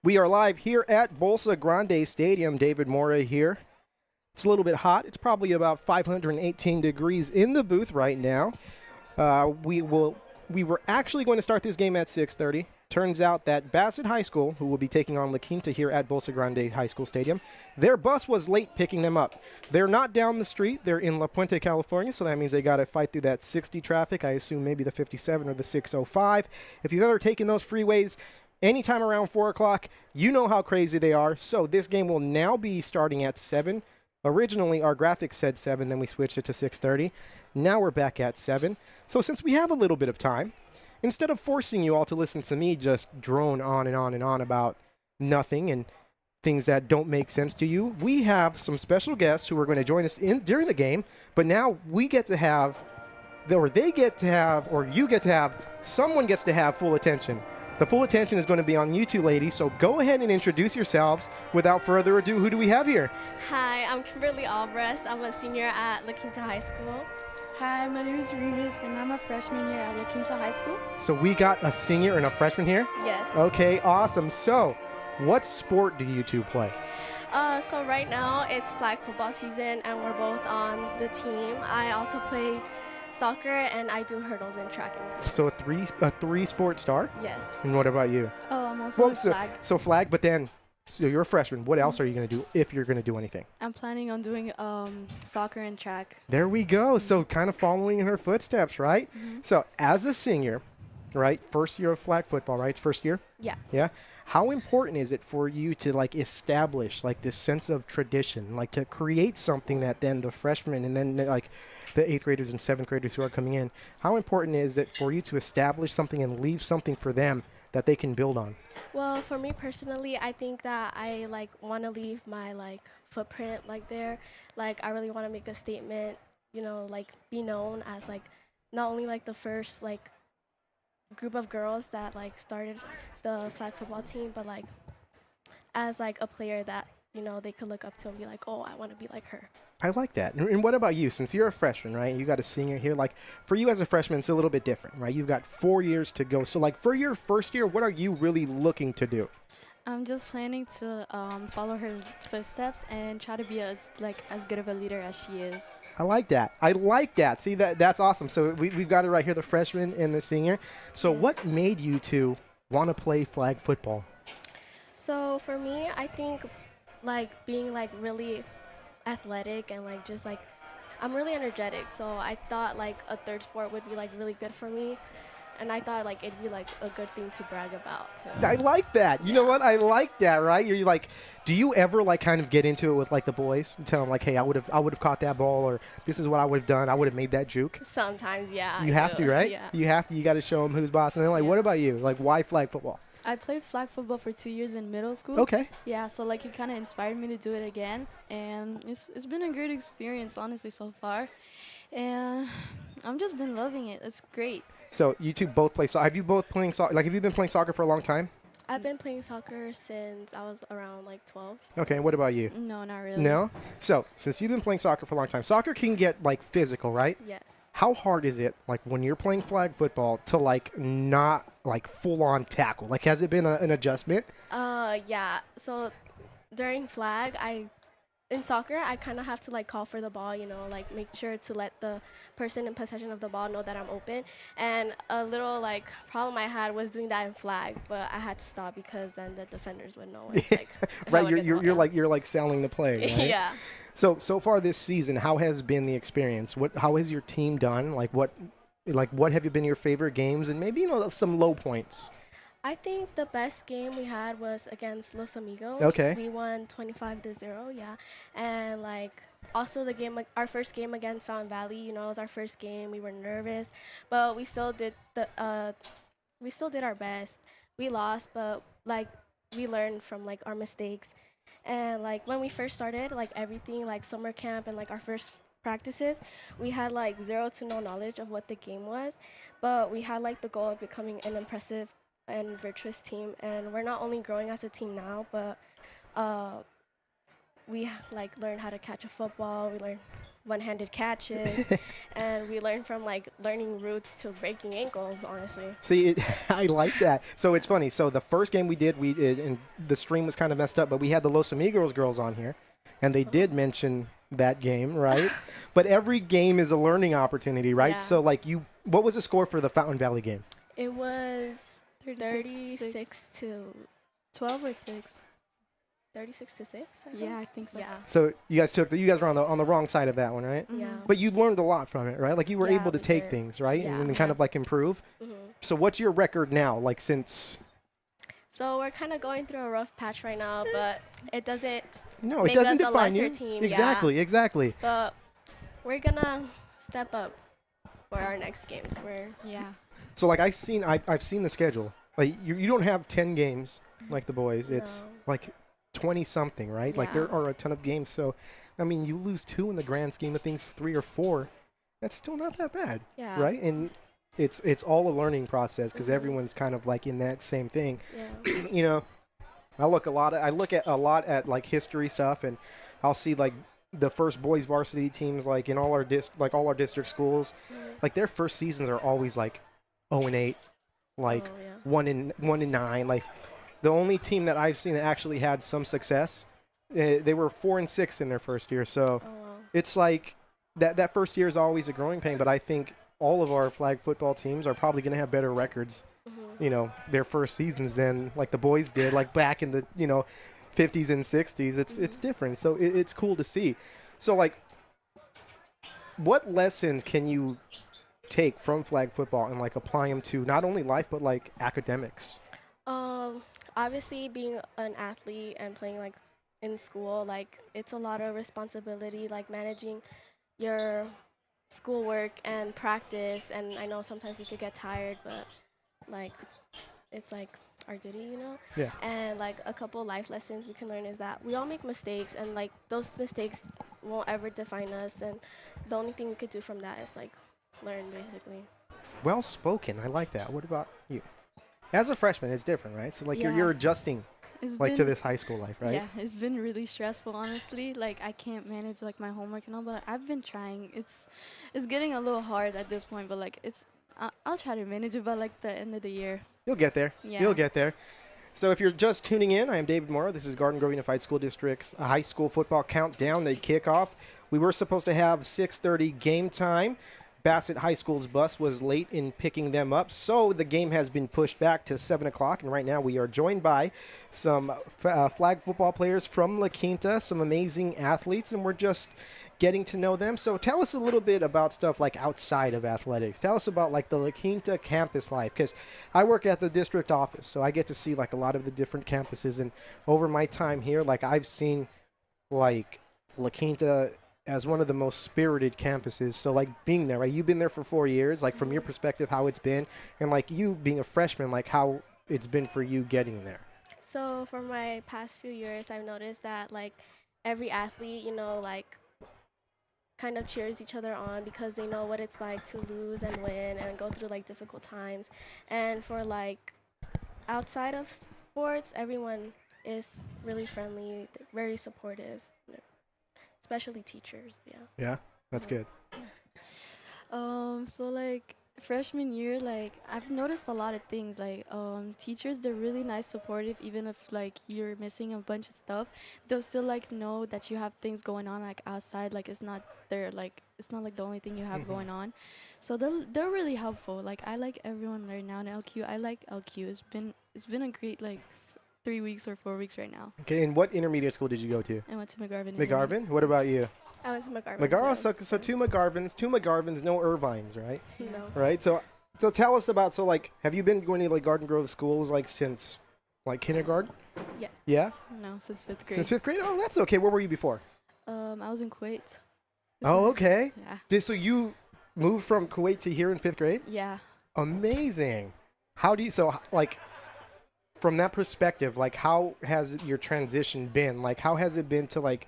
We are live here at Bolsa Grande Stadium. David Mora here. It's a little bit hot. It's probably about 518 degrees in the booth right now. We were actually going to start this game at 6:30. Turns out that Bassett High School, who will be taking on La Quinta here at Bolsa Grande High School Stadium, their bus was late picking them up. They're not down the street. They're in La Puente, California, so that means they got to fight through that 60 traffic. I assume maybe the 57 or the 605. If you've ever taken those freeways, anytime around 4 o'clock, you know how crazy they are. So this game will now be starting at 7. Originally, our graphics said 7, then we switched it to 6:30. Now we're back at 7. So since we have a little bit of time, instead of forcing you all to listen to me just drone on and on and on about nothing and things that don't make sense to you, we have some special guests who are going to join us during the game, but now we get to have, or they get to have, or you get to have, someone gets to have full attention. The full attention is going to be on you two ladies, so go ahead and introduce yourselves. Without further ado, who do we have here? Hi, I'm Kimberly Alvarez. I'm a senior at La Quinta High School. Hi, my name is Remus, and I'm a freshman here at La Quinta High School. So we got a senior and a freshman here? Yes. Okay, awesome. So what sport do you two play? So right now it's flag football season, and we're both on the team. I also play soccer, and I do hurdles and track and field. So a three sport star? Yes. And what about you? Oh, I'm also on flag. So flag, but then, so you're a freshman. What else are you going to do if you're going to do anything? I'm planning on doing soccer and track. There we go. So kind of following in her footsteps, right? Mm-hmm. So as a senior, right, first year of flag football, right? First year? Yeah. Yeah. How important is it for you to like establish like this sense of tradition, like to create something that then the freshmen and then like the 8th graders and 7th graders who are coming in, how important is it for you to establish something and leave something for them that they can build on? Well, for me personally, I think that I like want to leave my like footprint like there. Like I really want to make a statement, you know, like be known as like not only like the first like group of girls that like started the flag football team, but like as like a player that, you know, they could look up to and be like, oh, I want to be like her. I like that. And what about you? Since you're a freshman, right? You got a senior here. Like for you as a freshman, it's a little bit different, right? You've got 4 years to go. So like for your first year, what are you really looking to do? I'm just planning to follow her footsteps and try to be as good of a leader as she is. I like that. I like that. See, that's awesome. So we've got it right here, the freshman and the senior. So what made you two want to play flag football? So for me, I think like being like really athletic and like just like I'm really energetic. So I thought like a third sport would be like really good for me. And I thought like it'd be like a good thing to brag about too. I like that. You know what? I like that, right? You're like, do you ever like kind of get into it with like the boys? You tell them like, hey, I would have caught that ball, or this is what I would have done. I would have made that juke. Sometimes, yeah. You have to, right? Yeah. You have to. You got to show them who's boss. And then like, what about you? Like, why flag football? I played flag football for 2 years in middle school. Okay. Yeah, so like it kind of inspired me to do it again, and it's been a great experience honestly so far, and I've just been loving it. It's great. So you two both play. So have you both playing soccer? Like, have you been playing soccer for a long time? I've been playing soccer since I was around like 12. Okay. And what about you? No, not really. No. So since you've been playing soccer for a long time, soccer can get like physical, right? Yes. How hard is it, like when you're playing flag football, to like not like full on tackle? Like, has it been an adjustment? Yeah. So during flag, in soccer, I kind of have to like call for the ball, you know, like make sure to let the person in possession of the ball know that I'm open. And a little like problem I had was doing that in flag, but I had to stop because then the defenders would know. It's, like, Right, you're like selling the play. Right? Yeah. So far this season, how has been the experience? How has your team done? Like what have you been your favorite games, and maybe some low points? I think the best game we had was against Los Amigos. Okay. We won 25-0, yeah. And like also our first game against Fountain Valley, you know, it was our first game. We were nervous, but we still did our best. We lost, but like we learned from like our mistakes. And like when we first started, like everything, like summer camp and like our first practices, we had like zero to no knowledge of what the game was, but we had like the goal of becoming an impressive and virtuous team. And we're not only growing as a team now, but we like learned how to catch a football. We learned one-handed catches, and we learned from like learning routes to breaking ankles. Honestly. See, I like that. So it's funny. So the first game we did, and the stream was kind of messed up, but we had the Los Amigos girls on here, and they did mention that game, right? But every game is a learning opportunity, right? Yeah. So like what was the score for the Fountain Valley game? It was 36 to 12 or 6. 36 to 6. Yeah, I think so. Yeah. So you guys were on the wrong side of that one, right? Mhm. Yeah. But you learned a lot from it, right? Like you were Yeah, able to we take did. things, right? Yeah. And kind of like improve. Mhm. So what's your record now? Like since So we're kind of going through a rough patch right now, but it doesn't. no, it Make doesn't us a define lesser you. team, yeah. Exactly. But we're gonna step up for our next games. Yeah. So like I've seen the schedule. Like you don't have 10 games like the boys. It's No. like 20 something, right? Like there Yeah. are a ton of games. So I mean, you lose 2 in the grand scheme of things, 3 or 4. That's still not that bad, Yeah. right? And it's all a learning process because Mhm. everyone's kind of like in that same thing. Yeah. You know, I look at a lot at like history stuff, and I'll see like the first boys varsity teams like in all our all our district schools, Mhm. like their first seasons are always like 0-8, like Oh, yeah. 1-9. Like the only team that I've seen that actually had some success, they were 4-6 in their first year. So Oh, wow. it's like that first year is always a growing pain. But I think all of our flag football teams are probably going to have better records, Mhm. you know, their first seasons than like the boys did, like back in the 50s and 60s. It's different. So it's cool to see. So like, what lessons can you take from flag football and like apply them to not only life but like academics? Obviously being an athlete and playing like in school, like it's a lot of responsibility, like managing your schoolwork and practice. And I know sometimes we could get tired, but like it's like our duty, you know? Yeah. And like a couple life lessons we can learn is that we all make mistakes, and like those mistakes won't ever define us. And the only thing we could do from that is like learn, basically. Well spoken. I like that. What about you? As a freshman, it's different, right? So like Yeah. you're adjusting It's like been, to this high school life, right? Yeah, it's been really stressful, honestly. Like I can't manage like my homework and all, but I've been trying. It's getting a little hard at this point, but like I'll try to manage it by like the end of the year. You'll get there. Yeah. You'll get there. So if you're just tuning in, I am David Morrow. This is Garden Grove Unified School District's high school football countdown, the kickoff. We were supposed to have 6:30 game time. Bassett High School's bus was late in picking them up, so the game has been pushed back to 7 o'clock, and right now we are joined by some flag football players from La Quinta, some amazing athletes, and we're just getting to know them. So tell us a little bit about stuff like outside of athletics. Tell us about like the La Quinta campus life, because I work at the district office, so I get to see like a lot of the different campuses, and over my time here, like I've seen like La Quinta as one of the most spirited campuses. So like being there, right? You've been there for 4 years, like from your perspective, how it's been, and like you being a freshman, like how it's been for you getting there. So for my past few years, I've noticed that like every athlete, you know, like kind of cheers each other on because they know what it's like to lose and win and go through like difficult times. And for like outside of sports, everyone is really friendly, very supportive, you know, especially teachers. Yeah. Yeah, that's good. So like freshman year, like I've noticed a lot of things. Like teachers, they're really nice, supportive. Even if like you're missing a bunch of stuff, they'll still like know that you have things going on like outside. Like it's not like the only thing you have going on. So they're really helpful. Like I like everyone right now in LQ. I like LQ. It's been a great like 3 weeks or 4 weeks right now. Okay, and what intermediate school did you go to? I went to McGarvin. McGarvin? What about you? I went to McGarvin. McGarvin, so two McGarvins, no Irvines, right? No. Right? So tell us about, so like, have you been going to like Garden Grove schools like since like kindergarten? Yes. Yeah? No, since 5th grade. Since 5th grade? Oh, that's okay. Where were you before? I was in Kuwait. Oh, okay. Yeah. So you moved from Kuwait to here in 5th grade? Yeah. Amazing. How do you, so like, from that perspective, like how has your transition been? Like how has it been to like,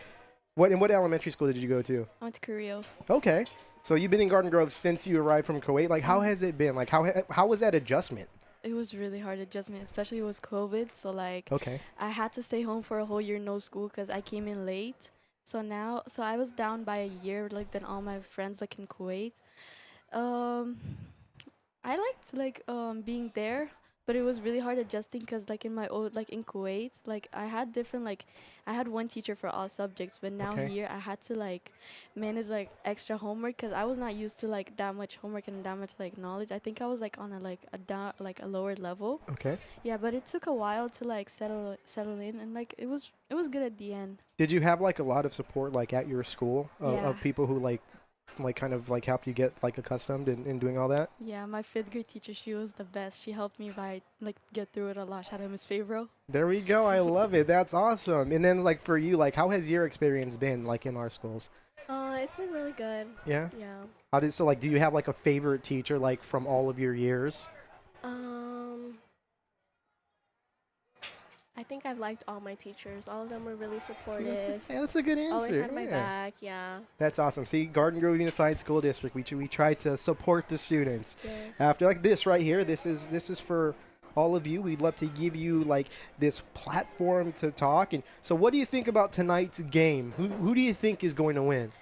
what elementary school did you go to? I went to Korea. Okay. So you've been in Garden Grove since you arrived from Kuwait. Like how has it been? Like how was that adjustment? It was really hard adjustment, especially it was COVID. So like Okay. I had to stay home for a whole year, no school, because I came in late. So I was down by a year, like than all my friends like in Kuwait. Um, I liked like being there, but it was really hard adjusting because like in my old like in Kuwait, like I had different like I had one teacher for all subjects, but now Okay. here I had to like manage like extra homework because I was not used to like that much homework and that much like knowledge. I think I was like on a like a down like a lower level. Okay. Yeah, but it took a while to like settle in, and like it was good at the end. Did you have like a lot of support like at your school Yeah. of people who like kind of like help you get like accustomed in doing all that? Yeah, my 5th grade teacher, she was the best. She helped me by like get through it a lot. Shout out Miss Favreau. There we go. I love it. That's awesome. And then like for you, like how has your experience been like in our schools? It's been really good. Yeah. Yeah. How did so like do you have like a favorite teacher like from all of your years? I think I've liked all my teachers. All of them were really supportive. Yeah, that's a good answer. Always had my Yeah. back. Yeah. That's awesome. See, Garden Grove Unified School District, we try to support the students. Yes. After like this right here, this is for all of you. We'd love to give you like this platform to talk. And so, what do you think about tonight's game? Who do you think is going to win?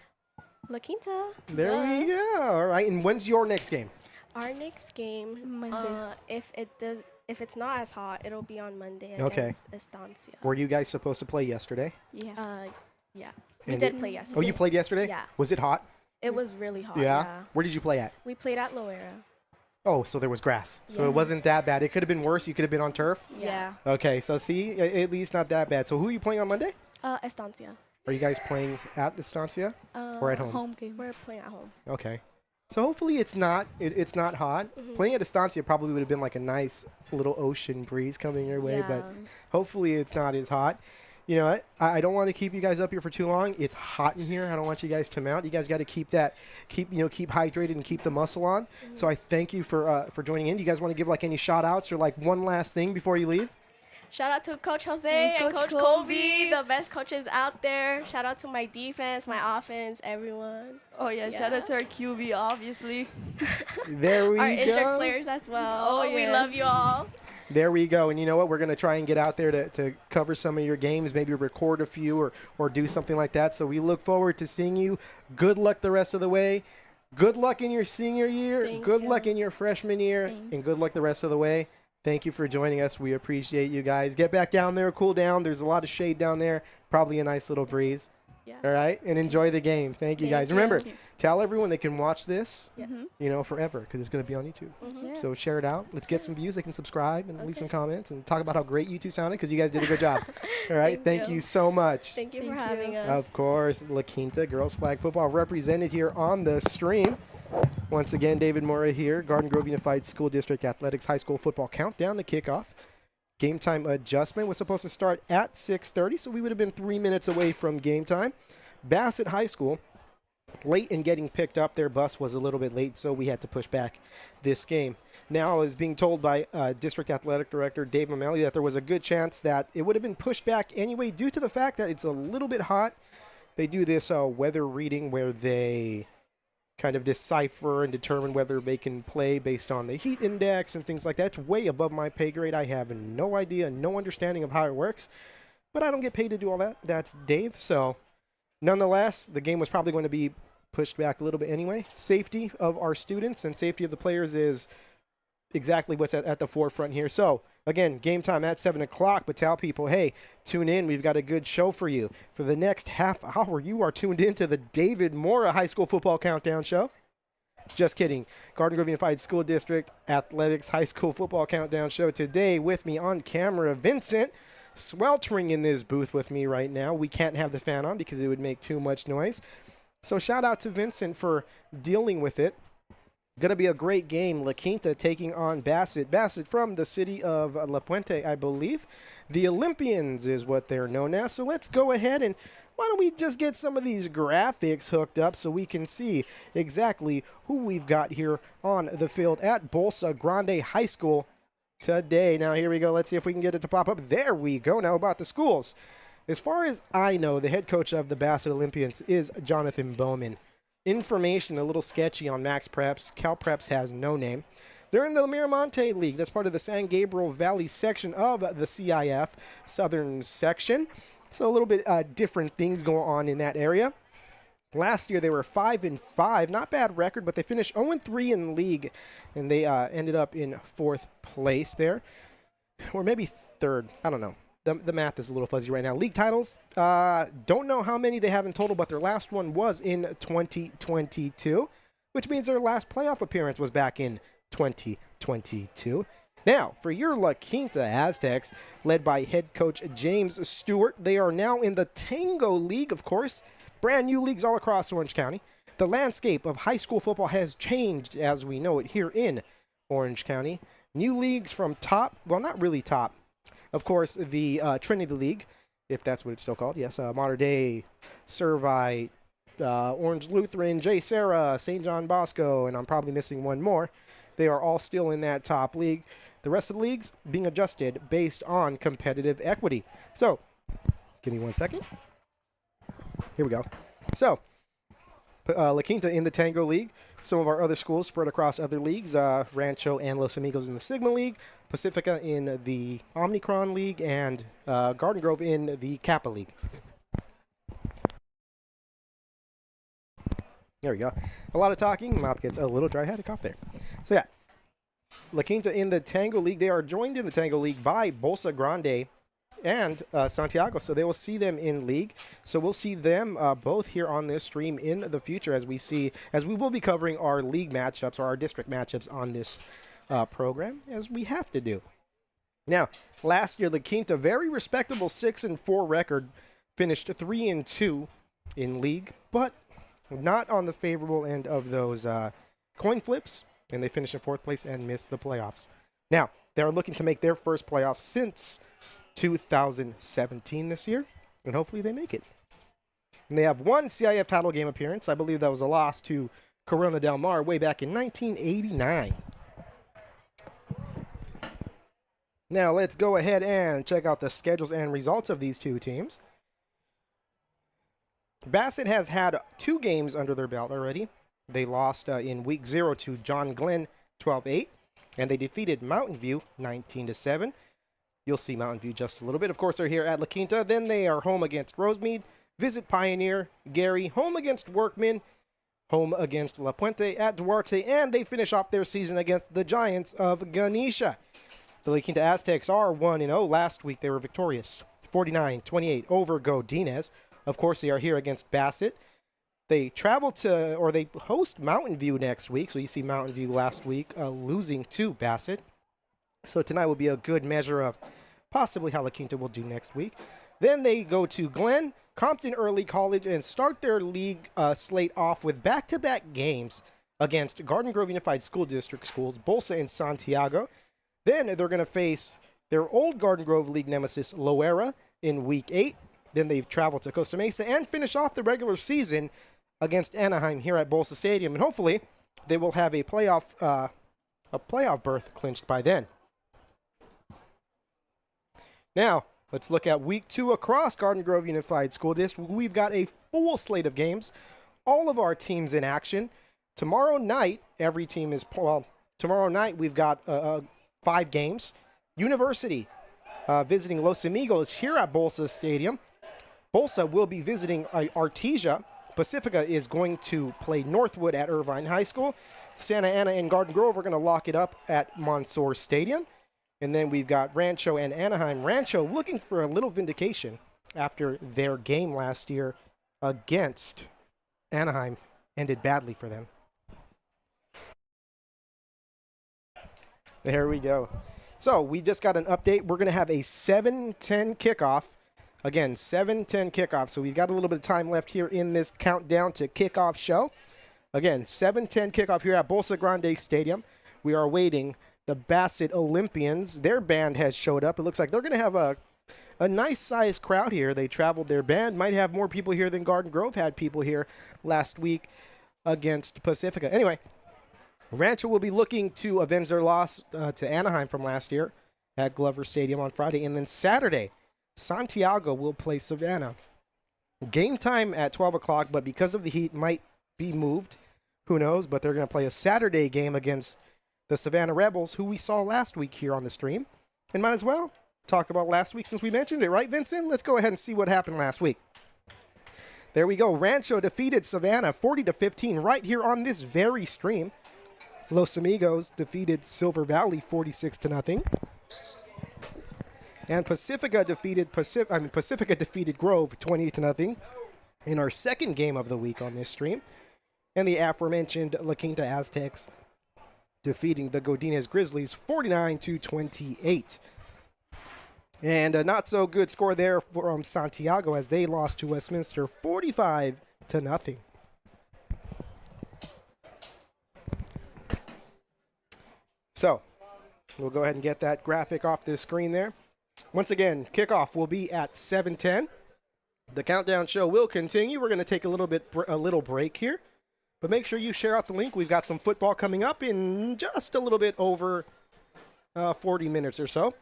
La Quinta. There Duh. we go. All right. And when's your next game? Our next game, Monday. if it's not as hot, it'll be on Monday Okay. against Estancia. Were you guys supposed to play yesterday? Yeah. Yeah. We And did play yesterday. Oh, you played yesterday? Yeah. Was it hot? It was really hot. Yeah. Yeah. Where did you play at? We played at Loera. Oh, so there was grass. So it Yes. wasn't that bad. It could have been worse. You could have been on turf. Yeah. Okay, so see, at least not that bad. So who are you playing on Monday? Estancia. Are you guys playing at Estancia or at home? Home game. We're playing at home. Okay. So hopefully it's not hot. Playing at Estancia probably would have been like a nice little ocean breeze coming your way, but Yeah. hopefully it's not as hot. You know what? I don't want to keep you guys up here for too long. It's hot in here. I don't want you guys to mount. You guys got to keep hydrated and keep the muscle on. So I thank you for joining in. Do you guys want to give like any shout outs or like one last thing before you leave? Shout out to Coach Jose And and Coach Coach Colby. Colby, the best coaches out there. Shout out to my defense, my offense, everyone. Oh yeah, shout out to our QB, obviously. There we Our go. injured players as well. Oh, We yes. love you all. There we go. And you know what? We're going to try and get out there to cover some of your games, maybe record a few or do something like that. So we look forward to seeing you. Good luck the rest of the way. Good luck in your senior year. Thank Good you. luck in your freshman year. Thanks. And good luck the rest of the way. Thank you for joining us. We appreciate you guys. Get back down there, cool down. There's a lot of shade down there. Probably a nice little breeze. Yeah. All right? And enjoy the game. Thank you Thank guys. you. Remember, Thank you. tell everyone they can watch this, Mhm. forever because it's going to be on YouTube. Mhm. Yeah. So share it out. Let's get some views. They can subscribe and leave some Okay. comments and talk about how great you two sounded because you guys did a good job. All right. Thank Thank you you. so much. Thank you Thank for you. having us. Of course, La Quinta Girls Flag Football represented here on the stream. Once again, David Mora here, Garden Grove Unified School District Athletics High School Football Countdown, the kickoff. Game time adjustment was supposed to start at 6:30, so we would have been 3 minutes away from game time. Bassett High School, late in getting picked up. Their bus was a little bit late, so we had to push back this game. Now, I was being told by District Athletic Director Dave Mameli that there was a good chance that it would have been pushed back anyway due to the fact that it's a little bit hot. They do this weather reading where they kind of decipher and determine whether they can play based on the heat index and things like that. It's way above my pay grade. I have no idea, no understanding of how it works, but I don't get paid to do all that. That's Dave. So nonetheless, the game was probably going to be pushed back a little bit anyway. Safety of our students and safety of the players is exactly what's at the forefront here. So again, game time at 7 o'clock, but tell people, hey, tune in. We've got a good show for you. For the next half hour, you are tuned into the David Mora High School Football Countdown Show. Just kidding. Garden Grove Unified School District Athletics High School Football Countdown Show. Today with me on camera, Vincent, sweltering in this booth with me right now. We can't have the fan on because it would make too much noise. So shout out to Vincent for dealing with it. Going to be a great game. La Quinta taking on Bassett. Bassett from the city of La Puente, I believe. The Olympians is what they're known as. So let's go ahead and why don't we just get some of these graphics hooked up so we can see exactly who we've got here on the field at Bolsa Grande High School today. Now here we go. Let's see if we can get it to pop up. There we go. Now about the schools. As far as I know, the head coach of the Bassett Olympians is Jonathan Bowman. Information a little sketchy on Max Preps. Cal Preps has no name. They're in the Miramonte League. That's part of the San Gabriel Valley section of the CIF Southern section. So a little bit different things going on in that area. Last year they were 5-5, not bad record, but they finished 0-3 in the league, and they ended up in 4th place there, or maybe 3rd. I don't know. The math is a little fuzzy right now. League titles, don't know how many they have in total, but their last one was in 2022, which means their last playoff appearance was back in 2022. Now, for your La Quinta Aztecs, led by head coach James Stewart, they are now in the Tango League, of course. Brand new leagues all across Orange County. The landscape of high school football has changed as we know it here in Orange County. New leagues from top, well, not really top. Of course, the Trinity League, if that's what it's still called. Yes, Modern Day, Servite, Orange Lutheran, J. Sarah, St. John Bosco, and I'm probably missing one more. They are all still in that top league. The rest of the leagues being adjusted based on competitive equity. So, give me 1 second. Here we go. So, La Quinta in the Tango League. Some of our other schools spread across other leagues. Rancho and Los Amigos in the Sigma League. Pacifica in the Omnicron League. And Garden Grove in the Kappa League. There we go. A lot of talking. Mouth gets a little dry. I had a cough there. So, yeah. La Quinta in the Tango League. They are joined in the Tango League by Bolsa Grande and Santiago, so they will see them in league. So we'll see them both here on this stream in the future as we will be covering our league matchups or our district matchups on this program, as we have to do. Now, last year, La Quinta, very respectable 6-4 record, finished 3-2 in league, but not on the favorable end of those coin flips, and they finished in 4th place and missed the playoffs. Now, they're looking to make their first playoffs since 2017 this year, and hopefully they make it. And they have one CIF title game appearance. I believe that was a loss to Corona Del Mar way back in 1989. Now let's go ahead and check out the schedules and results of these two teams. Bassett has had 2 games under their belt already. They lost in week 0 to John Glenn 12-8, and they defeated Mountain View 19-7. You'll see Mountain View just a little bit. Of course, they're here at La Quinta. Then they are home against Rosemead, visit Pioneer, Gary, home against Workman, home against La Puente at Duarte, and they finish off their season against the Giants of Ganesha. The La Quinta Aztecs are 1-0. Last week they were victorious, 49-28 over Godinez. Of course, they are here against Bassett. They travel to, or they host Mountain View next week. So you see Mountain View last week losing to Bassett. So tonight will be a good measure of possibly how La Quinta will do next week. Then they go to Glenn, Compton Early College, and start their league slate off with back-to-back games against Garden Grove Unified School District schools, Bolsa and Santiago. Then they're going to face their old Garden Grove League nemesis, Loera, in week 8. Then they travel to Costa Mesa and finish off the regular season against Anaheim here at Bolsa Stadium. And hopefully they will have a playoff berth clinched by then. Now, let's look at week 2 across Garden Grove Unified School District. We've got a full slate of games. All of our teams in action. Tomorrow night, every team is, tomorrow night we've got 5 games. University visiting Los Amigos here at Bolsa Stadium. Bolsa will be visiting Artesia. Pacifica is going to play Northwood at Irvine High School. Santa Ana and Garden Grove are going to lock it up at Monsoor Stadium. And then we've got Rancho and Anaheim. Rancho looking for a little vindication after their game last year against Anaheim ended badly for them. There we go. So we just got an update. We're going to have a 7:10 kickoff. Again, 7:10 kickoff. So we've got a little bit of time left here in this countdown to kickoff show. Again, 7:10 kickoff here at Bolsa Grande Stadium. We are waiting. The Bassett Olympians, their band has showed up. It looks like they're going to have a nice-sized crowd here. They traveled their band. Might have more people here than Garden Grove had people here last week against Pacifica. Anyway, Rancho will be looking to avenge their loss to Anaheim from last year at Glover Stadium on Friday. And then Saturday, Santiago will play Savannah. Game time at 12 o'clock, but because of the heat, might be moved. Who knows? But they're going to play a Saturday game against the Savannah Rebels, who we saw last week here on the stream. And might as well talk about last week since we mentioned it, right, Vincent? Let's go ahead and see what happened last week. There we go. Rancho defeated Savannah 40-15 right here on this very stream. Los Amigos defeated Silver Valley 46-0. And Pacifica defeated Grove 28-0 in our second game of the week on this stream. And the aforementioned La Quinta Aztecs defeating the Godinez Grizzlies 49-28. And a not so good score there from Santiago as they lost to Westminster 45-0. So, we'll go ahead and get that graphic off the screen there. Once again, kickoff will be at 7:10. The countdown show will continue. We're going to take a little break here, but make sure you share out the link. We've got some football coming up in just a little bit over 40 minutes or so.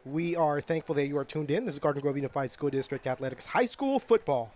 We are thankful that you are tuned in. This is Garden Grove Unified School District Athletics High School Football.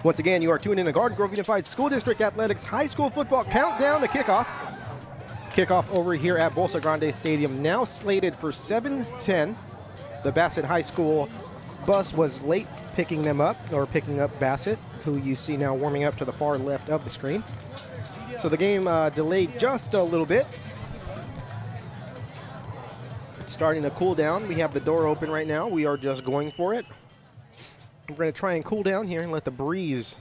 Once again, you are tuned in to Garden Grove Unified School District Athletics High School Football Countdown to Kickoff. Kickoff over here at Bolsa Grande Stadium, now slated for 7:10. The Bassett High School bus was late picking them up, or picking up Bassett, who you see now warming up to the far left of the screen. So the game delayed just a little bit. It's starting to cool down. We have the door open right now. We are just going for it. We're going to try and cool down here and let the breeze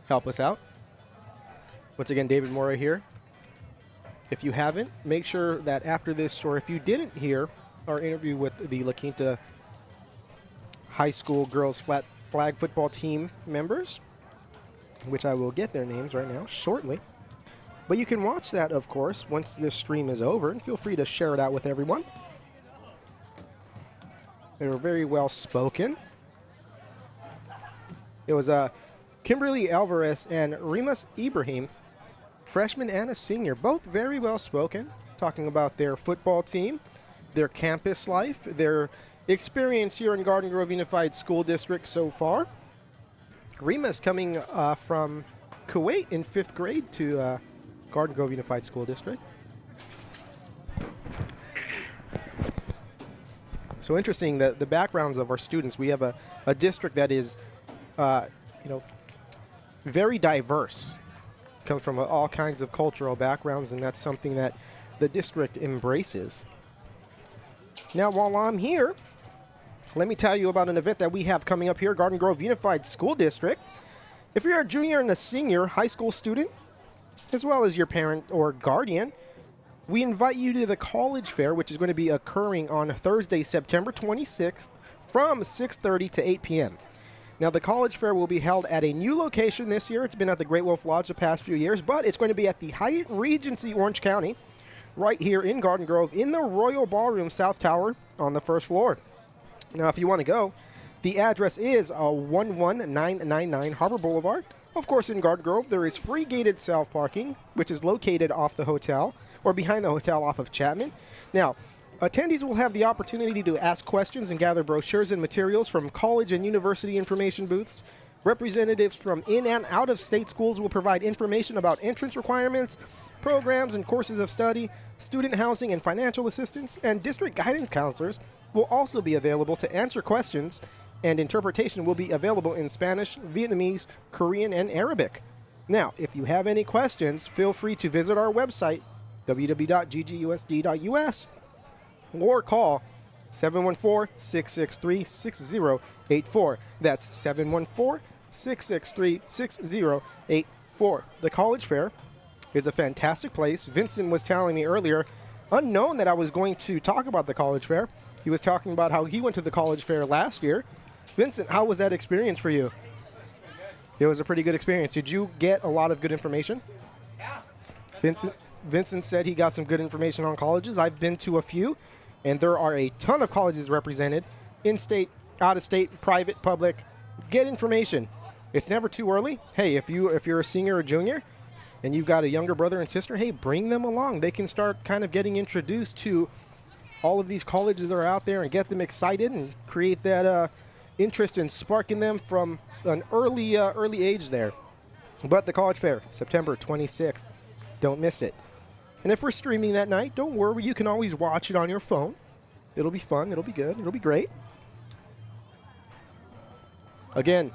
help us out. Once again, David Mora here. If you haven't, make sure that after this, or if you didn't hear our interview with the La Quinta High School girls flag football team members, which I will get their names right now shortly. But you can watch that, of course, once this stream is over, and feel free to share it out with everyone. They were very well spoken. It was Kimberly Alvarez and Rimas Ibrahim, freshman and a senior, both very well spoken, talking about their football team, their campus life, their experience here in Garden Grove Unified School District so far. Rimas coming from Kuwait in 5th grade to Garden Grove Unified School District. So interesting that the backgrounds of our students. We have a district that is, very diverse. Comes from all kinds of cultural backgrounds, and that's something that the district embraces. Now, while I'm here, let me tell you about an event that we have coming up here, Garden Grove Unified School District. If you're a junior and a senior high school student, as well as your parent or guardian, we invite you to the College Fair, which is going to be occurring on Thursday, September 26th from 6:30 to 8 p.m. Now, the College Fair will be held at a new location this year. It's been at the Great Wolf Lodge the past few years, but it's going to be at the Hyatt Regency Orange County, right here in Garden Grove, in the Royal Ballroom South Tower on the 1st floor. Now, if you want to go, the address is 11999 Harbor Boulevard. Of course, in Garden Grove, there is free gated self-parking, which is located off the hotel, or behind the hotel off of Chapman. Now, attendees will have the opportunity to ask questions and gather brochures and materials from college and university information booths. Representatives from in and out of state schools will provide information about entrance requirements, programs and courses of study, student housing and financial assistance, and district guidance counselors will also be available to answer questions, and interpretation will be available in Spanish, Vietnamese, Korean, and Arabic. Now, if you have any questions, feel free to visit our website, www.ggusd.us, or call 714-663-6084. That's 714-663-6084. The College Fair is a fantastic place. Vincent was telling me earlier, unknown that I was going to talk about the College Fair. He was talking about how he went to the College Fair last year. Vincent, how was that experience for you? It was a pretty good experience. Did you get a lot of good information? Yeah. Vincent said he got some good information on colleges. I've been to a few, and there are a ton of colleges represented, in-state, out-of-state, private, public. Get information. It's never too early. Hey, if you're a senior or junior and you've got a younger brother and sister, hey, bring them along. They can start kind of getting introduced to all of these colleges that are out there and get them excited and create that interest in sparking them from an early age there. But the College Fair, September 26th. Don't miss it. And if we're streaming that night, don't worry. You can always watch it on your phone. It'll be fun. It'll be good. It'll be great. Again,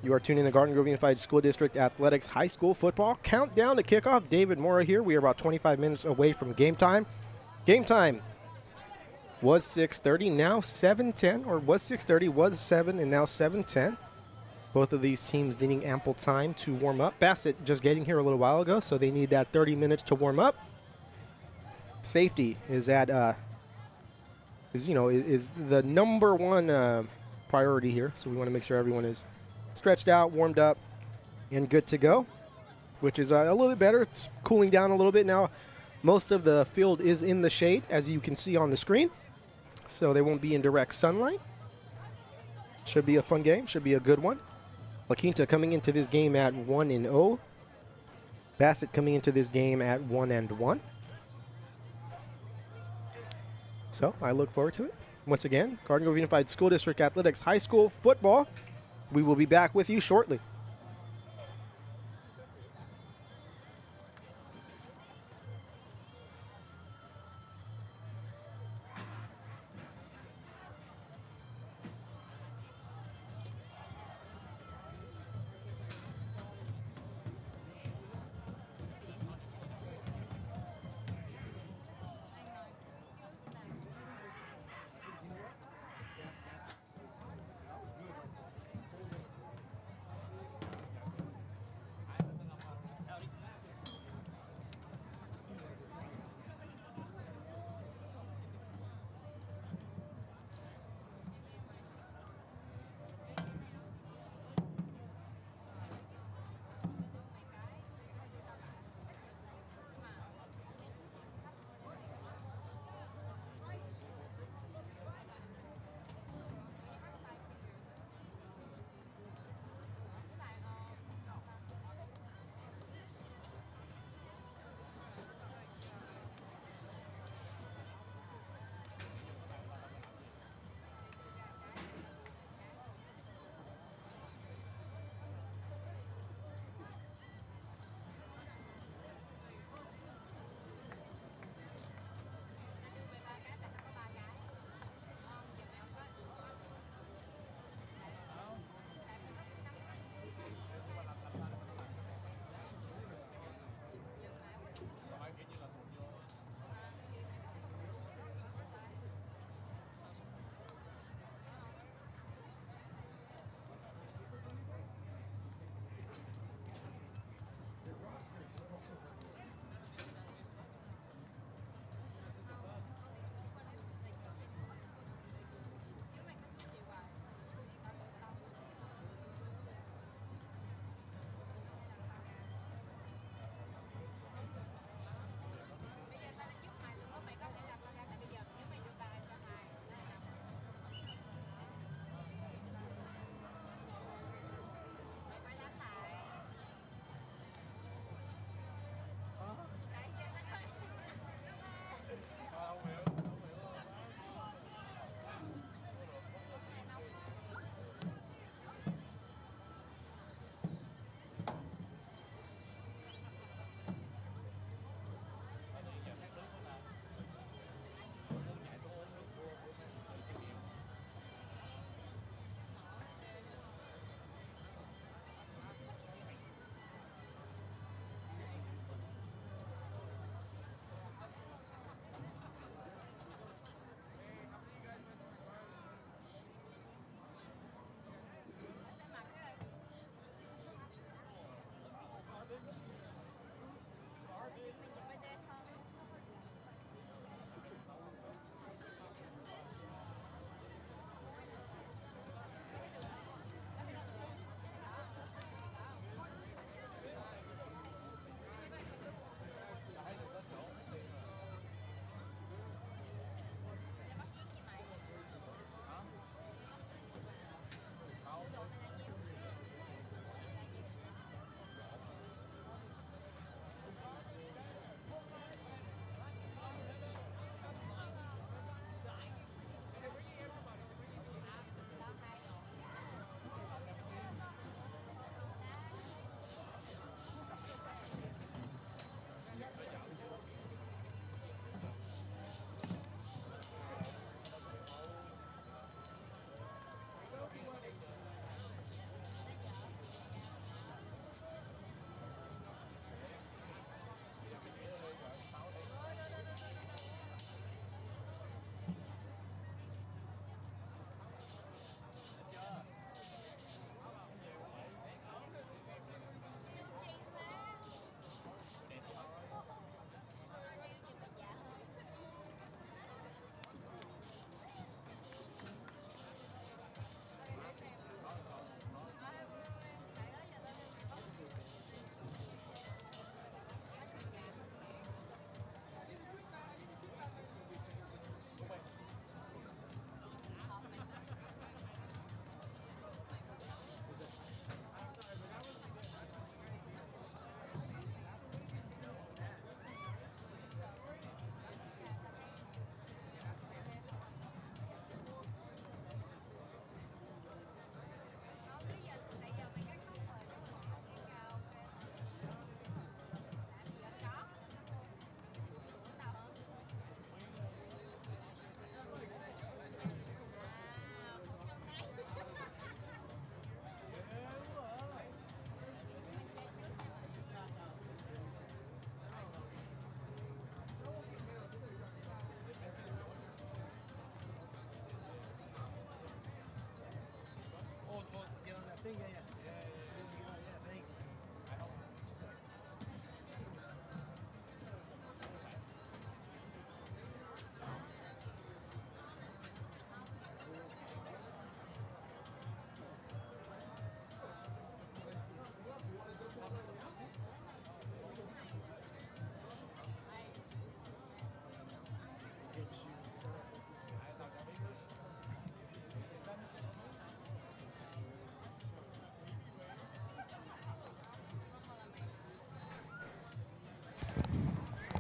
you are tuning in the Garden Grove Unified School District Athletics High School Football Countdown to Kickoff. David Mora here. We are about 25 minutes away from game time. Game time was 6:30, now 7:10, or was 6:30, was 7, and now 7:10. Both of these teams needing ample time to warm up. Bassett just getting here a little while ago, so they need that 30 minutes to warm up. Safety is at is the number one priority here, so we want to make sure everyone is stretched out, warmed up, and good to go, which is a little bit better. It's cooling down a little bit now. Most of the field is in the shade, as you can see on the screen, so they won't be in direct sunlight. Should be a fun game. Should be a good one. La Quinta coming into this game at 1-0. Bassett coming into this game at 1-1. So I look forward to it. Once again, Garden Grove Unified School District Athletics High School Football We will be back with you shortly.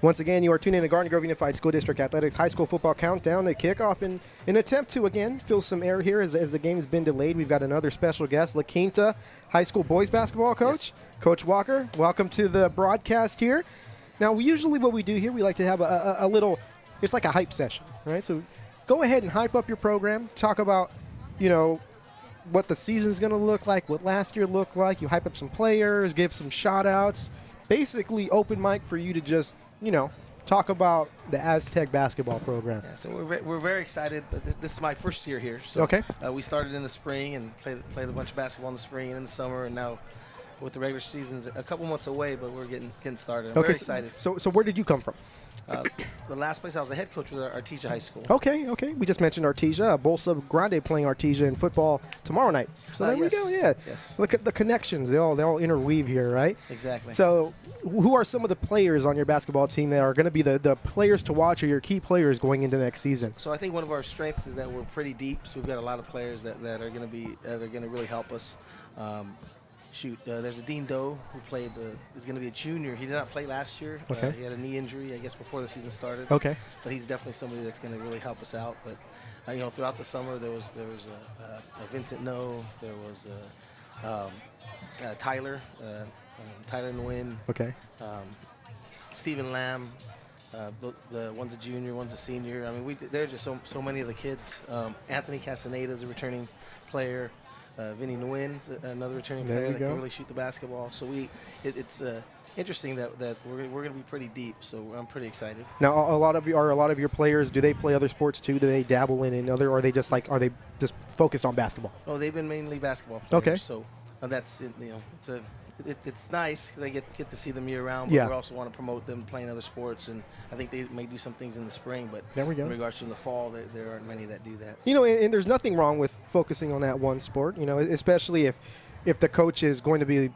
Once again, you are tuning in to Garden Grove Unified School District Athletics High School Football Countdown to kickoff. In an attempt to, again, fill some air here as the game has been delayed, we've got another special guest, La Quinta High School boys basketball coach, Yes. Coach Walker. Welcome to the broadcast here. Now, usually what we do here, we like to have a little, it's like a hype session, right? So go ahead and hype up your program. Talk about, what the season's going to look like, what last year looked like. You hype up some players, give some shout-outs. Basically open mic for you to just, talk about the Aztec basketball program. Yeah, so we're very excited. This is my first year here. So Okay. We started in the spring and played a bunch of basketball in the spring and in the summer, and now with the regular season's a couple months away, but we're getting started. I'm very excited. So where did you come from? The last place I was a head coach was Artesia High School. Okay. We just mentioned Artesia. Bolsa Grande playing Artesia in football tomorrow night. So there yes. we go. Yeah. Yes. Look at the connections. They all interweave here, right? Exactly. So who are some of the players on your basketball team that are going to be the players to watch or your key players going into next season? So I think one of our strengths is that we're pretty deep. So we've got a lot of players that are going to really help us. There's a Dean Doe who is going to be a junior. He did not play last year. Okay. He had a knee injury, I guess, before the season started. Okay. But he's definitely somebody that's going to really help us out. But throughout the summer there was a Vincent No, there was Tyler Nguyen, Okay. Stephen Lamb. The one's a junior, one's a senior. I mean, there are just so many of the kids. Anthony Castaneda is a returning player. Vinny Nguyen's another returning There player we that go. can really shoot the basketball. So it's interesting that we're going to be pretty deep. So I'm pretty excited. Now, a lot of your players, do they play other sports too? Do they dabble in other, or are they just focused on basketball? Oh, they've been mainly basketball players. Okay. So that's it's nice because I get to see them year round. But Yeah. we also want to promote them playing other sports, and I think they may do some things in the spring. But There we go. in regards to the fall, there aren't many that do that. And there's nothing wrong with focusing on that one sport, especially if the coach is going to be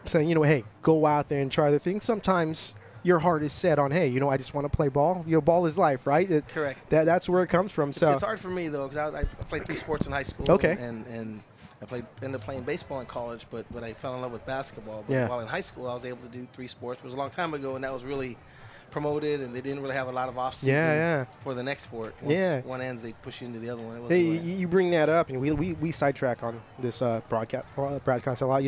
saying, hey, go out there and try other things. Sometimes your heart is set on, hey, I just want to play ball. Ball is life, right? Correct. That's where it comes from. It's hard for me though because I played 3 sports in high school. Okay. And I ended up playing baseball in college, but I fell in love with basketball. But Yeah. while in high school, I was able to do 3 sports. It was a long time ago, and that was really promoted, and they didn't really have a lot of off-season Yeah. for the next sport. Yeah. Once one ends, they push you into the other one. It wasn't Hey, really- you bring that up, and we sidetrack on this broadcast a lot.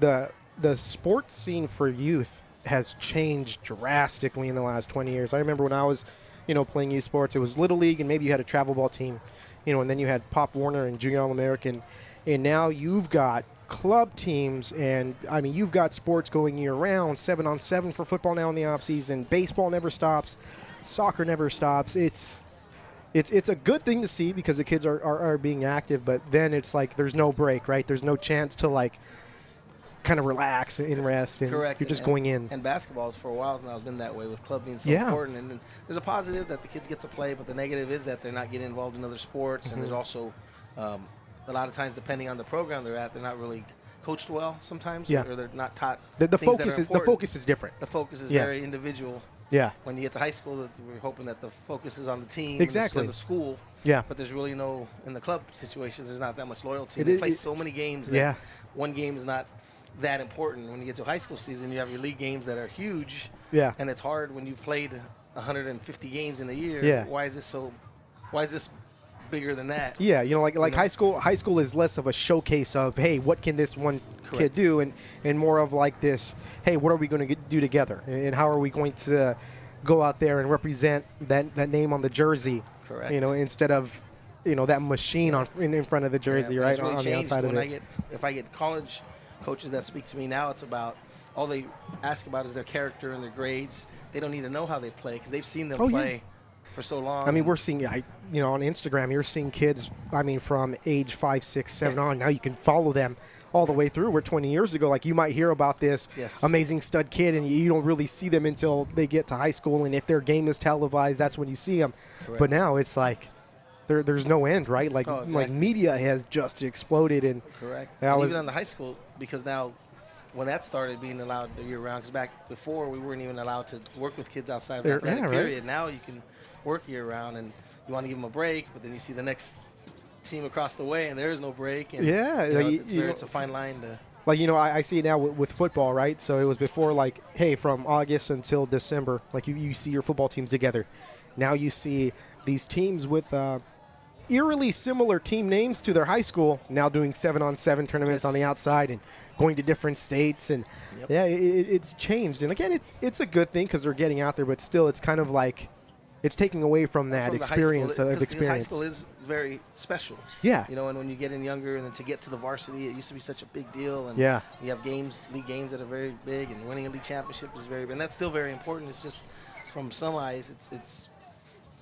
The sports scene for youth has changed drastically in the last 20 years. I remember when I was, playing youth sports, it was Little League, and maybe you had a travel ball team, and then you had Pop Warner and Junior All-American, and now you've got club teams, and you've got sports going year-round, 7-on-7 for football now in the off-season. Baseball never stops. Soccer never stops. It's a good thing to see because the kids are being active, but then it's like there's no break, right? There's no chance to kind of relax and rest, and Correct. you're just going in. And basketball for a while now has been that way with club being so Yeah. important. And then there's a positive that the kids get to play, but the negative is that they're not getting involved in other sports. And there's also a lot of times, depending on the program they're at, they're not really coached well sometimes, Yeah. or they're not taught. The things that are focus is important. different. The focus is Yeah. very individual. Yeah. When you get to high school, we're hoping that the focus is on the team, Exactly. and the school. Yeah. But there's really in the club situations, there's not that much loyalty. It They is- play so many games that Yeah. one game is not that important. When you get to a high school season, you have your league games that are huge. Yeah. And it's hard when you've played 150 games in a year. Yeah. Why is this bigger than that? Yeah, high school is less of a showcase of, hey, what can this one kid Correct. do, and more of like this, hey, what are we going to do together, and how are we going to go out there and represent that name on the jersey, Correct. instead of that machine in front of the jersey, Yeah, right, it's really on the changed. outside of When it. if I get college coaches that speak to me now, it's about all they ask about is their character and their grades. They don't need to know how they play because they've seen them Oh, yeah. play for so long. We're seeing, on Instagram, you're seeing kids, from age 5, 6, 7 on. Now you can follow them all the way through. Where 20 years ago, you might hear about this Yes. amazing stud kid, and you don't really see them until they get to high school. And if their game is televised, that's when you see them. Correct. But now it's there's no end, right? Oh, exactly. Media has just exploded, and Correct. That And was- even on the high school, because now when that started being allowed year round, because back before we weren't even allowed to work with kids outside of the athletic right. period. Now you can work year round, and you want to give them a break, but then you see the next team across the way, and there is no break. And, Yeah, you know, like, it's a fine line to like, you know, I see it now with football, right? So it was before, like, hey, from August until December, like you see your football teams together. Now you see these teams with eerily similar team names to their high school now doing 7-on-7 tournaments on the outside and going to different states. And yeah, it's changed. And again, it's a good thing because they're getting out there, but still it's kind of like it's taking away from that experience of experience. High school is very special. Yeah. You know, and when you get in younger and then to get to the varsity, it used to be such a big deal. And yeah. you have league games that are very big, and winning a league championship is very big. And that's still very important. It's just from some eyes, it's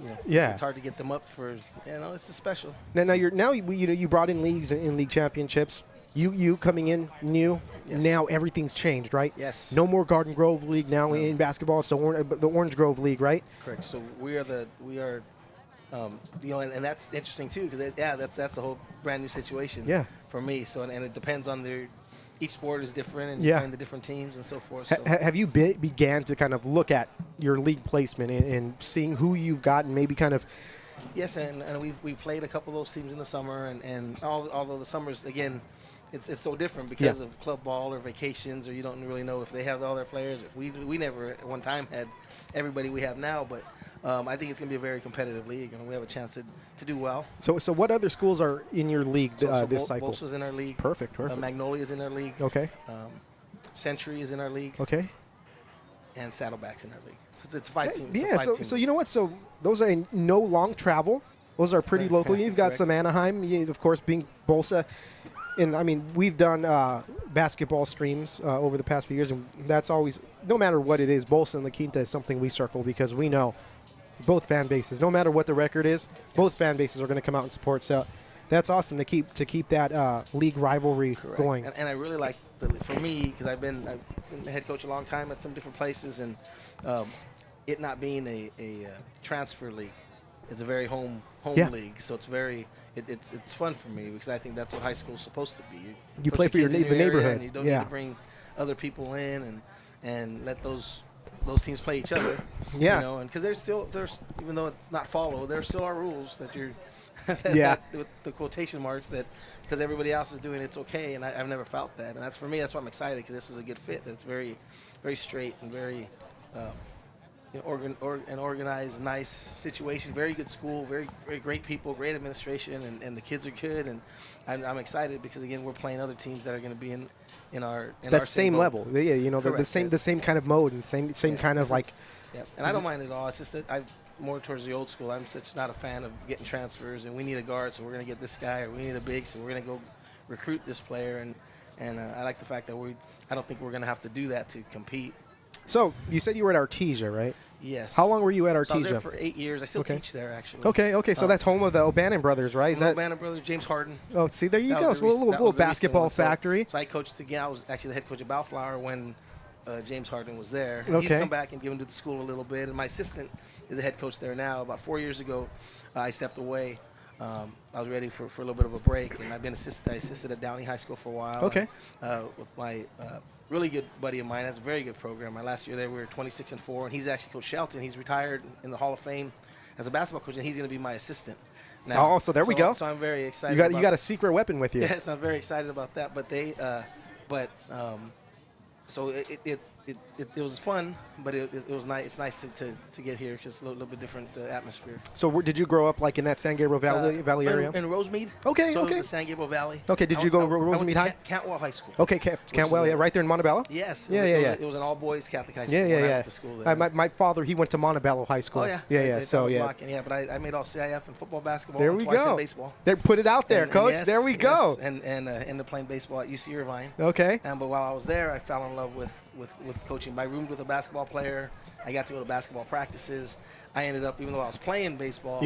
you know, it's hard to get them up for, it's just special. Now you brought in leagues and league championships. You coming in new, now everything's changed, right? Yes. No more Garden Grove League now in basketball. It's the Orange Grove League, right? Correct. So we are, and that's interesting too because that's a whole brand new situation. For me. So and it depends on each sport is different and playing the different teams and so forth. So. Have you began to kind of look at your league placement and seeing who you've got and maybe kind of? Yes, and we played a couple of those teams in the summer and although the summers again. It's so different because of club ball or vacations, or you don't really know if they have all their players. If we never at one time had everybody we have now, but I think it's going to be a very competitive league, and we have a chance to do well. So what other schools are in your league this cycle? Bolsa's in our league. Perfect. Magnolia's in our league. Okay. Century is in our league. Okay. And Saddleback's in our league. So it's 5 teams. Yeah. So you know what? So those are no long travel. Those are pretty local. You've got some Anaheim, of course, being Bolsa. And, I mean, we've done basketball streams over the past few years, and that's always, no matter what it is, Bolsa and La Quinta is something we circle because we know both fan bases, no matter what the record is, both fan bases are going to come out and support. So that's awesome to keep that league rivalry going. And I really like, for me, because I've been the head coach a long time at some different places, and it not being a transfer league. It's a very home league, so it's very it's fun for me because I think that's what high school is supposed to be. You play for the neighborhood, and you don't need to bring other people in and let those teams play each other. Yeah, you know, and because there's even though it's not followed, there still are rules that you're with the quotation marks that because everybody else is doing it's okay, and I've never felt that, and that's for me. That's why I'm excited because this is a good fit. That's very very straight and very. An organized, nice situation. Very good school, very, very great people, great administration, and the kids are good. And I'm excited because again, we're playing other teams that are going to be in our same level. Yeah, the same kind of mode and same kind of like. Yeah, and I don't mind it at all. It's just that I'm more towards the old school. I'm not a fan of getting transfers, and we need a guard, so we're going to get this guy, or we need a big, so we're going to go recruit this player. And I like the fact that I don't think we're going to have to do that to compete. So you said you were at Artesia, right? Yes. How long were you at Artesia? So I was there for 8 years. I still teach there, actually. Okay. So that's home of the O'Bannon brothers, right? O'Bannon brothers, James Harden. Oh, see, there you go. So a little basketball factory. So I coached again. I was actually the head coach at Bellflower when James Harden was there. Okay. He's come back and given to the school a little bit. And my assistant is the head coach there now. About 4 years ago, I stepped away. I was ready for a little bit of a break, and I assisted at Downey High School for a while. Okay. With my really good buddy of mine. That's a very good program. My last year there, we were 26-4, and he's actually Coach Shelton. He's retired in the Hall of Fame as a basketball coach, and he's going to be my assistant now. Oh, so there we go. So I'm very excited. You got a secret weapon with you. Yes, I'm very excited about that. But so it was fun, but it was nice. It's nice to get here because a little bit different atmosphere. So did you grow up like in that San Gabriel Valley area? In Rosemead. Okay. So the San Gabriel Valley. Okay. Did you go to Rosemead High? Cantwell High School. Okay, Cantwell, right there in Montebello. Yes. Yeah. It was an all-boys Catholic high school. Yeah. I went to school there. My father, he went to Montebello High School. Oh yeah. Yeah. So yeah. But I made all CIF in football, basketball, there and we twice go. in baseball. There, put it out there, Coach. Yes, there we go. And ended up playing baseball at UC Irvine. Okay. But while I was there, I fell in love with coaching. I roomed with a basketball player. I got to go to basketball practices. I ended up, even though I was playing baseball,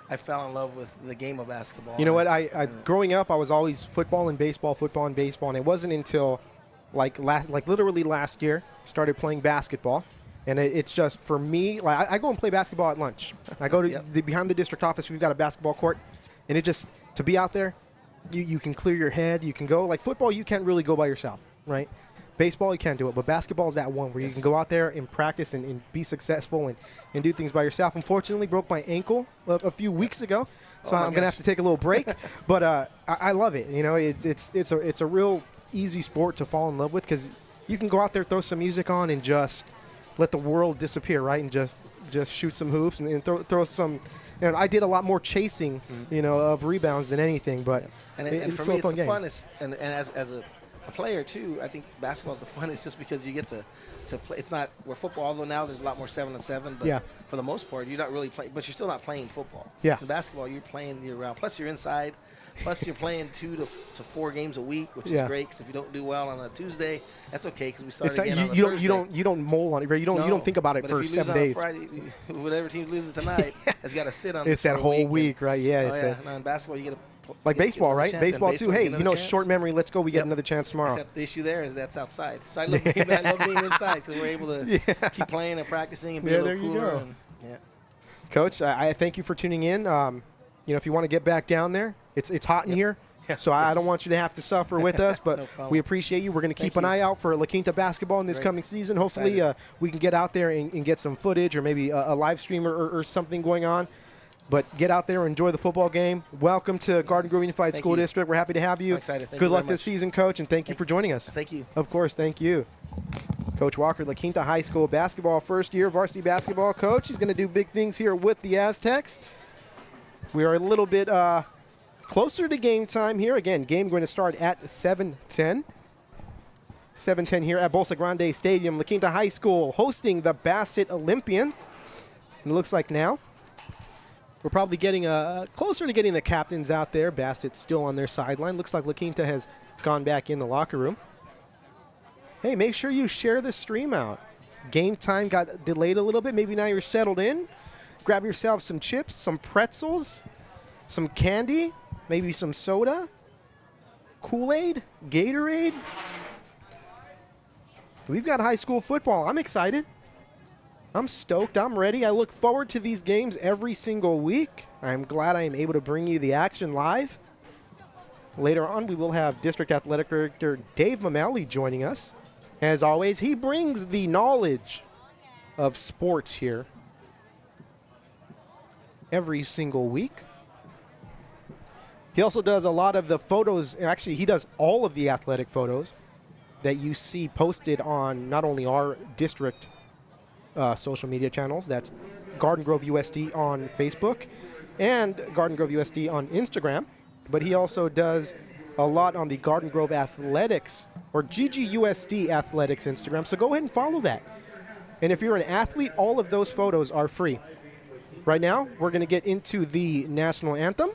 I fell in love with the game of basketball. You know what? I growing up, I was always football and baseball, and it wasn't until literally last year started playing basketball. And it's just, for me, like I go and play basketball at lunch. I go to behind the district office. We've got a basketball court. And it just, to be out there, you can clear your head. You can go. Like football, you can't really go by yourself, right? Baseball, you can't do it. But basketball is that one where you can go out there and practice and be successful and do things by yourself. Unfortunately, broke my ankle a few weeks ago. So I'm going to have to take a little break. But I love it. You know, it's a real easy sport to fall in love with because you can go out there, throw some music on, and just let the world disappear, right? And just shoot some hoops and throw some. And I did a lot more chasing, of rebounds than anything. But and it's for still me, a fun it's the game. funnest. And as a player too, I think basketball is the funnest just because you get to play. It's not where football, although now there's a lot more 7-on-7. But for the most part, you're not really playing. But you're still not playing football. Yeah. In basketball, you're playing year round. Plus, you're inside. Plus, you're playing 2 to 4 games a week, which is great. Because if you don't do well on a Tuesday, that's okay because we start It's not, again on a Thursday. you don't mull on it, right? You don't think about it but for if you lose 7 on a days. Friday, whatever team loses tonight has got to sit on. It's that whole week, right? Yeah. No, in basketball, you get like baseball, right? chance. Baseball And too. Hey, another short chance. memory. Let's go. We get another chance tomorrow. Except the issue there is that's outside. So I love being inside because we're able to keep playing and practicing and be a little there you cooler. go. And, Coach, I thank you for tuning in. If you want to get back down there, it's hot in here. Yeah. So I don't want you to have to suffer with us, but No problem. we appreciate you. We're going to keep Thank an you. eye out for La Quinta basketball in this Great. coming season. Hopefully we can get out there and get some footage or maybe a live stream or something going on. But get out there and enjoy the football game. Welcome to Garden Grove Unified Thank School you. District. We're happy to have you. I'm excited. Thank Good you very luck this much. season, Coach, and thank you for joining us. Thank you. Of course, thank you. Coach Walker, La Quinta High School basketball first year varsity basketball coach. He's going to do big things here with the Aztecs. We are a little bit closer to game time here. Again, game going to start at 7:10. 7:10 here at Bolsa Grande Stadium. La Quinta High School hosting the Bassett Olympians. And it looks like now we're probably getting closer to getting the captains out there. Bassett still on their sideline. Looks like La Quinta has gone back in the locker room. Hey, make sure you share the stream out. Game time got delayed a little bit. Maybe now you're settled in. Grab yourself some chips, some pretzels, some candy, maybe some soda, Kool-Aid, Gatorade. We've got high school football. I'm excited. I'm stoked. I'm ready. I look forward to these games every single week. I'm glad I am able to bring you the action live. Later on, we will have District Athletic Director Dave Mamali joining us. As always, he brings the knowledge of sports here every single week. He also does a lot of the photos. Actually, he does all of the athletic photos that you see posted on not only our district social media channels, that's Garden Grove USD on Facebook and Garden Grove USD on Instagram, but he also does a lot on the Garden Grove Athletics or GGUSD Athletics Instagram, so go ahead and follow that. And if you're an athlete, all of those photos are free. Right now, we're going to get into the national anthem,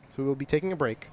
so we'll be taking a break.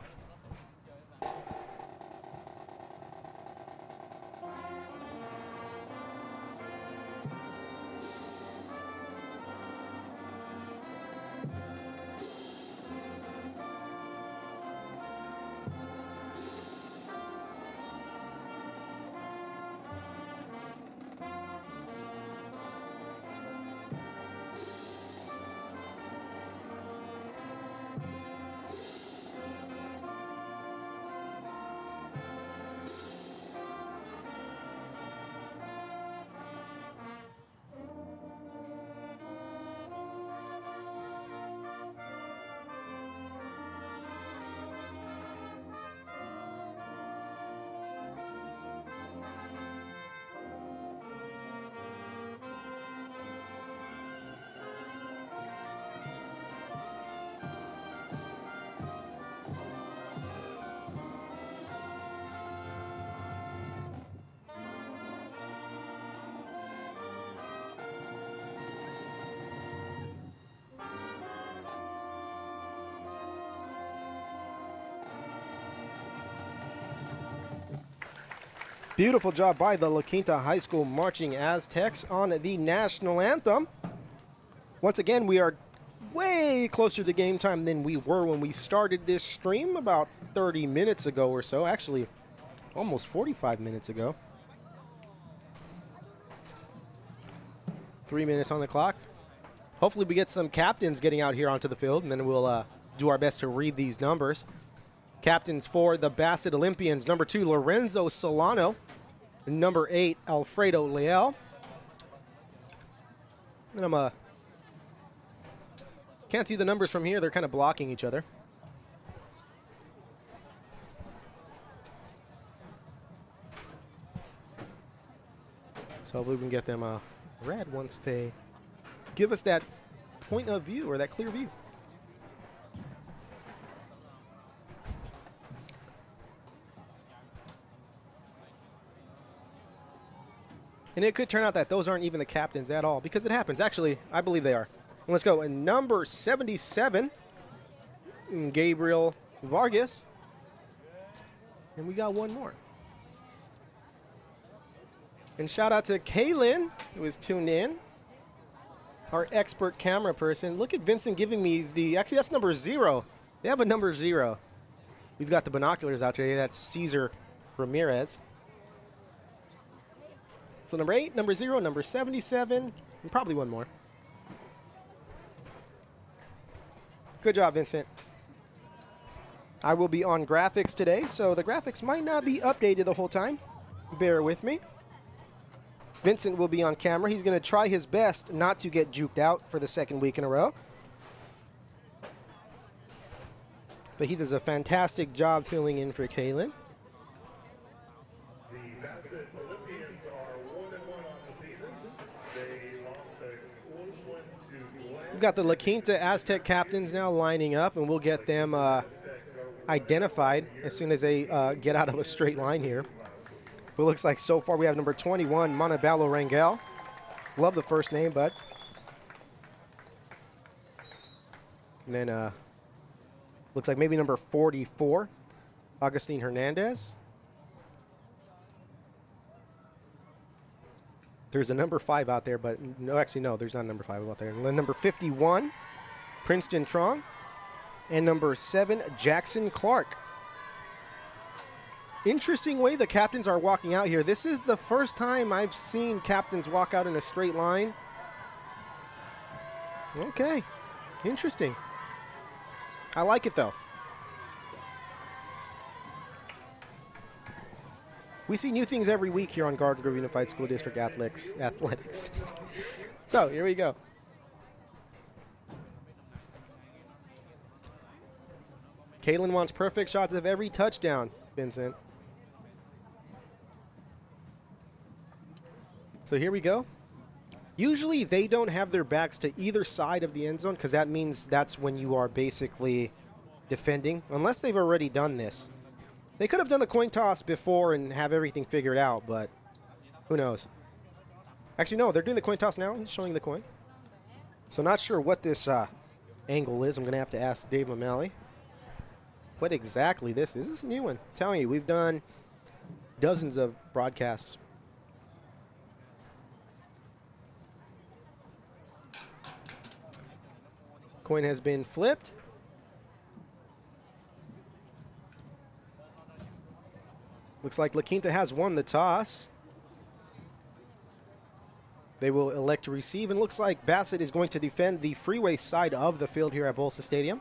Beautiful job by the La Quinta High School Marching Aztecs on the national anthem. Once again, we are way closer to game time than we were when we started this stream about 30 minutes ago or so. Actually, almost 45 minutes ago. 3 minutes on the clock. Hopefully we get some captains getting out here onto the field, and then we'll do our best to read these numbers. Captains for the Bassett Olympians, number 2, Lorenzo Solano. Number 8, Alfredo Leal. And can't see the numbers from here. They're kind of blocking each other. So hopefully we can get them red once they give us that point of view or that clear view. And it could turn out that those aren't even the captains at all, because it happens. Actually, I believe they are. Let's go. And number 77, Gabriel Vargas. And we got one more. And shout out to Kaylin, who is tuned in, our expert camera person. Look at Vincent giving me the, actually that's number 0. They have a number 0. We've got the binoculars out today. That's Cesar Ramirez. So number 8, number 0, number 77, and probably one more. Good job, Vincent. I will be on graphics today, so the graphics might not be updated the whole time. Bear with me. Vincent will be on camera. He's going to try his best not to get juked out for the second week in a row. But he does a fantastic job filling in for Kaylin. The Bassett Olympians are 1-1 on the season. They lost a close one to We've got the La Quinta Aztec captains now lining up, and we'll get them identified as soon as they get out of a straight line here. But it looks like so far we have number 21, Monteballo Rangel. Love the first name, bud. And then looks like maybe number 44, Augustine Hernandez. There's a number 5 out there, but no, actually, no, there's not a number 5 out there. And then number 51, Princeton Trong. And number 7, Jackson Clark. Interesting way the captains are walking out here. This is the first time I've seen captains walk out in a straight line. Okay, interesting. I like it, though. We see new things every week here on Garden Grove Unified School District Athletics. So, here we go. Kaylin wants perfect shots of every touchdown, Vincent. So here we go. Usually they don't have their backs to either side of the end zone because that means that's when you are basically defending, unless they've already done this. They could have done the coin toss before and have everything figured out, but who knows? Actually, no, they're doing the coin toss now. He's showing the coin. So not sure what this angle is. I'm going to have to ask Dave O'Malley what exactly this is. This is a new one. I'm telling you, we've done dozens of broadcasts. Coin has been flipped. Looks like La Quinta has won the toss. They will elect to receive, and looks like Bassett is going to defend the freeway side of the field here at Bolsa Stadium.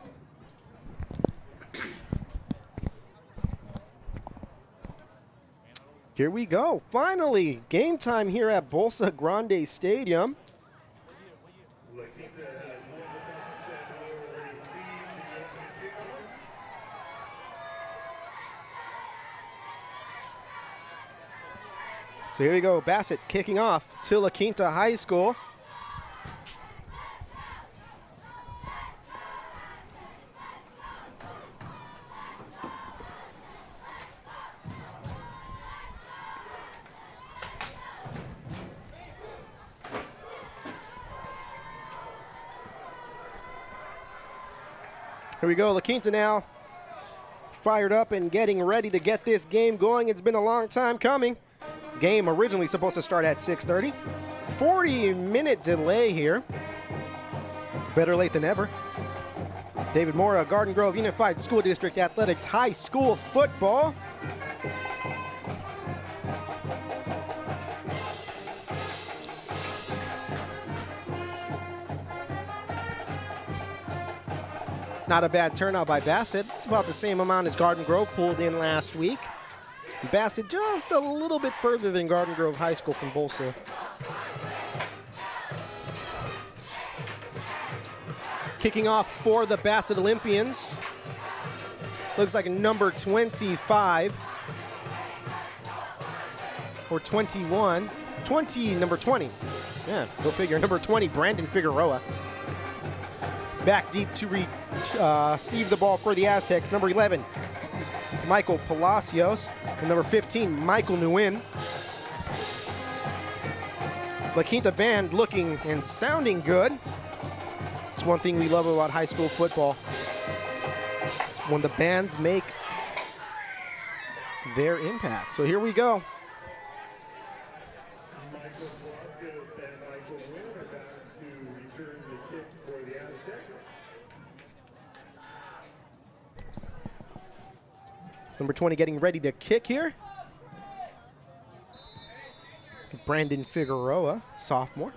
Here we go. Finally, game time here at Bolsa Grande Stadium. So here we go, Bassett kicking off to La Quinta High School. Here we go, La Quinta now fired up and getting ready to get this game going. It's been a long time coming. Game originally supposed to start at 6:30. 40-minute delay here. Better late than never. David Mora, Garden Grove Unified School District Athletics High School Football. Not a bad turnout by Bassett. It's about the same amount as Garden Grove pulled in last week. Bassett just a little bit further than Garden Grove High School from Bolsa. Kicking off for the Bassett Olympians. Looks like number 25 or 21. number 20. Yeah, go figure. Number 20, Brandon Figueroa. Back deep to receive the ball for the Aztecs. Number 11, Michael Palacios. And number 15, Michael Nguyen. La Quinta band looking and sounding good. It's one thing we love about high school football. It's when the bands make their impact. So here we go. Michael Palacios and Michael Nguyen are back to return the kick for the Aztecs. It's number 20 getting ready to kick here. Brandon Figueroa, sophomore.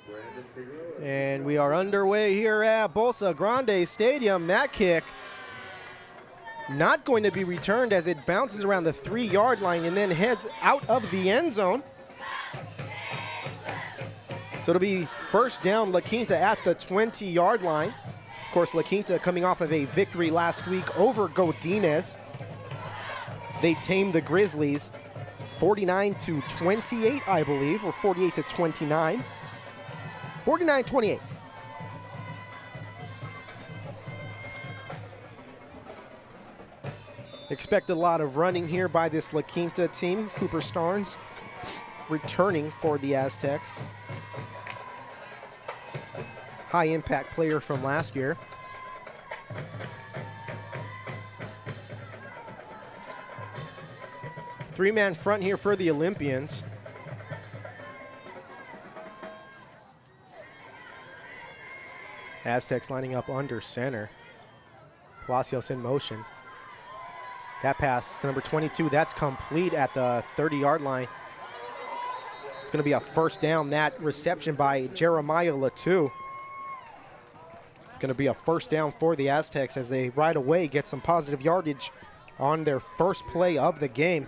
Brandon Figueroa. And we are underway here at Bolsa Grande Stadium. That kick not going to be returned as it bounces around the 3-yard line and then heads out of the end zone. So it'll be first down La Quinta at the 20-yard line. Of course, La Quinta coming off of a victory last week over Godinez. They tamed the Grizzlies 49-28, I believe, or 48-29. 49-28. Expect a lot of running here by this La Quinta team. Cooper Starnes returning for the Aztecs. High impact player from last year. Three-man front here for the Olympians. Aztecs lining up under center. Palacios in motion. That pass to number 22, that's complete at the 30-yard line. It's going to be a first down. That reception by Jeremiah Latu. It's going to be a first down for the Aztecs as they right away get some positive yardage on their first play of the game.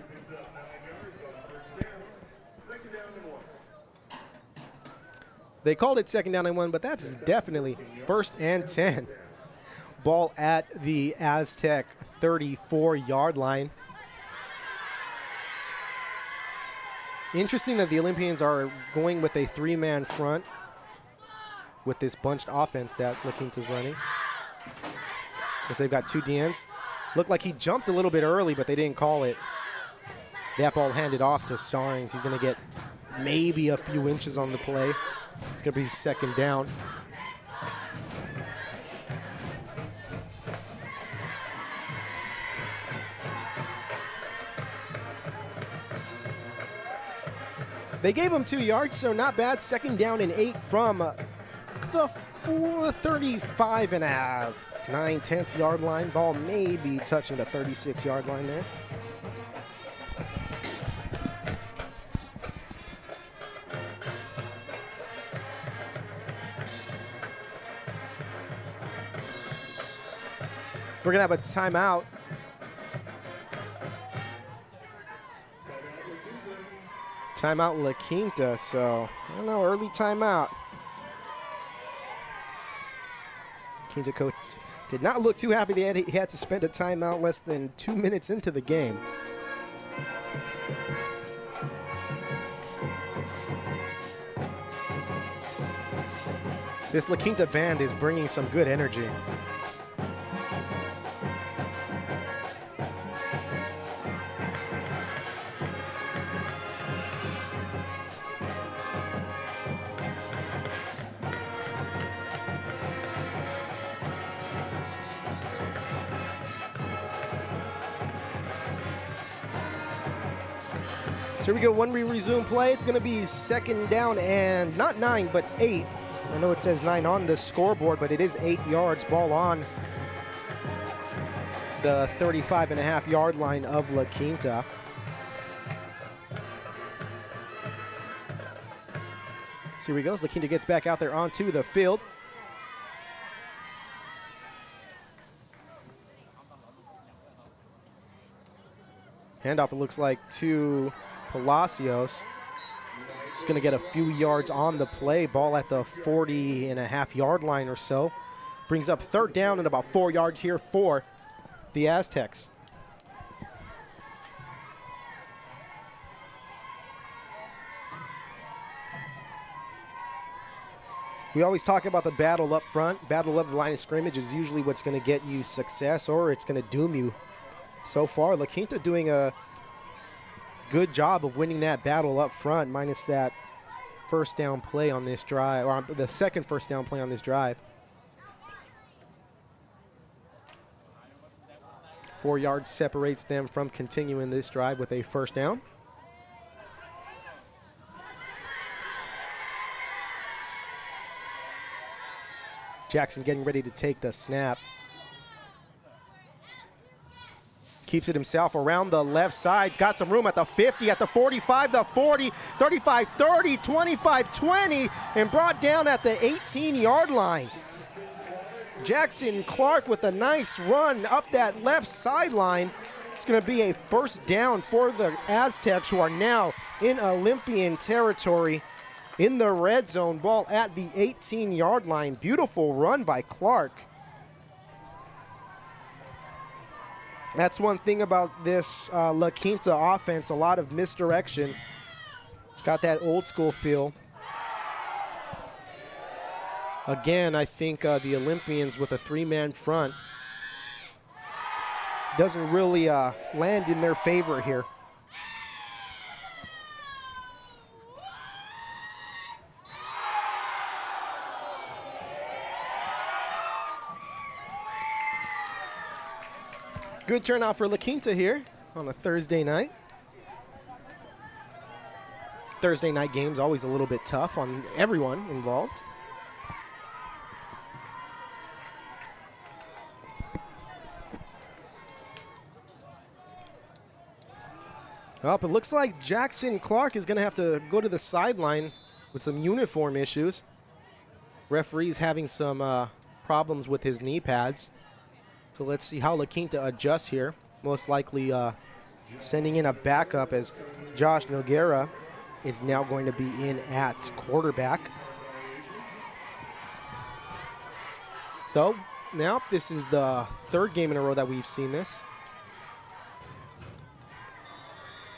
They called it second down and 1, but that's definitely first and 10. Ball at the Aztec 34-yard line. Interesting that the Olympians are going with a 3-man front with this bunched offense that La Quinta's running. Because they've got 2 DNs. Looked like he jumped a little bit early, but they didn't call it. That ball handed off to Starnes. He's going to get maybe a few inches on the play. It's going to be second down. They gave him 2 yards, so not bad. Second down and 8 from the 35 and a 9/10 yard line. Ball may be touching the 36-yard line there. We're going to have a timeout. Timeout La Quinta, so I don't know, early timeout. Quinta coach did not look too happy that he had to spend a timeout less than 2 minutes into the game. This La Quinta band is bringing some good energy. So here we go, when we resume play, it's going to be second down and not 9, but 8. I know it says 9 on the scoreboard, but it is 8 yards. Ball on the 35.5-yard line of La Quinta. So here we go, as La Quinta gets back out there onto the field. Handoff, it looks like, to Palacios. He's going to get a few yards on the play. Ball at the 40.5-yard line or so. Brings up third down and about 4 yards here for the Aztecs. We always talk about the battle up front. Battle of the line of scrimmage is usually what's going to get you success, or it's going to doom you. So far, La Quinta doing a good job of winning that battle up front, minus that first down play on this drive, or the second first down play on this drive. 4 yards separates them from continuing this drive with a first down. Jackson getting ready to take the snap. Keeps it himself around the left side. He's got some room at the 50, at the 45, the 40, 35, 30, 25, 20, and brought down at the 18-yard line. Jackson Clark with a nice run up that left sideline. It's going to be a first down for the Aztecs, who are now in Olympian territory. In the red zone, ball at the 18-yard line. Beautiful run by Clark. That's one thing about this La Quinta offense, a lot of misdirection. It's got that old school feel. Again, I think the Olympians with a three-man front doesn't really land in their favor here. Good turnout for La Quinta here on a Thursday night. Thursday night games always a little bit tough on everyone involved. Well, it looks like Jackson Clark is going to have to go to the sideline with some uniform issues. Referee's having some problems with his knee pads. So let's see how La Quinta adjusts here. Most likely sending in a backup, as Josh Noguera is now going to be in at quarterback. So now this is the third game in a row that we've seen this.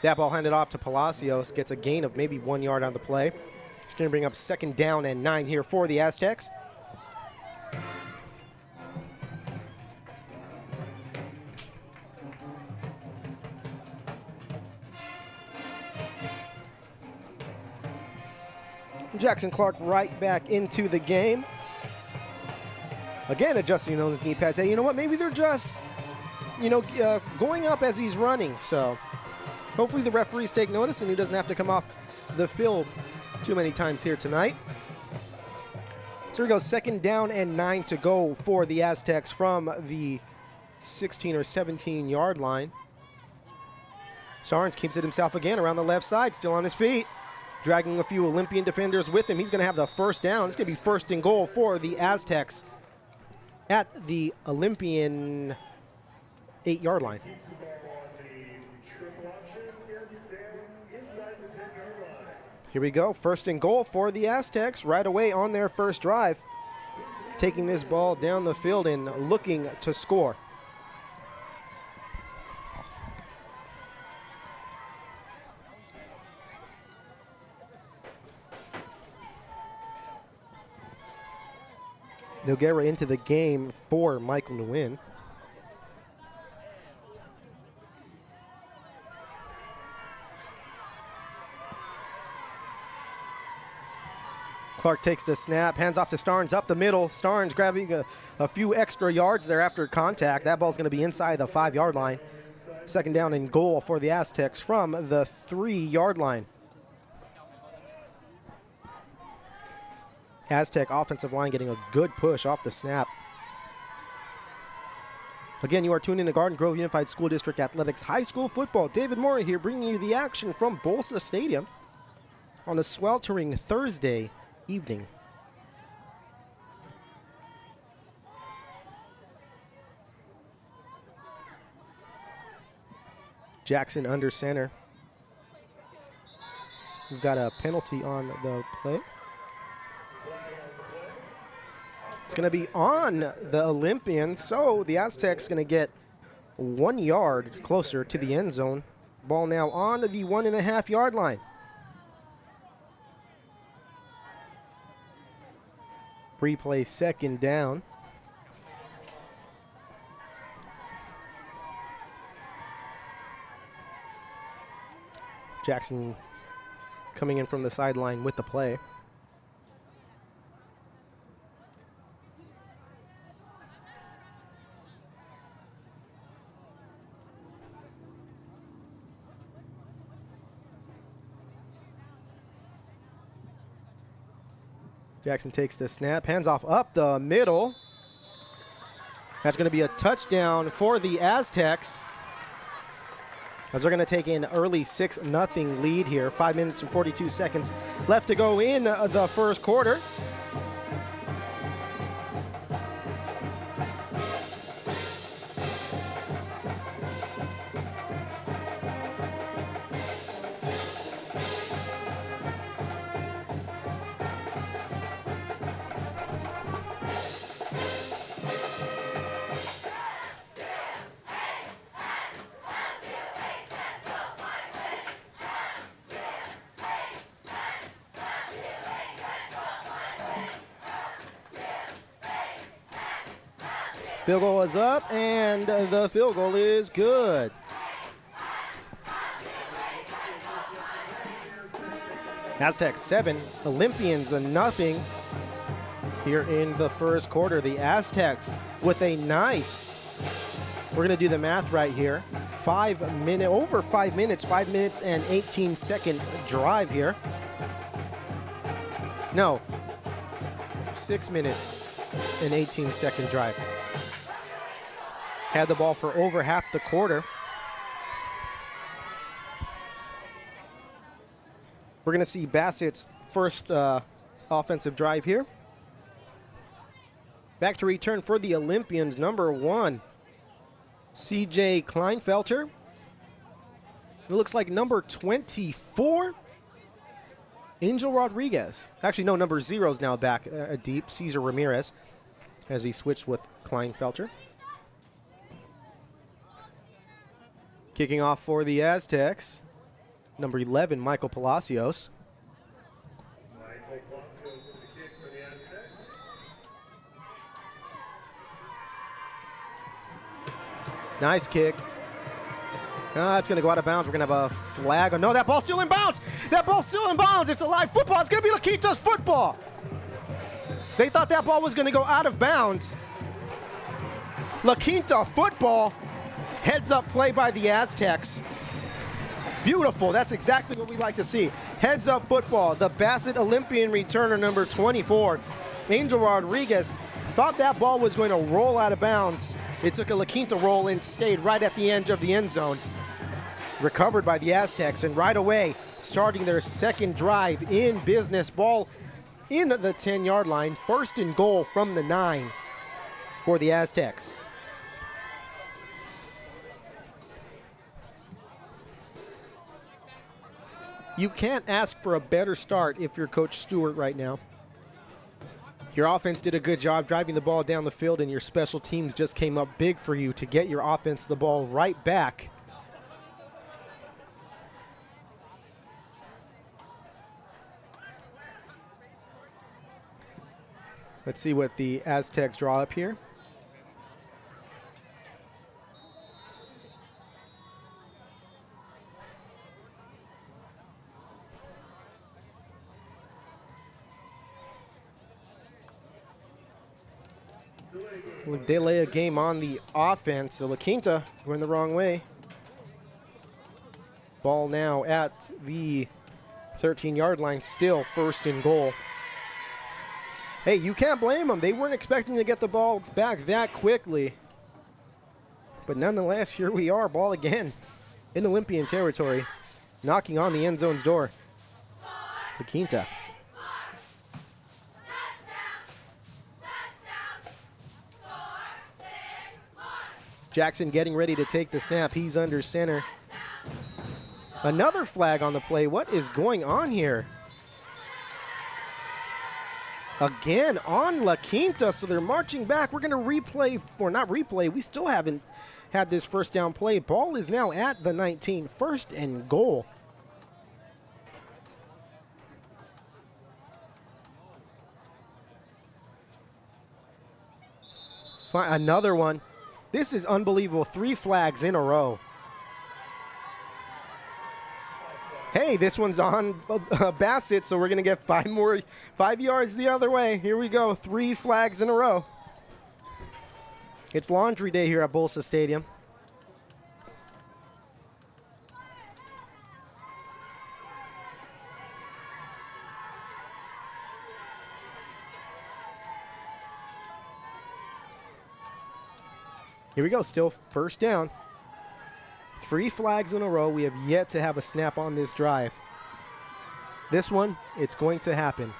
That ball handed off to Palacios, gets a gain of maybe 1 yard on the play. It's going to bring up second down and 9 here for the Aztecs. Jackson Clark right back into the game. Again, adjusting those knee pads. Hey, you know what? Maybe they're just, going up as he's running. So hopefully the referees take notice and he doesn't have to come off the field too many times here tonight. So here we go, second down and 9 to go for the Aztecs from the 16 or 17-yard line. Starnes keeps it himself again around the left side, still on his feet. Dragging a few Olympian defenders with him. He's going to have the first down. It's going to be first and goal for the Aztecs at the Olympian 8-yard line. Here we go. First and goal for the Aztecs right away on their first drive. Taking this ball down the field and looking to score. Noguera into the game for Michael Nguyen. Clark takes the snap, hands off to Starnes up the middle. Starnes grabbing a few extra yards there after contact. That ball's going to be inside the 5-yard line. Second down and goal for the Aztecs from the 3-yard line. Aztec offensive line getting a good push off the snap. Again, you are tuned in to Garden Grove Unified School District Athletics High School Football. David Mora here bringing you the action from Bolsa Stadium on a sweltering Thursday evening. Jackson under center. We've got a penalty on the play. It's going to be on the Olympians, so the Aztecs going to get 1 yard closer to the end zone. Ball now on the 1.5 yard line. Replay second down. Jackson coming in from the sideline with the play. Jackson takes the snap, hands off up the middle. That's going to be a touchdown for the Aztecs, as they're going to take an early 6-0 lead here. 5 minutes and 42 seconds left to go in the first quarter. Field goal is up, and the field goal is good. Aztecs 7, Olympians 0 here in the first quarter. The Aztecs with a nice, we're going to do the math right here, 5 minutes and 18-second drive here. No, 6 minute and 18-second drive. Had the ball for over half the quarter. We're going to see Bassett's first offensive drive here. Back to return for the Olympians, number 1, C.J. Kleinfelter. It looks like number 24, Angel Rodriguez. Actually, no, number 0 is now back deep, Cesar Ramirez, as he switched with Kleinfelter. Kicking off for the Aztecs, number 11, Michael Palacios. Michael Palacios to kick for the Aztecs. Nice kick. It's going to go out of bounds. We're going to have a flag. Oh, no, that ball's still in bounds. That ball's still in bounds. It's a live football. It's going to be La Quinta's football. They thought that ball was going to go out of bounds. La Quinta football. Heads up play by the Aztecs. Beautiful. That's exactly what we like to see. Heads up football. The Bassett Olympian returner, number 24, Angel Rodriguez, thought that ball was going to roll out of bounds. It took a La Quinta roll and stayed right at the edge of the end zone. Recovered by the Aztecs, and right away, starting their second drive in business. Ball in the 10-yard line. First and goal from the 9 for the Aztecs. You can't ask for a better start if you're Coach Stewart right now. Your offense did a good job driving the ball down the field, and your special teams just came up big for you to get your offense the ball right back. Let's see what the Aztecs draw up here. Delay a game on the offense. So La Quinta going the wrong way. Ball now at the 13-yard line, still first and goal. Hey, you can't blame them. They weren't expecting to get the ball back that quickly. But nonetheless, here we are, ball again in Olympian territory, knocking on the end zone's door. La Quinta. Jackson getting ready to take the snap. He's under center. Another flag on the play. What is going on here? Again on La Quinta, so they're marching back. We're going to replay, or not replay, we still haven't had this first down play. Ball is now at the 19, first and goal. Another one. This is unbelievable. 3 flags in a row. Hey, this one's on Bassett, so we're going to get 5 yards the other way. Here we go. 3 flags in a row. It's laundry day here at Bolsa Stadium. Here we go, still first down. 3 flags in a row. We have yet to have a snap on this drive. This one, it's going to happen.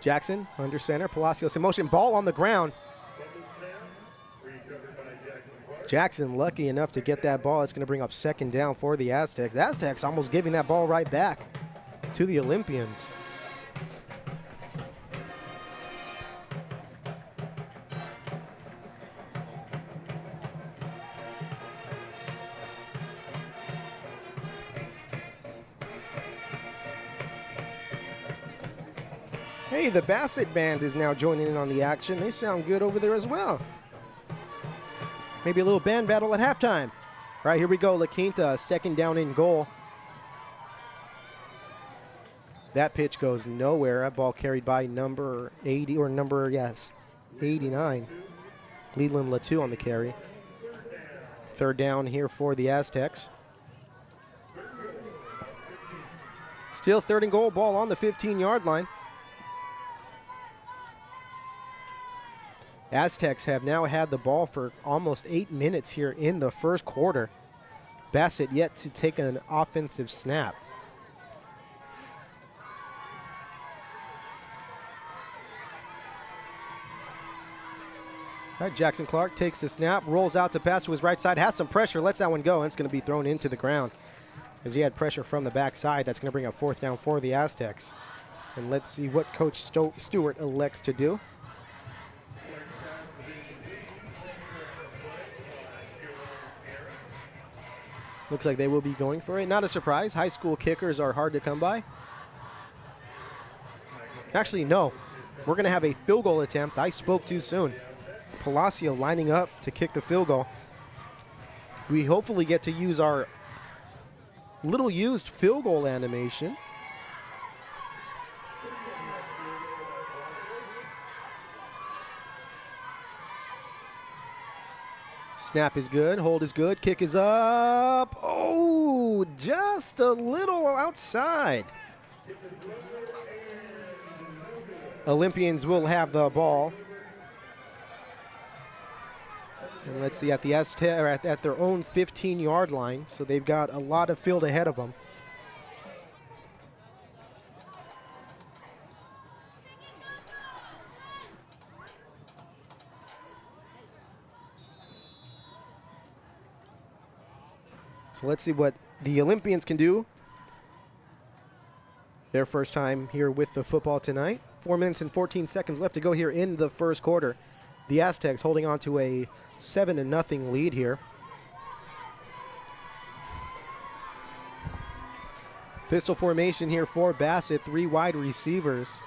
Jackson under center. Palacios in motion. Ball on the ground. Jackson lucky enough to get that ball. It's going to bring up second down for the Aztecs. Aztecs almost giving that ball right back to the Olympians. Hey, the Bassett band is now joining in on the action. They sound good over there as well. Maybe a little band battle at halftime. All right, here we go. La Quinta, second down in goal. That pitch goes nowhere. That ball carried by number 80, or number, yes, 89. Leland Latu on the carry. Third down here for the Aztecs. Still third and goal, ball on the 15-yard line. Aztecs have now had the ball for almost 8 minutes here in the first quarter. Bassett yet to take an offensive snap. All right, Jackson Clark takes the snap, rolls out to pass to his right side, has some pressure, lets that one go, and it's going to be thrown into the ground. As he had pressure from the backside, that's going to bring up fourth down for the Aztecs. And let's see what Coach Stewart elects to do. Looks like they will be going for it. Not a surprise. High school kickers are hard to come by. Actually, no. We're going to have a field goal attempt. I spoke too soon. Palacio lining up to kick the field goal. We hopefully get to use our little used field goal animation. Snap is good, hold is good, kick is up. Oh, just a little outside. Olympians will have the ball. And let's see, at the at their own 15-yard line, so they've got a lot of field ahead of them. So let's see what the Olympians can do. Their first time here with the football tonight. 4 minutes and 14 seconds left to go here in the first quarter. The Aztecs holding on to a 7-0 lead here. Pistol formation here for Bassett, 3 wide receivers.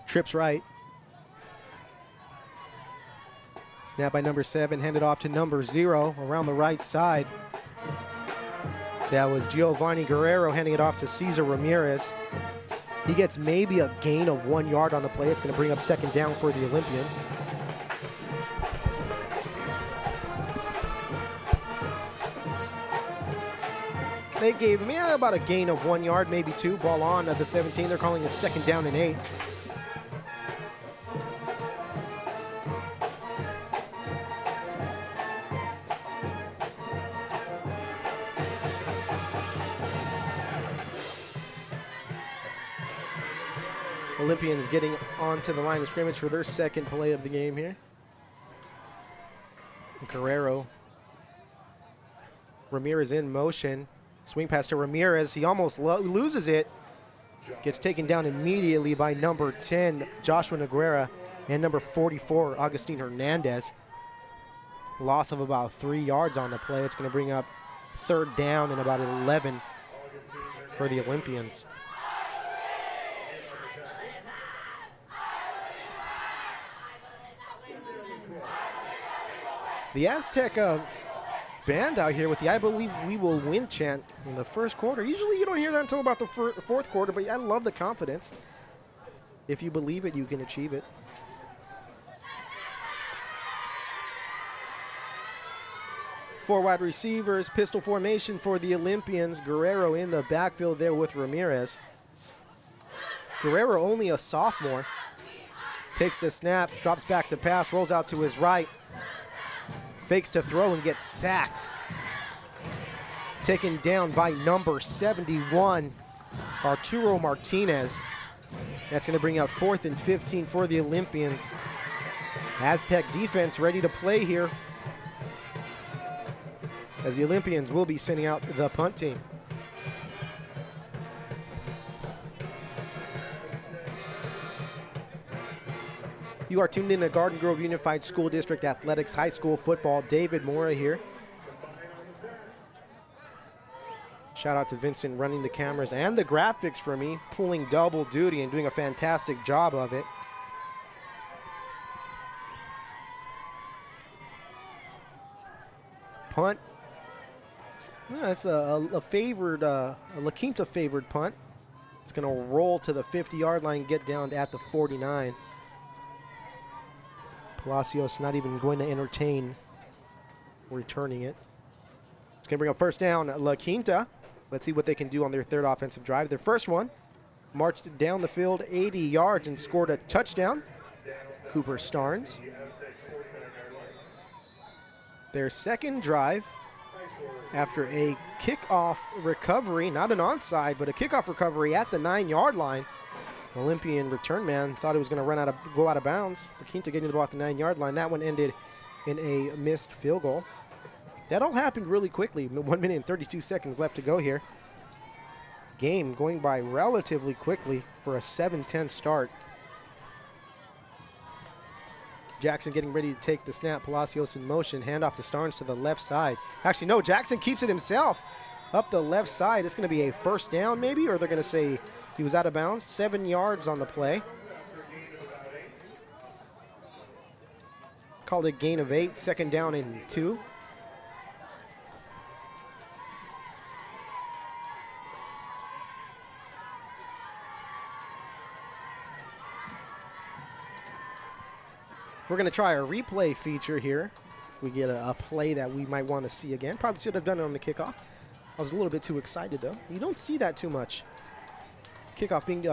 Trips right. Snap by number 7, handed off to number 0 around the right side. That was Giovanni Guerrero handing it off to Cesar Ramirez. He gets maybe a gain of 1 yard on the play. It's going to bring up second down for the Olympians. They gave me about a gain of 1 yard, maybe 2. Ball on at the 17. They're calling it second down and 8. Olympians getting onto the line of scrimmage for their second play of the game here. Guerrero. Ramirez in motion. Swing pass to Ramirez. He almost loses it. Gets taken down immediately by number 10, Joshua Noguera, and number 44, Augustine Hernandez. Loss of about 3 yards on the play. It's going to bring up third down and about 11 for the Olympians. The Aztec band out here with the "I believe we will win" chant in the first quarter. Usually you don't hear that until about the fourth quarter, but I love the confidence. If you believe it, you can achieve it. Four wide receivers, pistol formation for the Olympians. Guerrero in the backfield there with Ramirez. Guerrero only a sophomore. Takes the snap, drops back to pass, rolls out to his right. Fakes to throw and gets sacked. Taken down by number 71, Arturo Martinez. That's going to bring out 4th and 15 for the Olympians. Aztec defense ready to play here, as the Olympians will be sending out the punt team. You are tuned in to Garden Grove Unified School District Athletics High School Football. David Mora here. Shout out to Vincent running the cameras and the graphics for me, pulling double duty and doing a fantastic job of it. Punt. That's a favored, a La Quinta favored punt. It's going to roll to the 50-yard line, get down at the 49. Palacios not even going to entertain returning it. It's going to bring up first down, La Quinta. Let's see what they can do on their third offensive drive. Their first one marched down the field 80 yards and scored a touchdown. Cooper Starnes. Their second drive, after a kickoff recovery, not an onside, but a kickoff recovery at the 9-yard line. Olympian return man thought it was going to go out of bounds. La Quinta getting the ball at the 9-yard line. That one ended in a missed field goal. That all happened really quickly. 1 minute and 32 seconds left to go here. Game going by relatively quickly for a 7-10 start. Jackson getting ready to take the snap. Palacios in motion. Handoff to Starnes to the left side. Actually, no, Jackson keeps it himself. Up the left side. It's going to be a first down maybe, or they're going to say he was out of bounds. 7 yards on the play. Called a gain of 8. Second down and 2. We're going to try a replay feature here. We get a play that we might want to see again. Probably should have done it on the kickoff. I was a little bit too excited, though. You don't see that too much. Kickoff being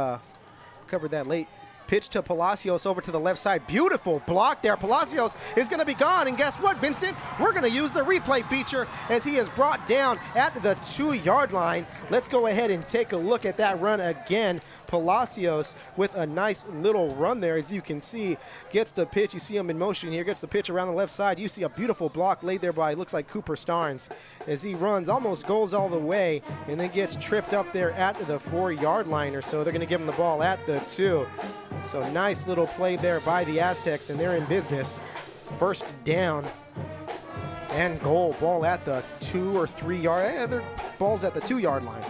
covered that late. Pitch to Palacios over to the left side. Beautiful block there. Palacios is going to be gone. And guess what, Vincent? We're going to use the replay feature as he is brought down at the 2-yard line. Let's go ahead and take a look at that run again. Palacios with a nice little run there, as you can see. Gets the pitch. You see him in motion here. Gets the pitch around the left side. You see a beautiful block laid there by, looks like Cooper Starnes, as he runs, almost goes all the way, and then gets tripped up there at the 4-yard line or so. They're going to give him the ball at the 2. So nice little play there by the Aztecs, and they're in business. First down and goal. Ball at the 2 or 3 yard. Their ball's at the 2-yard line.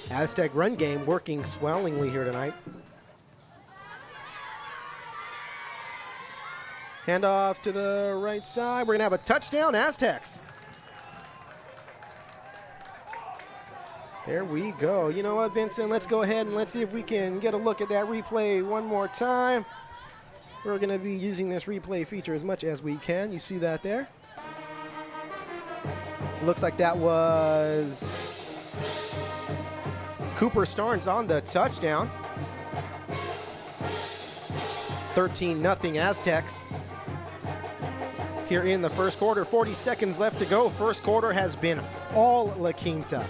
Aztec run game working swellingly here tonight. Handoff to the right side. We're going to have a touchdown, Aztecs. There we go. You know what, Vincent? Let's go ahead and let's see if we can get a look at that replay one more time. We're going to be using this replay feature as much as we can. You see that there? Looks like that was Cooper Starnes on the touchdown. 13-0 Aztecs here in the first quarter. 40 seconds left to go. First quarter has been all La Quinta.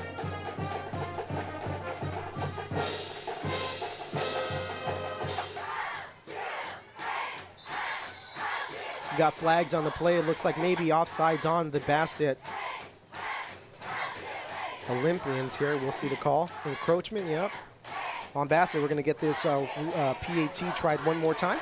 We got flags on the play. It looks like maybe offsides on the Bassett Olympians here. We'll see the call. Encroachment, yep. On Bassett, we're going to get this PAT tried one more time.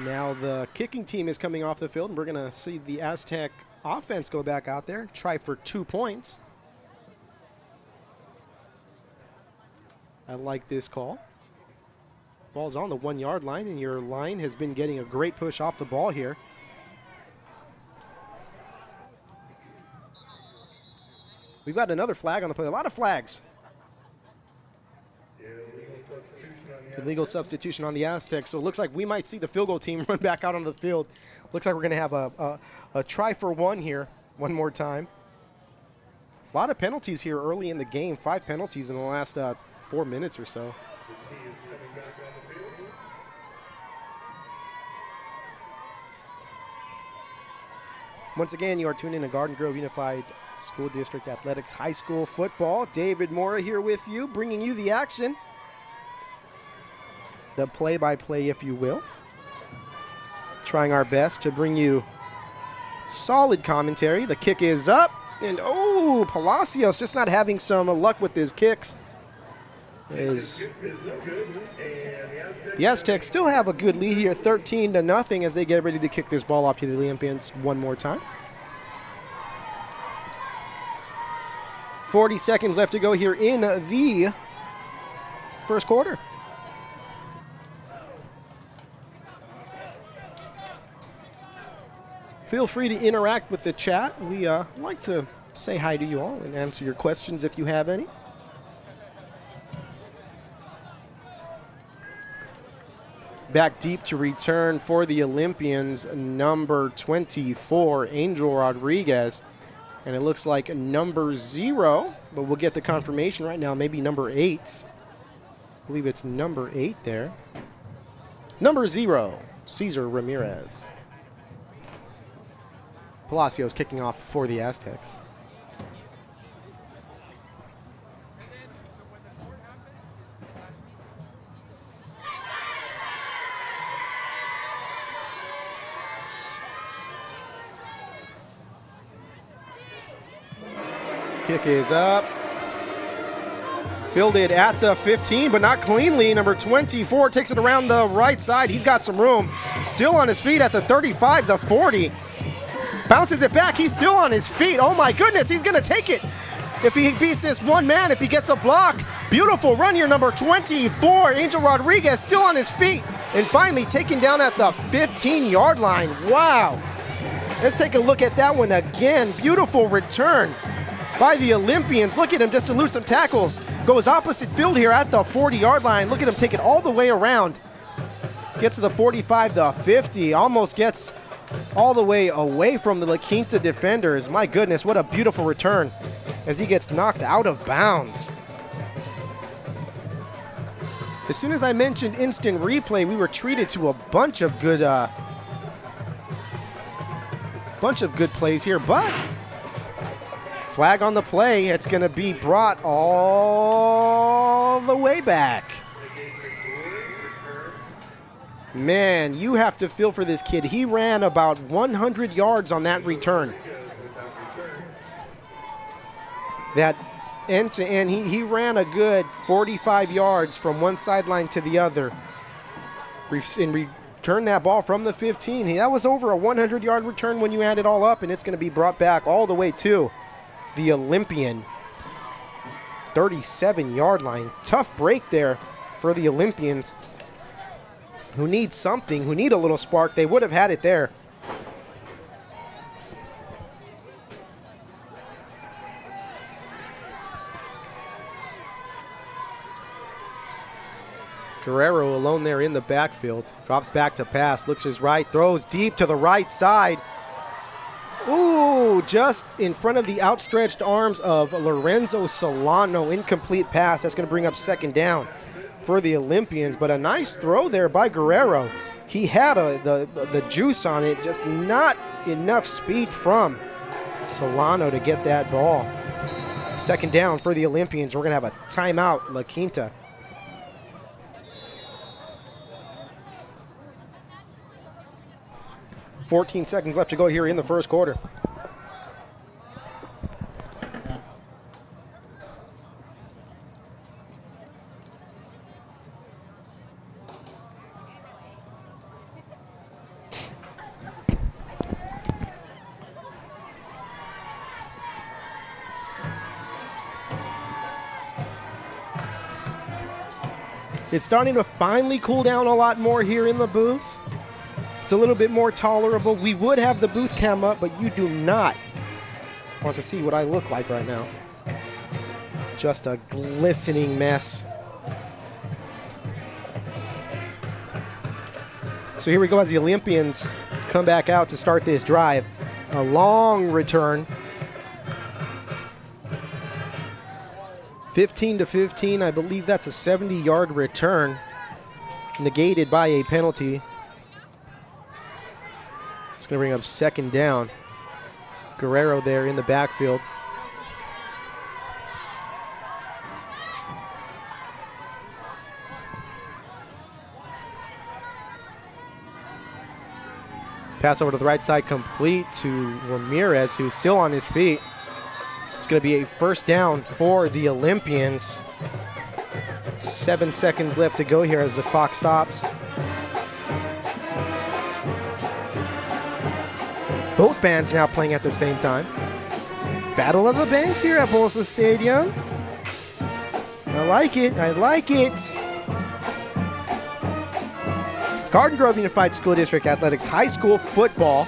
Now the kicking team is coming off the field, and we're going to see the Aztec offense go back out there, try for 2 points. I like this call. Ball's on the 1 yard line, and your line has been getting a great push off the ball here. We've got another flag on the play. A lot of flags. Illegal substitution on the Aztecs. So it looks like we might see the field goal team run back out on the field. Looks like we're going to have a try for 1 here one more time. A lot of penalties here early in the game. 5 penalties in the last 4 minutes or so. Once again, you are tuned in to Garden Grove Unified School District Athletics High School Football. David Mora here with you, bringing you the action. The play-by-play, if you will. Trying our best to bring you solid commentary. The kick is up, and oh, Palacios just not having some luck with his kicks. The Aztecs still have a good lead here, 13-0, as they get ready to kick this ball off to the Olympians one more time. 40 seconds left to go here in the first quarter. Feel free to interact with the chat. We like to say hi to you all and answer your questions if you have any. Back deep to return for the Olympians, number 24, Angel Rodriguez. And it looks like number 0, but we'll get the confirmation right now, maybe number 8. I believe it's number 8 there. Number 0, Cesar Ramirez. Palacios kicking off for the Aztecs. Kick is up. Fielded at the 15, but not cleanly. Number 24 takes it around the right side. He's got some room. Still on his feet at the 35, the 40. Bounces it back. He's still on his feet. Oh my goodness, he's going to take it. If he beats this one man, if he gets a block. Beautiful run here, number 24, Angel Rodriguez, still on his feet. And finally taken down at the 15-yard line. Wow. Let's take a look at that one again. Beautiful return by the Olympians. Look at him just to lose some tackles. Goes opposite field here at the 40-yard line. Look at him take it all the way around. Gets to the 45, the 50. Almost gets all the way away from the La Quinta defenders. My goodness, what a beautiful return as he gets knocked out of bounds. As soon as I mentioned instant replay, we were treated to a bunch of good plays here, but flag on the play. It's going to be brought all the way back. Man, you have to feel for this kid. He ran about 100 yards on that return. That end to end, he ran a good 45 yards from one sideline to the other. And returned that ball from the 15. That was over a 100-yard return when you add it all up, and it's going to be brought back all the way to the Olympian 37-yard line. Tough break there for the Olympians, who need something, who need a little spark. They would have had it there. Guerrero alone there in the backfield. Drops back to pass, looks his right, throws deep to the right side. Ooh, just in front of the outstretched arms of Lorenzo Solano. Incomplete pass. That's going to bring up second down for the Olympians, but a nice throw there by Guerrero. he had the juice on it, just not enough speed from Solano to get that ball. Second down for the Olympians. We're going to have a timeout, La Quinta. .14 seconds left to go here in the first quarter. It's starting to finally cool down a lot more here in the booth. It's a little bit more tolerable. We would have the booth cam up, but you do not want to see what I look like right now. Just a glistening mess. So here we go as the Olympians come back out to start this drive. A long return. 15-15, I believe that's a 70-yard return, negated by a penalty. It's going to bring up second down. Guerrero there in the backfield. Pass over to the right side, complete to Ramirez, who's still on his feet. It's going to be a first down for the Olympians. 7 seconds left to go here as the clock stops. Both bands now playing at the same time. Battle of the Bands here at Bolsa Stadium. I like it. I like it. Garden Grove Unified School District Athletics High School Football,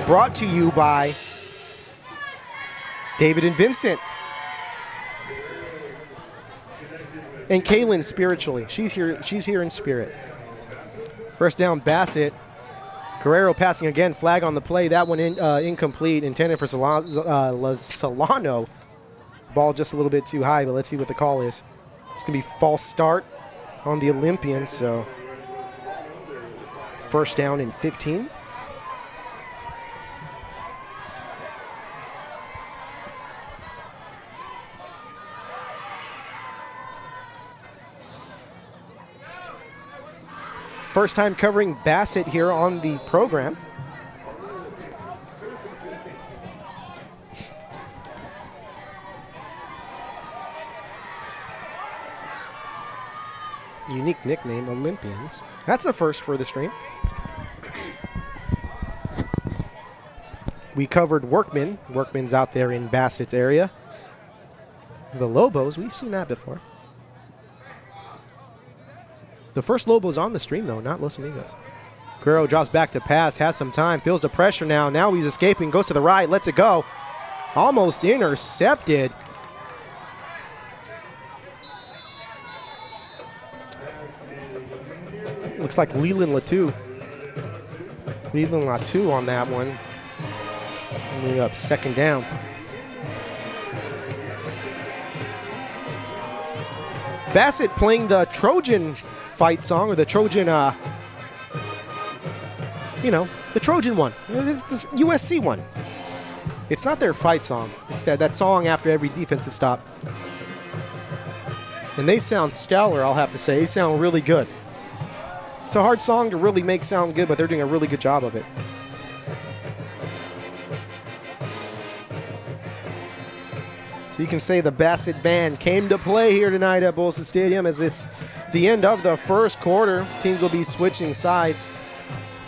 brought to you by David and Vincent. And Kaylin spiritually. She's here in spirit. First down, Bassett. Guerrero passing again, flag on the play. That one incomplete, intended for Solano. Ball just a little bit too high, but let's see what the call is. It's going to be false start on the Olympians, so first down and 15. First time covering Bassett here on the program. Unique nickname, Olympians. That's a first for the stream. We covered Workman. Workman's out there in Bassett's area. The Lobos, we've seen that before. The first Lobos on the stream, though, not Los Amigos. Guerrero drops back to pass, has some time, feels the pressure now. Now he's escaping, goes to the right, lets it go. Almost intercepted. Looks like Leland Latu. Leland Latu on that one. Moving up second down. Bassett playing the Trojan fight song, or the Trojan, the Trojan one, the USC one. It's not their fight song. It's that song after every defensive stop. And they sound stellar, I'll have to say. They sound really good. It's a hard song to really make sound good, but they're doing a really good job of it. So you can say the Bassett Band came to play here tonight at Bolsa Stadium, as it's the end of the first quarter. Teams will be switching sides.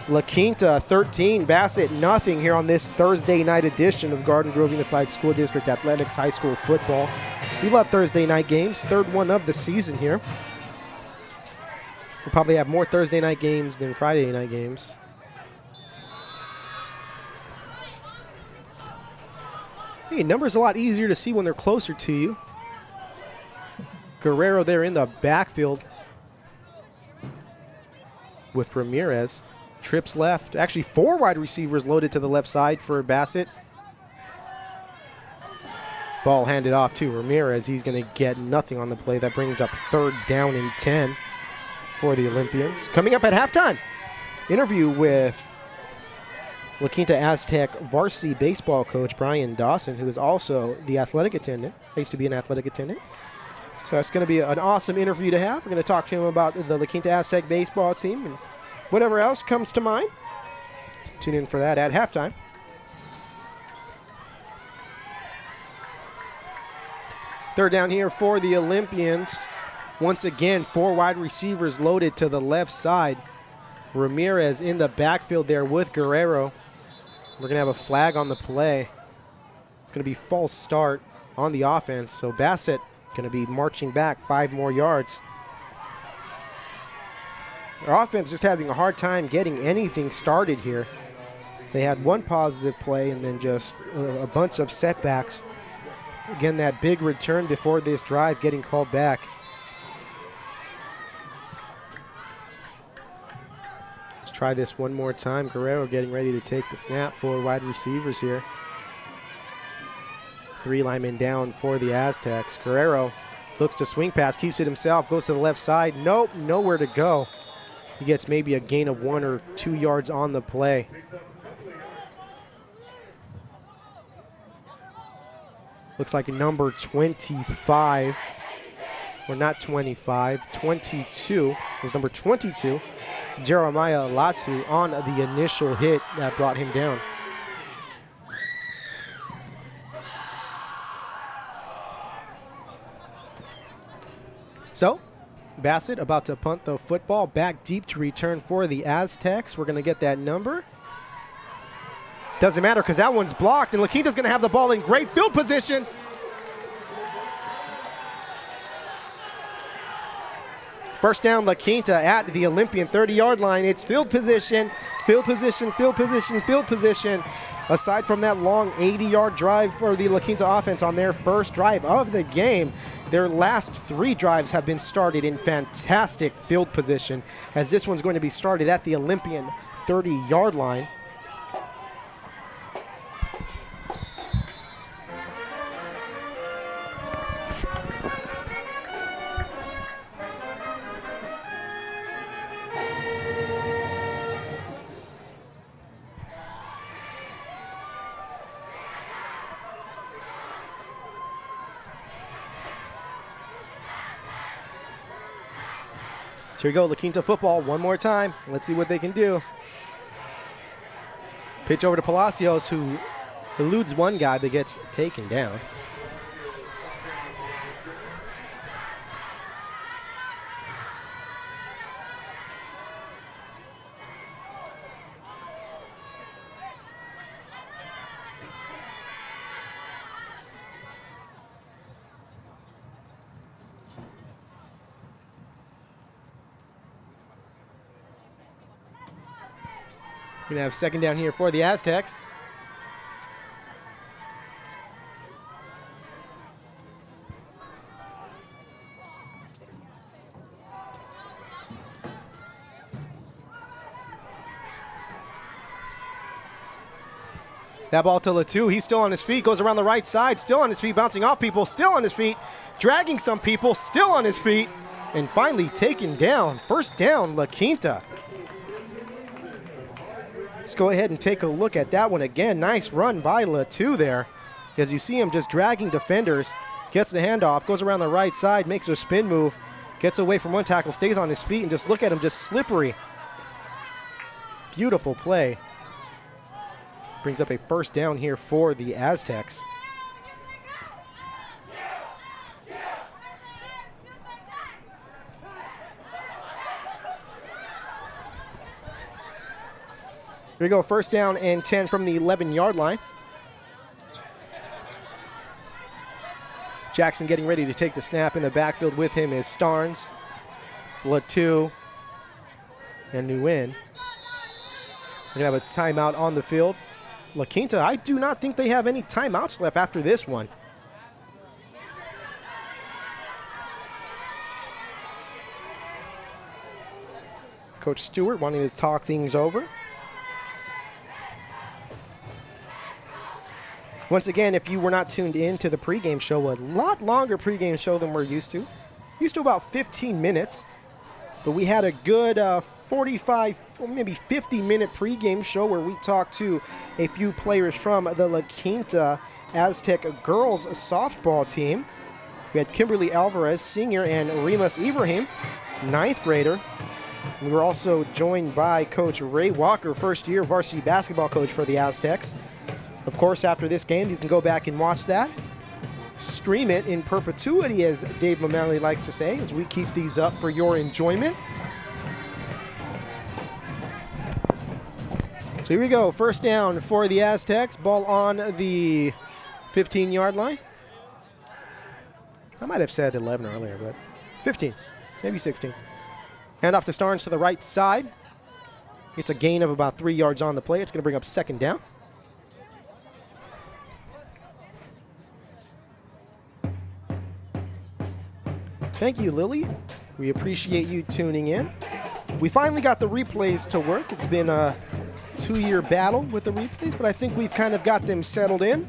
La Quinta 13, Bassett nothing here on this Thursday night edition of Garden Grove Unified School District Athletics High School Football. We love Thursday night games, third one of the season here. We'll probably have more Thursday night games than Friday night games. Hey, numbers a lot easier to see when they're closer to you. Guerrero there in the backfield with Ramirez. Trips left. Actually, 4 wide receivers loaded to the left side for Bassett. Ball handed off to Ramirez. He's going to get nothing on the play. That brings up third down and 10 for the Olympians. Coming up at halftime interview with La Quinta Aztec varsity baseball coach Brian Dawson, who is also the athletic attendant. I used to be an athletic attendant. So it's going to be an awesome interview to have. We're going to talk to him about the La Quinta Aztec baseball team and whatever else comes to mind. Tune in for that at halftime. Third down here for the Olympians. Once again, 4 wide receivers loaded to the left side. Ramirez in the backfield there with Guerrero. We're going to have a flag on the play. It's going to be false start on the offense. So Bassett going to be marching back 5 more yards. Our offense just having a hard time getting anything started here. They had one positive play and then just a bunch of setbacks. Again, that big return before this drive getting called back. Let's try this one more time. Guerrero getting ready to take the snap. 4 wide receivers here. 3 linemen down for the Aztecs. Guerrero looks to swing pass, keeps it himself, goes to the left side. Nope, nowhere to go. He gets maybe a gain of 1 or 2 yards on the play. Looks like number 25, or not 25, 22, was number 22, Jeremiah Latu on the initial hit that brought him down. So, Bassett about to punt the football back deep to return for the Aztecs. We're going to get that number. Doesn't matter because that one's blocked, and La Quinta's going to have the ball in great field position. First down, La Quinta at the Olympian 30-yard line. It's field position, field position, field position, field position. Aside from that long 80-yard drive for the La Quinta offense on their first drive of the game, their last 3 drives have been started in fantastic field position, as this one's going to be started at the Olympian 30-yard line. Here we go, La Quinta football one more time. Let's see what they can do. Pitch over to Palacios, who eludes one guy but gets taken down. Going to have second down here for the Aztecs. That ball to Latu. He's still on his feet. Goes around the right side. Still on his feet. Bouncing off people. Still on his feet. Dragging some people. Still on his feet. And finally taken down. First down, La Quinta. Let's go ahead and take a look at that one again. Nice run by Latu there. As you see him just dragging defenders. Gets the handoff. Goes around the right side. Makes a spin move. Gets away from one tackle. Stays on his feet. And just look at him. Just slippery. Beautiful play. Brings up a first down here for the Aztecs. Here we go, first down and 10 from the 11-yard line. Jackson getting ready to take the snap. In the backfield with him is Starnes, Latu, and Nguyen. We're going to have a timeout on the field. La Quinta, I do not think they have any timeouts left after this one. Coach Stewart wanting to talk things over. Once again, if you were not tuned in to the pregame show, a lot longer pregame show than we're used to. Used to about 15 minutes, but we had a good 45, or maybe 50-minute pregame show where we talk to a few players from the La Quinta Aztec girls softball team. We had Kimberly Alvarez, senior, and Rimas Ibrahim, 9th grader. We were also joined by Coach Ray Walker, first-year varsity basketball coach for the Aztecs. Of course, after this game, you can go back and watch that. Stream it in perpetuity, as Dave Mamali likes to say, as we keep these up for your enjoyment. So here we go, first down for the Aztecs. Ball on the 15-yard line. I might have said 11 earlier, but 15, maybe 16. Hand off to Starnes to the right side. It's a gain of about 3 yards on the play. It's going to bring up second down. Thank you, Lily. We appreciate you tuning in. We finally got the replays to work. It's been a 2-year battle with the replays, but I think we've kind of got them settled in.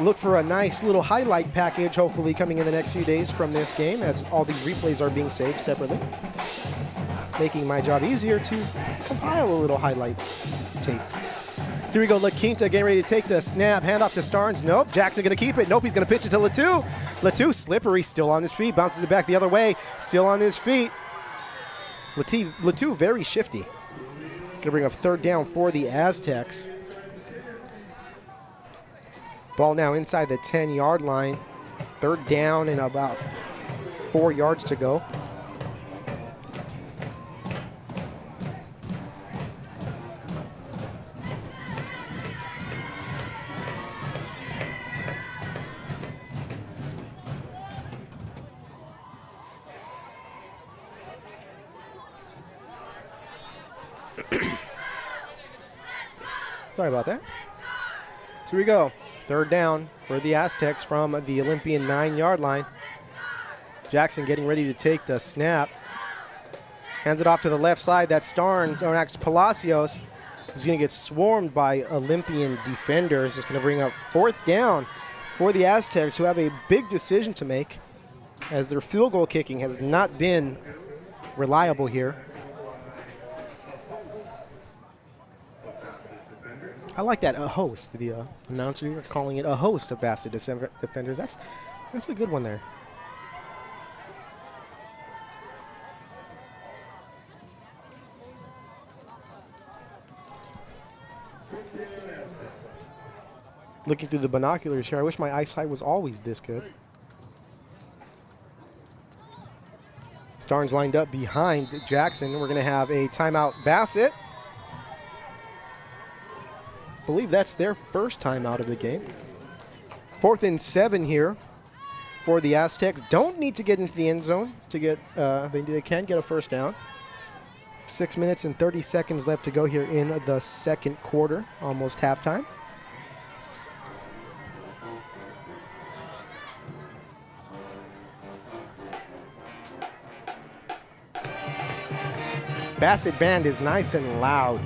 Look for a nice little highlight package, hopefully, coming in the next few days from this game, as all these replays are being saved separately, making my job easier to compile a little highlight tape. Here we go, La Quinta getting ready to take the snap. Handoff to Starnes. Nope. Jackson going to keep it. Nope, he's going to pitch it to Latu. Latu, slippery, still on his feet. Bounces it back the other way. Still on his feet. Latu very shifty. Going to bring up third down for the Aztecs. Ball now inside the 10-yard line. Third down and about 4 yards to go. Sorry about that. So here we go. Third down for the Aztecs from the Olympian 9-yard line. Jackson getting ready to take the snap. Hands it off to the left side. That's Starnes, or next Palacios, who's going to get swarmed by Olympian defenders. It's going to bring up fourth down for the Aztecs, who have a big decision to make, as their field goal kicking has not been reliable here. I like that, a host. The announcer calling it a host of Bassett defenders. That's a good one there. Looking through the binoculars here, I wish my eyesight was always this good. Starnes lined up behind Jackson. We're going to have a timeout, Bassett. I believe that's their first time out of the game. 4th and 7 here for the Aztecs. Don't need to get into the end zone to get, they can get a first down. 6 minutes and 30 seconds left to go here in the second quarter, almost halftime. Bassett band is nice and loud.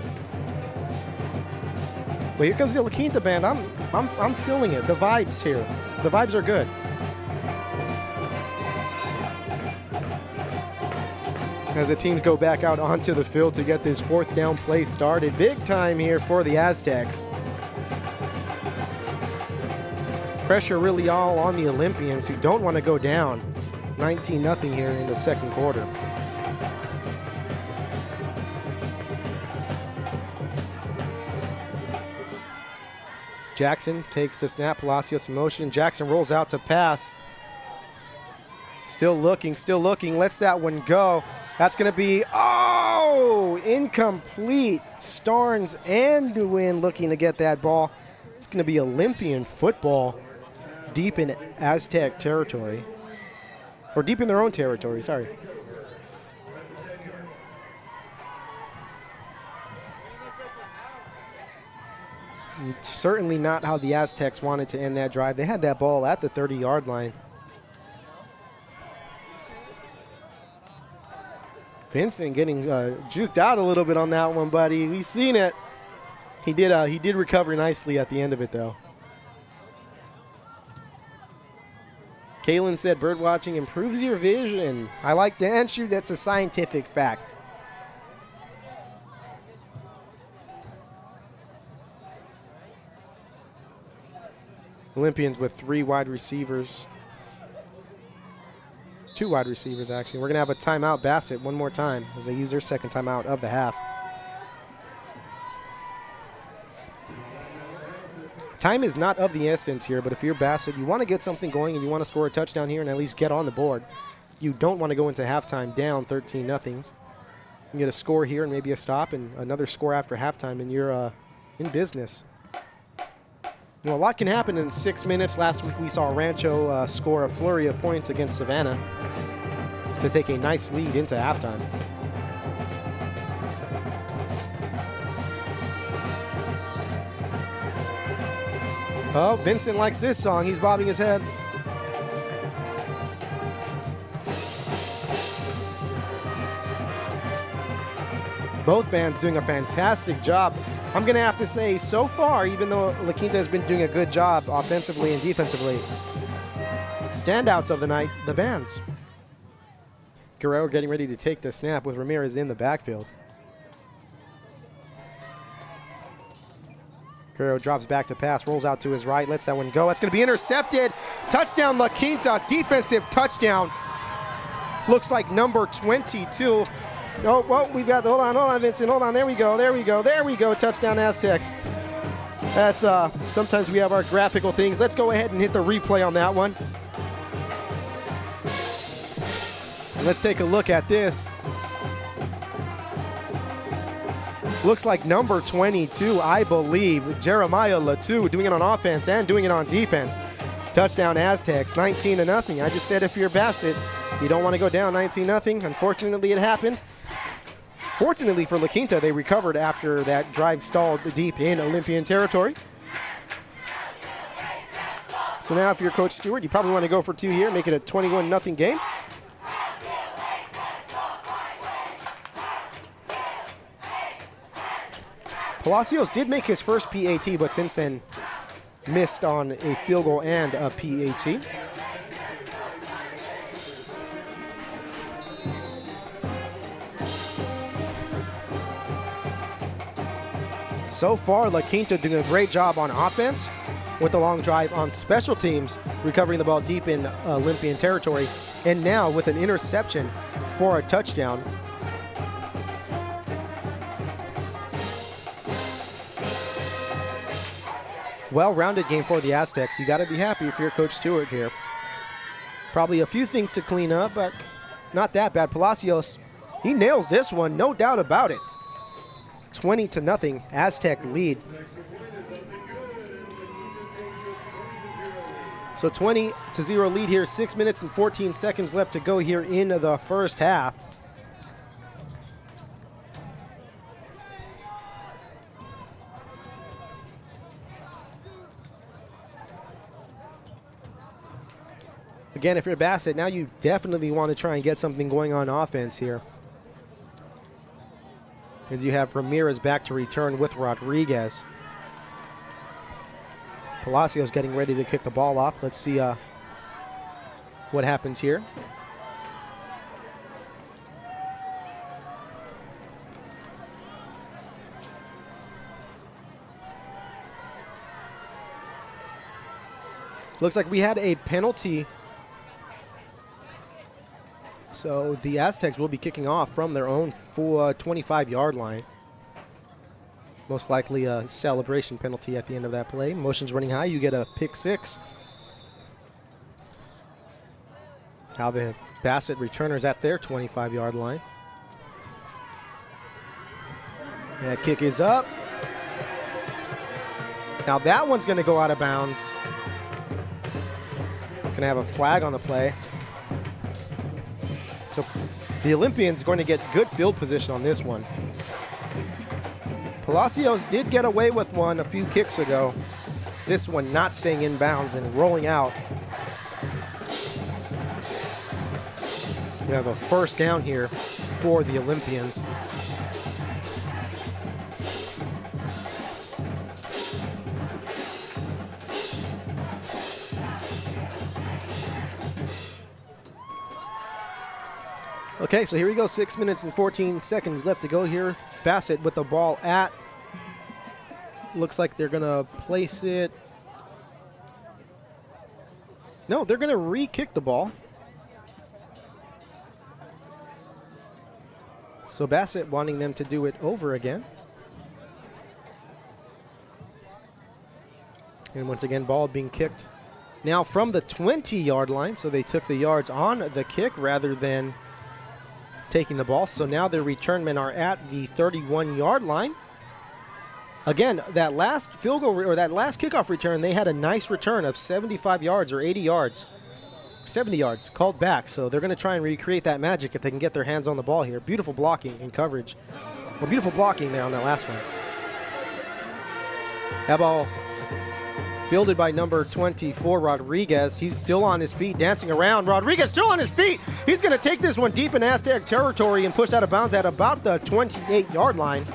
Well, here comes the La Quinta band. I'm feeling it. The vibes here. The vibes are good. As the teams go back out onto the field to get this fourth down play started. Big time here for the Aztecs. Pressure really all on the Olympians, who don't want to go down. 19-0 here in the second quarter. Jackson takes the snap. Palacios in motion. Jackson rolls out to pass. Still looking, lets that one go. That's going to be, incomplete. Starnes and Nguyen looking to get that ball. It's going to be Olympian football deep in Aztec territory. Or deep in their own territory, sorry. Certainly not how the Aztecs wanted to end that drive. They had that ball at the 30-yard line. Vincent getting juked out a little bit on that one, buddy. We've seen it. He did recover nicely at the end of it, though. Kaylin said bird watching improves your vision. I like to answer that's a scientific fact. Olympians with 3 wide receivers. 2 wide receivers, actually. We're going to have a timeout, Bassett, one more time as they use their second timeout of the half. Time is not of the essence here, but if you're Bassett, you want to get something going and you want to score a touchdown here and at least get on the board. You don't want to go into halftime down 13-0. You can get a score here and maybe a stop and another score after halftime, and you're in business. You know, a lot can happen in 6 minutes. Last week we saw Rancho score a flurry of points against Savannah to take a nice lead into halftime. Oh, Vincent likes this song. He's bobbing his head. Both bands doing a fantastic job. I'm going to have to say, so far, even though La Quinta has been doing a good job offensively and defensively, standouts of the night, the bands. Guerrero getting ready to take the snap with Ramirez in the backfield. Guerrero drops back to pass, rolls out to his right, lets that one go. That's going to be intercepted. Touchdown, La Quinta, defensive touchdown. Looks like number 22. Oh, well, we've got, hold on, Vincent, hold on. There we go. Touchdown, Aztecs. That's, sometimes we have our graphical things. Let's go ahead and hit the replay on that one. And let's take a look at this. Looks like number 22, I believe, Jeremiah Latu, doing it on offense and doing it on defense. Touchdown Aztecs, 19-0. I just said if you're Bassett, you don't want to go down 19-0. Unfortunately, it happened. Fortunately for La Quinta, they recovered after that drive stalled deep in Olympian territory. So now if you're Coach Stewart, you probably want to go for 2 here, make it a 21-0 game. Palacios did make his first PAT, but since then missed on a field goal and a PAT. So far, La Quinta doing a great job on offense with the long drive on special teams, recovering the ball deep in Olympian territory, and now with an interception for a touchdown. Well-rounded game for the Aztecs. You got to be happy if you're Coach Stewart here. Probably a few things to clean up, but not that bad. Palacios, he nails this one, no doubt about it. 20-0, Aztec lead. So 20-0 lead here, 6 minutes and 14 seconds left to go here in the first half. Again, if you're Bassett, now you definitely want to try and get something going on offense here, as you have Ramirez back to return with Rodriguez. Palacios getting ready to kick the ball off. Let's see what happens here. Looks like we had a penalty. So the Aztecs will be kicking off from their own 25-yard line. Most likely a celebration penalty at the end of that play. Motion's running high, you get a pick 6. How the Bassett returners at their 25-yard line. That kick is up. Now that one's going to go out of bounds. Going to have a flag on the play. So the Olympians going to get good field position on this one. Palacios did get away with one a few kicks ago. This one not staying in bounds and rolling out. We have a first down here for the Olympians. Okay, so here we go. 6 minutes and 14 seconds left to go here. Bassett with the ball at. Looks like they're going to place it. No, they're going to re-kick the ball. So Bassett wanting them to do it over again. And once again, ball being kicked now from the 20-yard line. So they took the yards on the kick rather than taking the ball. So now their return men are at the 31-yard line. Again, that last field goal or that last kickoff return, they had a nice return of 75 yards or 80 yards. 70 yards called back. So they're going to try and recreate that magic if they can get their hands on the ball here. Beautiful blocking and coverage. Or beautiful blocking there on that last one. That ball fielded by number 24, Rodriguez. He's still on his feet, dancing around. Rodriguez still on his feet. He's going to take this one deep in Aztec territory and push out of bounds at about the 28-yard line.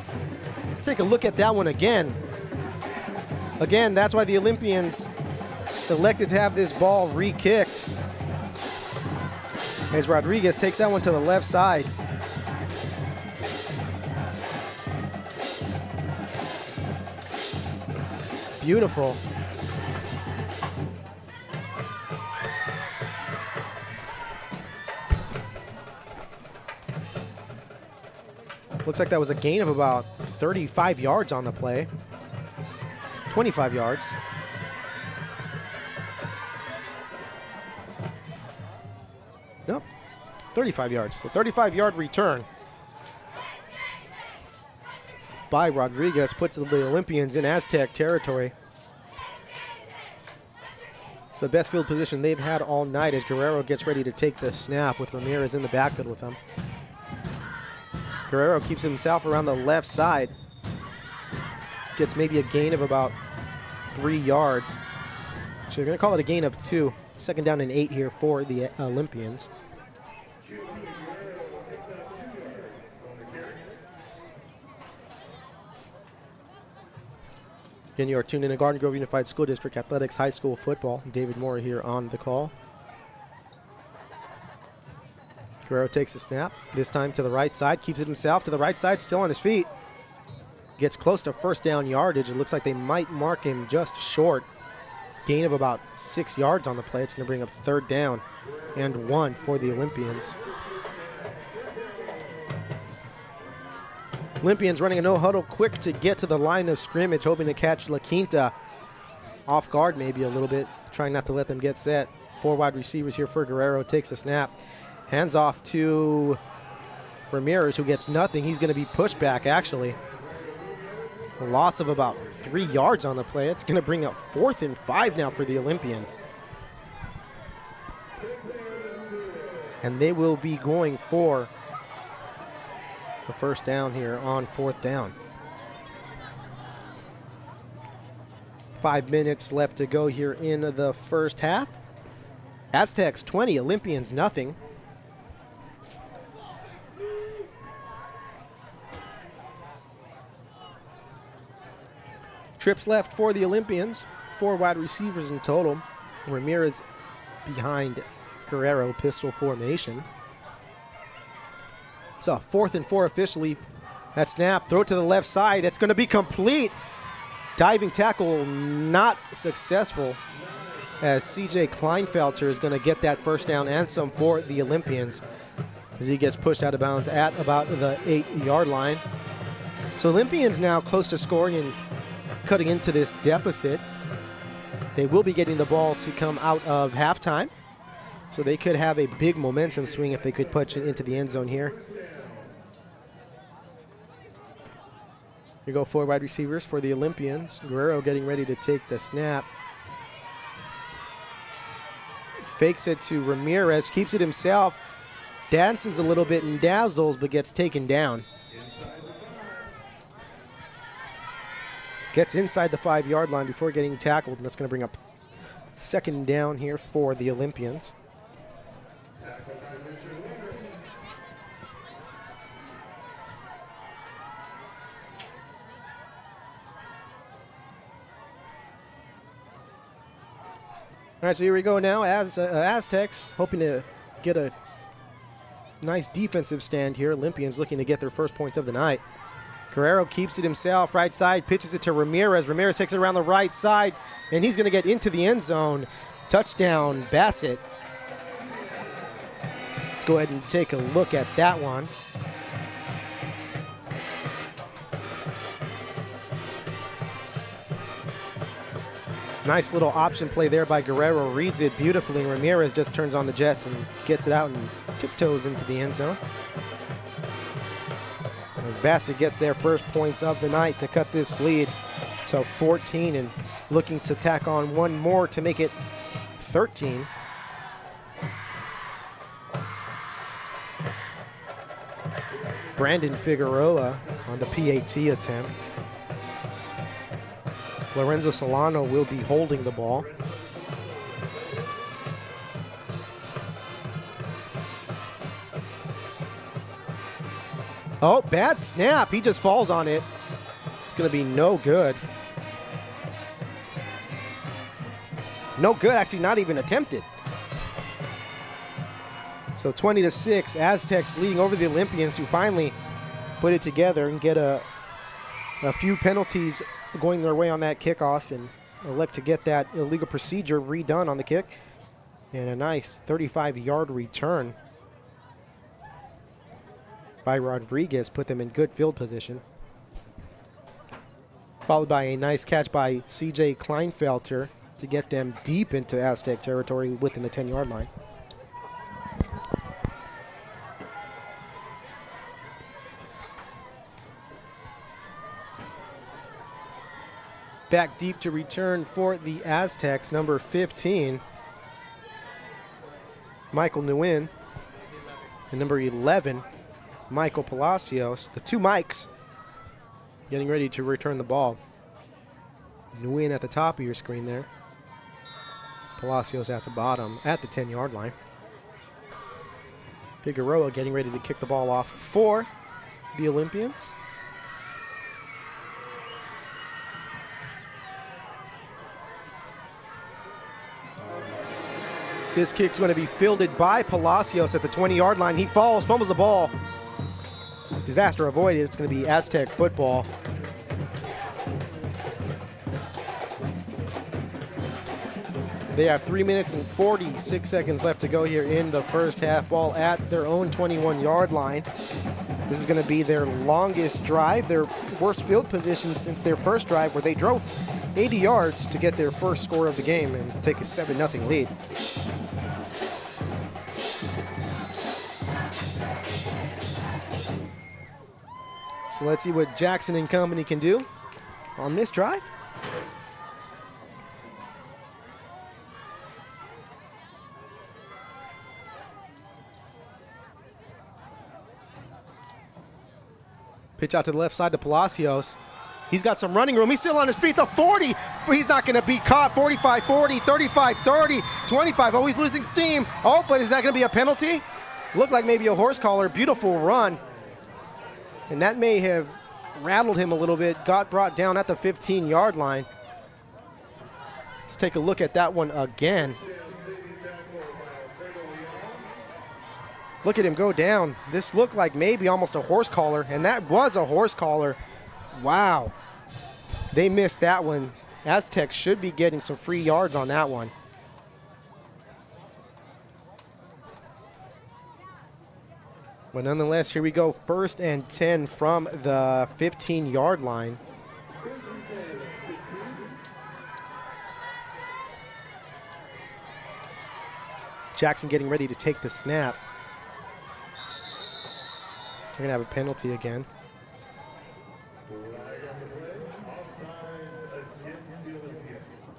Let's take a look at that one again. Again, that's why the Olympians elected to have this ball re-kicked. As Rodriguez takes that one to the left side. Beautiful. Looks like that was a gain of about 35 yards on the play. 25 yards. Nope, 35 yards. So 35-yard return by Rodriguez puts the Olympians in Aztec territory. It's the best field position they've had all night as Guerrero gets ready to take the snap with Ramirez in the backfield with him. Guerrero keeps himself around the left side. Gets maybe a gain of about 3 yards. So you're going to call it a gain of 2. Second down and 8 here for the Olympians. Again, you are tuned in to Garden Grove Unified School District Athletics High School Football. David Moore here on the call. Guerrero takes the snap, this time to the right side, keeps it himself to the right side, still on his feet. Gets close to first down yardage. It looks like they might mark him just short. Gain of about 6 yards on the play. It's going to bring up third down and 1 for the Olympians. Olympians running a no-huddle quick to get to the line of scrimmage, hoping to catch La Quinta off guard maybe a little bit, trying not to let them get set. 4 wide receivers here for Guerrero. Takes the snap. Hands off to Ramirez, who gets nothing. He's going to be pushed back, actually. A loss of about 3 yards on the play. It's going to bring up 4th and 5 now for the Olympians. And they will be going for the first down here on 4th down. 5 minutes left to go here in the first half. Aztecs 20, Olympians nothing. Trips left for the Olympians. 4 wide receivers in total. Ramirez behind Guerrero, pistol formation. So 4th and 4 officially. That snap, throw it to the left side. It's going to be complete. Diving tackle not successful as CJ Kleinfelter is going to get that first down and some for the Olympians as he gets pushed out of bounds at about the 8-yard line. So Olympians now close to scoring and cutting into this deficit. They will be getting the ball to come out of halftime. So they could have a big momentum swing if they could push it into the end zone here. Here go 4 wide receivers for the Olympians. Guerrero getting ready to take the snap. Fakes it to Ramirez, keeps it himself, dances a little bit and dazzles, but gets taken down. Gets inside the 5-yard line before getting tackled, and that's going to bring up second down here for the Olympians. All right, so here we go now as Aztecs hoping to get nice defensive stand here. Olympians looking to get their first points of the night. Guerrero keeps it himself, right side, pitches it to Ramirez. Ramirez takes it around the right side, and he's going to get into the end zone. Touchdown, Bassett. Let's go ahead and take a look at that one. Nice little option play there by Guerrero. Reads it beautifully. Ramirez just turns on the jets and gets it out and tiptoes into the end zone. As Bassett gets their first points of the night to cut this lead to 14 and looking to tack on one more to make it 13. Brandon Figueroa on the PAT attempt. Lorenzo Solano will be holding the ball. Oh, bad snap. He just falls on it. It's going to be no good. No good, actually not even attempted. So 20-6, Aztecs leading over the Olympians, who finally put it together and get a few penalties going their way on that kickoff and elect to get that illegal procedure redone on the kick. And a nice 35-yard return by Rodriguez put them in good field position. Followed by a nice catch by C.J. Kleinfelter to get them deep into Aztec territory within the 10-yard line. Back deep to return for the Aztecs, number 15, Michael Nguyen, and number 11, Michael Palacios. The two Mikes getting ready to return the ball. Nguyen at the top of your screen there. Palacios at the bottom at the 10-yard line. Figueroa getting ready to kick the ball off for the Olympians. This kick's going to be fielded by Palacios at the 20-yard line. He falls, fumbles the ball. Disaster avoided. It's going to be Aztec football. They have 3 minutes and 46 seconds left to go here in the first half. Ball at their own 21-yard line. This is going to be their longest drive, their worst field position since their first drive, where they drove 80 yards to get their first score of the game and take a 7-0 lead. So let's see what Jackson and company can do on this drive. Pitch out to the left side to Palacios. He's got some running room. He's still on his feet. The 40. He's not going to be caught. 45-40, 35-30, 25. Oh, he's losing steam. Oh, but is that going to be a penalty? Looked like maybe a horse collar. Beautiful run. And that may have rattled him a little bit. Got brought down at the 15-yard line. Let's take a look at that one again. Look at him go down. This looked like maybe almost a horse collar, and that was a horse collar. Wow. They missed that one. Aztecs should be getting some free yards on that one. But nonetheless, here we go. 1st and 10 from the 15-yard line. Jackson getting ready to take the snap. We're going to have a penalty again.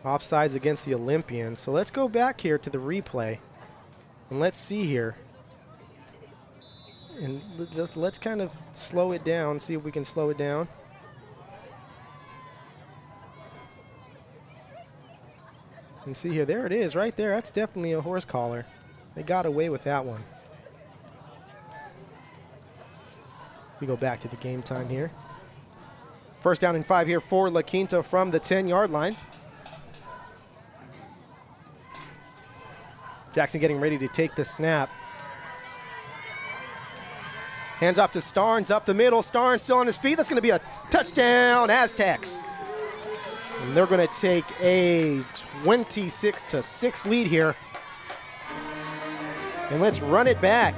Offsides against the Olympians. So let's go back here to the replay. And let's see here. And let's kind of slow it down, see if we can slow it down. And see here, there it is right there. That's definitely a horse collar. They got away with that one. We go back to the game time here. 1st down and 5 here for La Quinta from the 10-yard line. Jackson getting ready to take the snap. Hands off to Starnes, up the middle. Starnes still on his feet. That's going to be a touchdown, Aztecs. And they're going to take a 26-6 lead here. And let's run it back.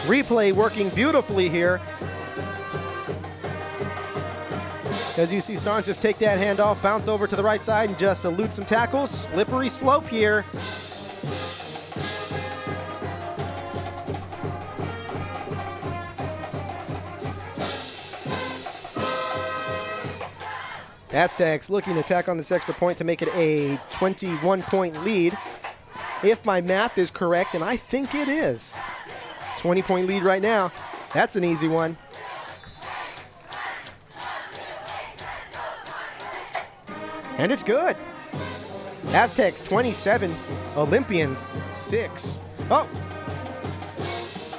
Replay working beautifully here. As you see Starnes just take that handoff, bounce over to the right side, and just elude some tackles. Slippery slope here. Aztecs looking to tack on this extra point to make it a 21-point lead. If my math is correct, and I think it is. 20-point lead right now. That's an easy one. And it's good. Aztecs 27, Olympians 6. Oh,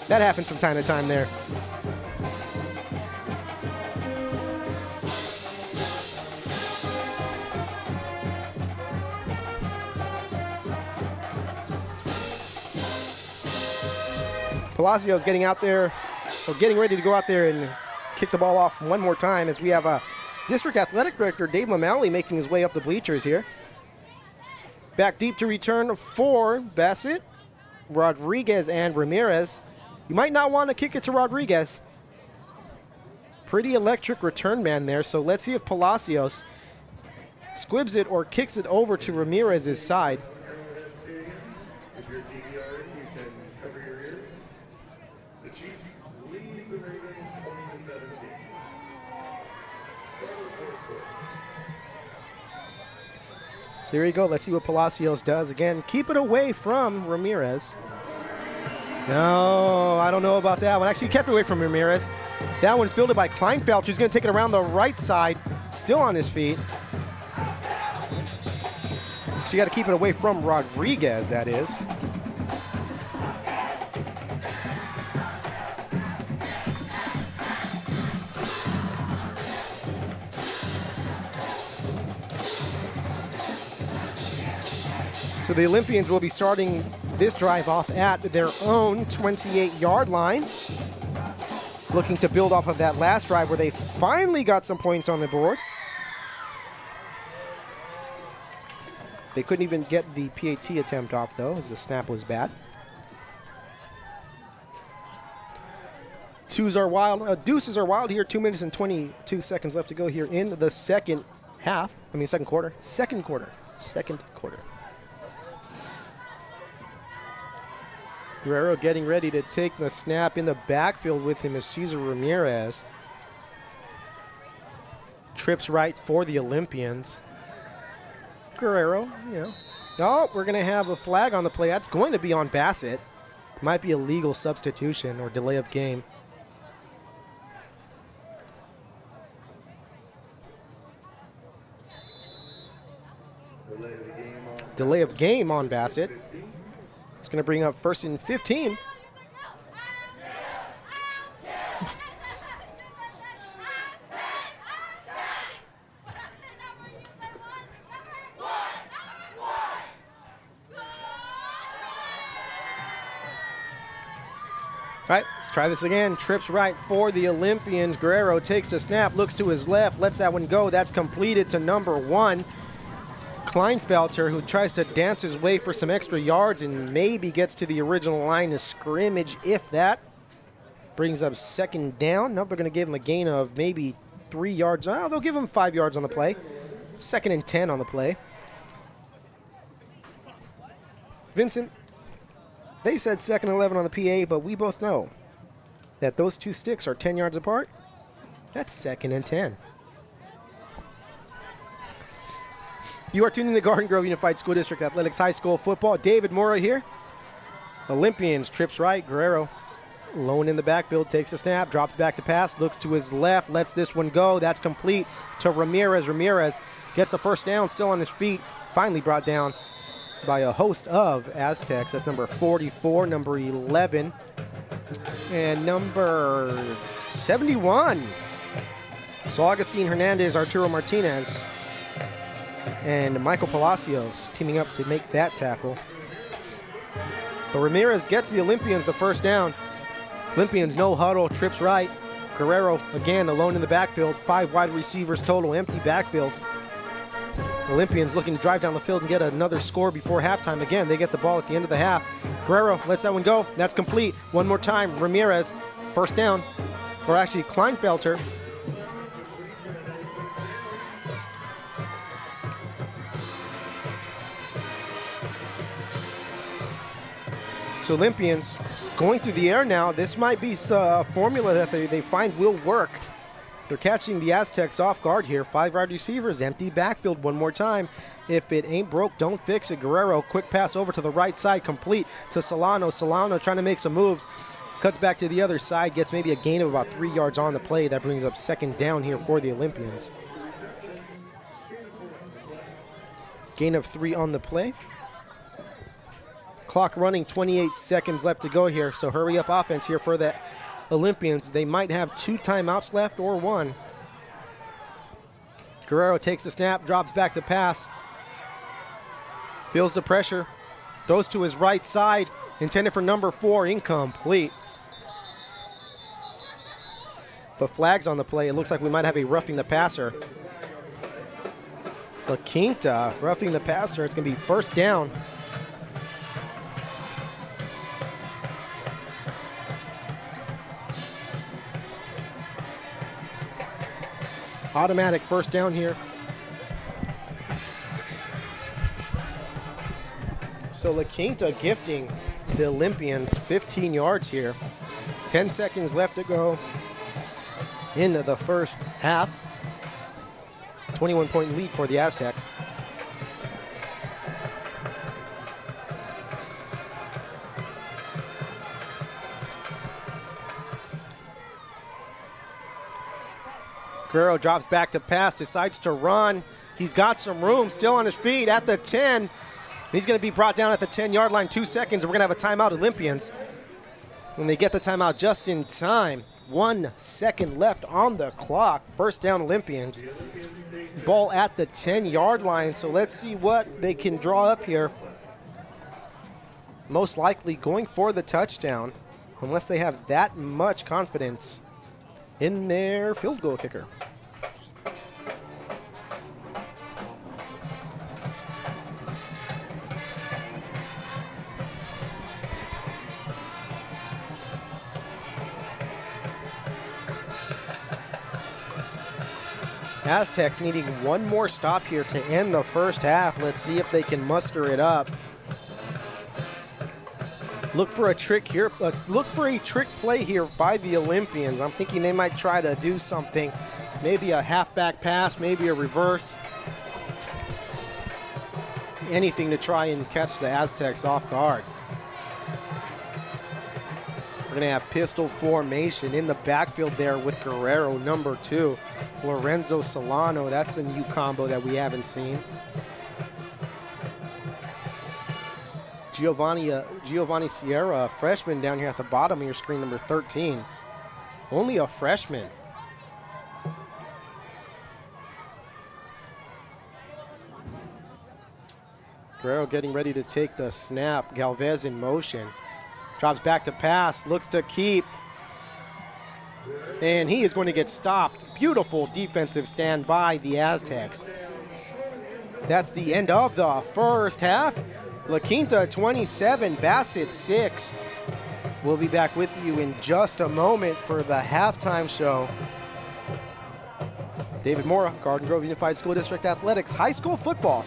that happens from time to time there. Palacios getting out there, or getting ready to go out there and kick the ball off one more time as we have a District Athletic Director Dave Mamali making his way up the bleachers here. Back deep to return for Bassett, Rodriguez, and Ramirez. You might not want to kick it to Rodriguez. Pretty electric return man there, so let's see if Palacios squibs it or kicks it over to Ramirez's side. If you're DVR, you can cover your ears. The Chiefs lead the Ravens 20-17. So here you go. Let's see what Palacios does. Again, keep it away from Ramirez. No, I don't know about that one. Actually, kept it away from Ramirez. That one fielded by Kleinfeld, who's going to take it around the right side. Still on his feet. So you got to keep it away from Rodriguez, that is. So the Olympians will be starting this drive off at their own 28-yard line. Looking to build off of that last drive where they finally got some points on the board. They couldn't even get the PAT attempt off, though, as the snap was bad. Deuces are wild here. 2 minutes and 22 seconds left to go here in the second quarter. Second quarter. Guerrero getting ready to take the snap. In the backfield with him is Cesar Ramirez. Trips right for the Olympians. Guerrero, Oh, we're going to have a flag on the play. That's going to be on Bassett. Might be a legal substitution or delay of game. Delay of game on Bassett. It's going to bring up 1st and 15. All right, let's try this again. Trips right for the Olympians. Guerrero takes the snap, looks to his left, lets that one go. That's completed to number 1. Kleinfelter, who tries to dance his way for some extra yards and maybe gets to the original line of scrimmage, if that. Brings up 2nd down. Nope, they're going to give him a gain of maybe 3 yards. Oh, they'll give him 5 yards on the play. 2nd and 10 on the play. Vincent, they said 2nd and 11 on the PA, but we both know that those two sticks are 10 yards apart. That's 2nd and 10. You are tuning to Garden Grove Unified School District Athletics High School football. David Mora here. Olympians trips right. Guerrero alone in the backfield, takes a snap, drops back to pass, looks to his left, lets this one go. That's complete to Ramirez. Ramirez gets the 1st down, still on his feet. Finally brought down by a host of Aztecs. That's number 44, number 11, and number 71. So Augustine Hernandez, Arturo Martinez, and Michael Palacios teaming up to make that tackle. But Ramirez gets the Olympians the 1st down. Olympians no huddle, trips right. Guerrero again alone in the backfield. 5 wide receivers total, empty backfield. Olympians looking to drive down the field and get another score before halftime. Again, they get the ball at the end of the half. Guerrero lets that one go. That's complete. One more time. Ramirez, first down. Or actually, Kleinfelter. So Olympians going through the air now. This might be a formula that they find will work. They're catching the Aztecs off guard here. 5 wide receivers, empty backfield one more time. If it ain't broke, don't fix it. Guerrero, quick pass over to the right side, complete to Solano. Solano trying to make some moves. Cuts back to the other side, gets maybe a gain of about 3 yards on the play. That brings up second down here for the Olympians. Gain of 3 on the play. Clock running, 28 seconds left to go here, so hurry up offense here for the Olympians. They might have 2 timeouts left or 1. Guerrero takes the snap, drops back to pass. Feels the pressure, throws to his right side, intended for number 4, incomplete. But flags on the play. It looks like we might have a roughing the passer. The Quinta roughing the passer. It's going to be first down. Automatic first down here. So La Quinta gifting the Olympians 15 yards here. 10 seconds left to go into the first half. 21-point lead for the Aztecs. Guerrero drops back to pass, decides to run. He's got some room, still on his feet at the 10. He's going to be brought down at the 10-yard line, 2 seconds, and we're going to have a timeout, Olympians. When they get the timeout just in time, 1 second left on the clock. First down, Olympians. Ball at the 10-yard line, so let's see what they can draw up here. Most likely going for the touchdown, unless they have that much confidence in their field goal kicker. Aztecs needing one more stop here to end the first half. Let's see if they can muster it up. Look for a trick here. Look for a trick play here by the Olympians. I'm thinking they might try to do something. Maybe a halfback pass, maybe a reverse. Anything to try and catch the Aztecs off guard. We're going to have pistol formation in the backfield there with Guerrero, number 2. Lorenzo Solano, that's a new combo that we haven't seen. Giovanni Sierra, a freshman down here at the bottom of your screen, number 13. Only a freshman. Guerrero getting ready to take the snap. Galvez in motion. Drops back to pass, looks to keep. And he is going to get stopped. Beautiful defensive stand by the Aztecs. That's the end of the first half. La Quinta 27, Bassett 6. We'll be back with you in just a moment for the halftime show. David Mora, Garden Grove Unified School District Athletics, high school football.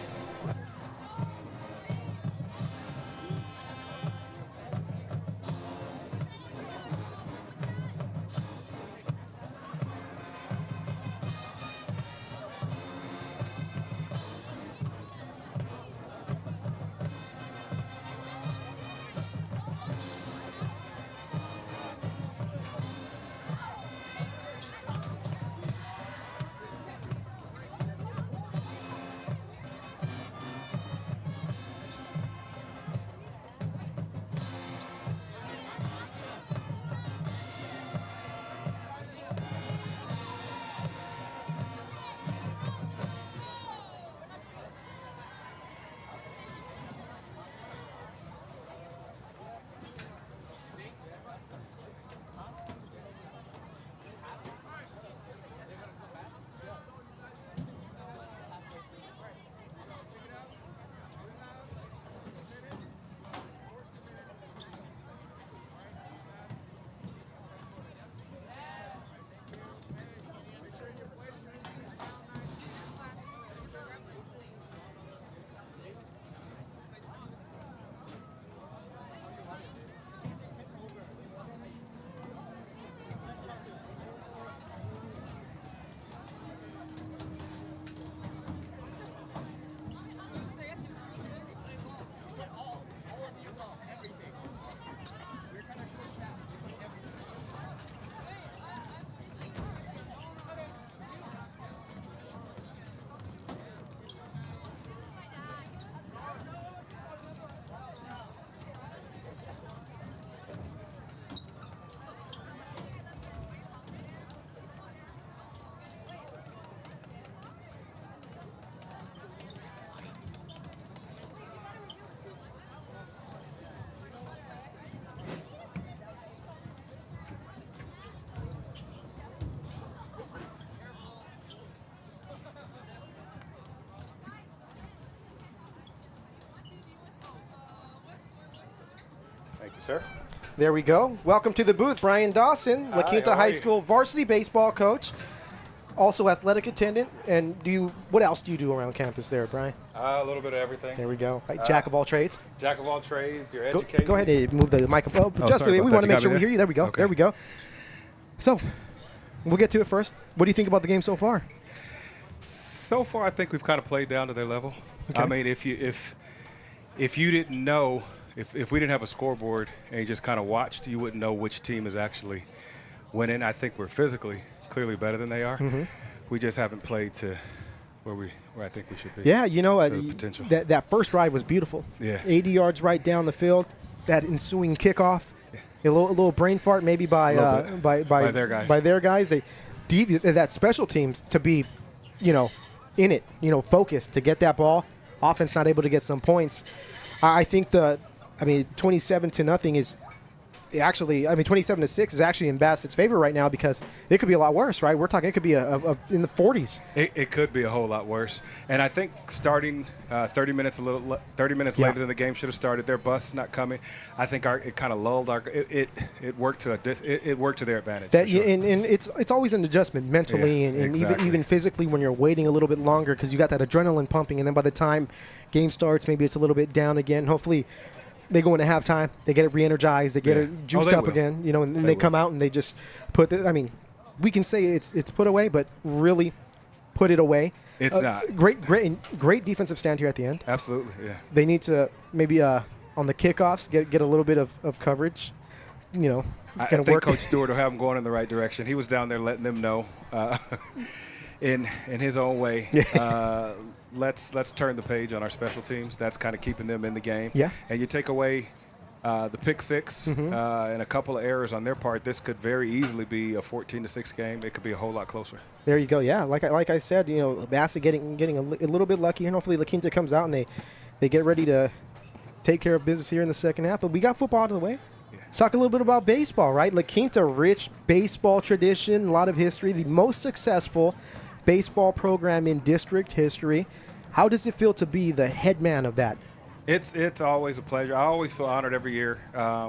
Thank you, sir. There we go. Welcome to the booth, Brian Dawson, La Quinta how are High you? School varsity baseball coach, also athletic attendant. And what else do you do around campus there, Brian? A little bit of everything. There we go. Right, jack of all trades. Jack of all trades. You're Go, educated. go ahead and move the mic up. Oh, just sorry we about want that. to You make got sure me we there? hear you. There we go. Okay. There we go. So, we'll get to it first. What do you think about the game so far? So far, I think we've kind of played down to their level. Okay. I mean, if you didn't know, if we didn't have a scoreboard and you just kind of watched, you wouldn't know which team is actually winning. I think we're physically clearly better than they are. Mm-hmm. We just haven't played to where I think we should be. Yeah, you know, The potential. that first drive was beautiful. Yeah. 80 yards right down the field. That ensuing kickoff, a little brain fart maybe by their guys. By their guys, they that special teams to be, in it, focused to get that ball. Offense not able to get some points. I think 27-0 is actually, 27-6 is actually in Bassett's favor right now because it could be a lot worse, right? We're talking it could be in the 40s. It could be a whole lot worse. And I think starting 30 minutes later than the game should have started. Their bus not coming. I think it kind of lulled it worked to it worked to their advantage. That for sure. and it's always an adjustment mentally and exactly. even physically when you're waiting a little bit longer because you got that adrenaline pumping, and then by the time game starts, maybe it's a little bit down again. Hopefully, they go into halftime, they get it re-energized, they get it juiced up will. again, and then they come out and they just put we can say it's put away, but really put it away. It's not. Great defensive stand here at the end. Absolutely, yeah. They need to maybe on the kickoffs get a little bit of coverage. I think work. Coach Stewart will have them going in the right direction. He was down there letting them know in his own way. Let's turn the page on our special teams. That's kind of keeping them in the game. Yeah. And you take away the pick six and a couple of errors on their part, this could very easily be a 14-6 game. It could be a whole lot closer. There you go. Yeah, like I said, Bassett getting a little bit lucky, and hopefully La Quinta comes out and they get ready to take care of business here in the second half. But we got football out of the way. Yeah. Let's talk a little bit about baseball, right? La Quinta, rich baseball tradition, a lot of history, the most successful baseball program in district history. How does it feel to be the head man of that? It's always a pleasure. I always feel honored every year.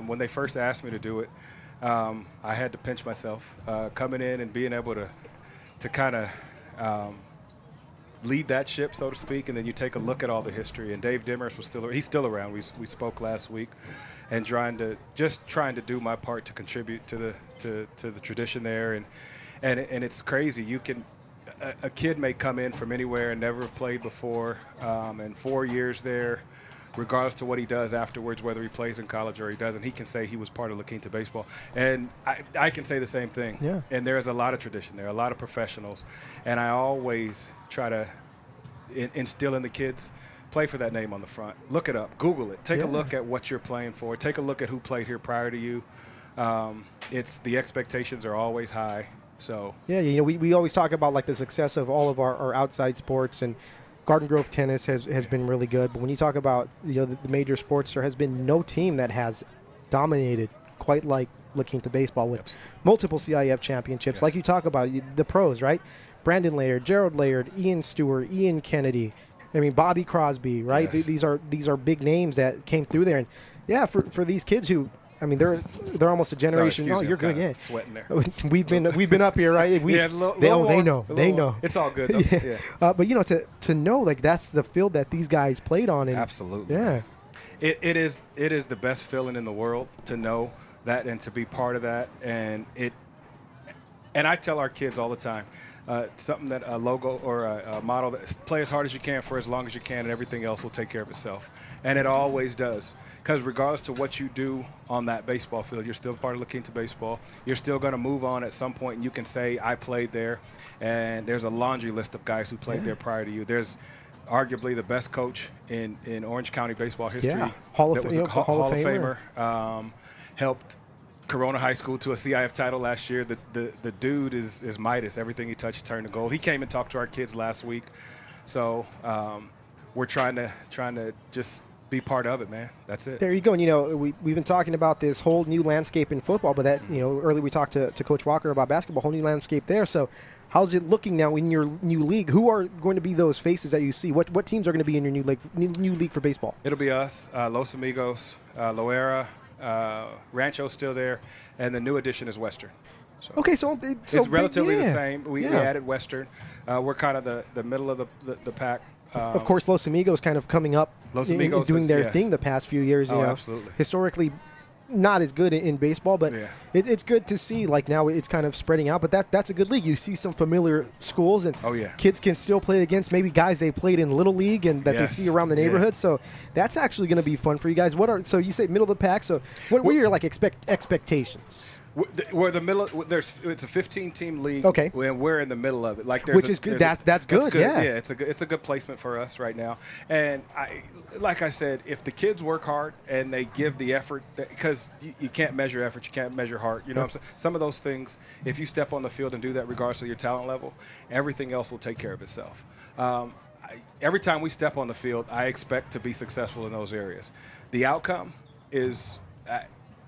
When they first asked me to do it, I had to pinch myself. Coming in and being able to kind of lead that ship, so to speak, and then you take a look at all the history. And Dave Dimmers he's still around. We spoke last week, and trying to do my part to contribute to the tradition there. And it's crazy. A kid may come in from anywhere and never have played before, and 4 years there, regardless to what he does afterwards, whether he plays in college or he doesn't, he can say he was part of La Quinta baseball. And I can say the same thing. Yeah. And there's a lot of tradition there, a lot of professionals. And I always try to instill in the kids, play for that name on the front. Look it up. Google it. Take a look at what you're playing for. Take a look at who played here prior to you. The expectations are always high. So Yeah, we always talk about like the success of all of our outside sports, and Garden Grove tennis has been really good. But when you talk about the major sports, there has been no team that has dominated quite like La Quinta baseball with multiple CIF championships. Yes. Like you talk about the pros, right? Brandon Laird, Gerald Laird, Ian Stewart, Ian Kennedy. Bobby Crosby, right? Yes. These are big names that came through there, and yeah, for these kids who. They're almost a generation. Sorry, excuse me, you're I'm good. kinda Yeah, sweating there. we've been up here, right? They know. It's all good, though. Yeah. But to know like that's the field that these guys played on. And, Absolutely. Yeah. It is the best feeling in the world to know that and to be part of that. And I tell our kids all the time, something that a logo or a motto that play as hard as you can for as long as you can, and everything else will take care of itself. And it always does. Because regardless to what you do on that baseball field, you're still part of La Quinta baseball. You're still going to move on at some point, and you can say, I played there. And there's a laundry list of guys who played there prior to you. There's arguably the best coach in Orange County baseball history. Yeah. Hall of Famer. Helped Corona High School to a CIF title last year. The dude is Midas. Everything he touched turned to gold. He came and talked to our kids last week. So we're trying to just be part of it, man. That's it. There you go. And we've been talking about this whole new landscape in football, but that earlier we talked to Coach Walker about basketball, whole new landscape there. So how's it looking now in your new league? Who are going to be those faces that you see? What teams are going to be in your new league for baseball? It'll be us, Los Amigos, Loera, Rancho's still there, and the new addition is Western. So Okay, so it's relatively the yeah. same. We Yeah. added Western. We're kind of the middle of the pack. Of course, Los Amigos kind of coming up Los and Amigos doing is- their yes. thing the past few years. You Oh, know, absolutely. Historically, not as good in baseball, but Yeah. it's good to see. Like now, it's kind of spreading out. But that's a good league. You see some familiar schools, and Oh, yeah. kids can still play against maybe guys they played in little league and that Yes. they see around the Yeah. neighborhood. So that's actually going to be fun for you guys. So you say middle of the pack. So what are your like expectations? We're the middle. It's a 15-team league. Okay. And we're in the middle of it. Like Which is good. That's good, yeah. Yeah, it's a good placement for us right now. And like I said, if the kids work hard and they give the effort, because you can't measure effort, you can't measure heart. You know, what I'm saying? Some of those things, if you step on the field and do that, regardless of your talent level, everything else will take care of itself. Every time we step on the field, I expect to be successful in those areas. The outcome is.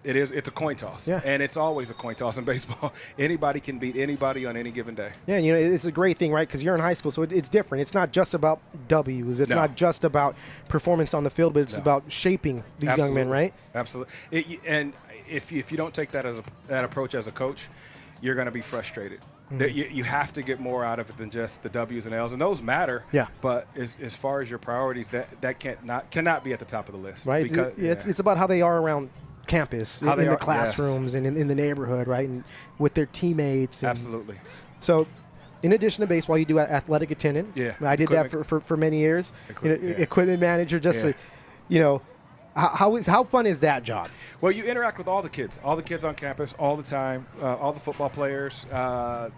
It's a coin toss, Yeah. and it's always a coin toss in baseball. Anybody can beat anybody on any given day. Yeah, you know, it's a great thing, right? Because you're in high school, so it's different. It's not just about W's. It's No. not just about performance on the field, but it's No. about shaping these young men, right? Absolutely. And if you don't take that approach as a coach, you're going to be frustrated. That you have to get more out of it than just the W's and L's, and those matter. Yeah. But as far as your priorities, that cannot be at the top of the list. Right? Because, It's about how they are around campus, How in they the are, yes. classrooms, and in the neighborhood, right? And with their teammates. And Absolutely. So, in addition to baseball, you do athletic attendant. Yeah. I did that for many years. Equipment, yeah. Equipment manager, just Yeah. to, you know, how fun is that job? Well, you interact with all the kids on campus all the time, all the football players.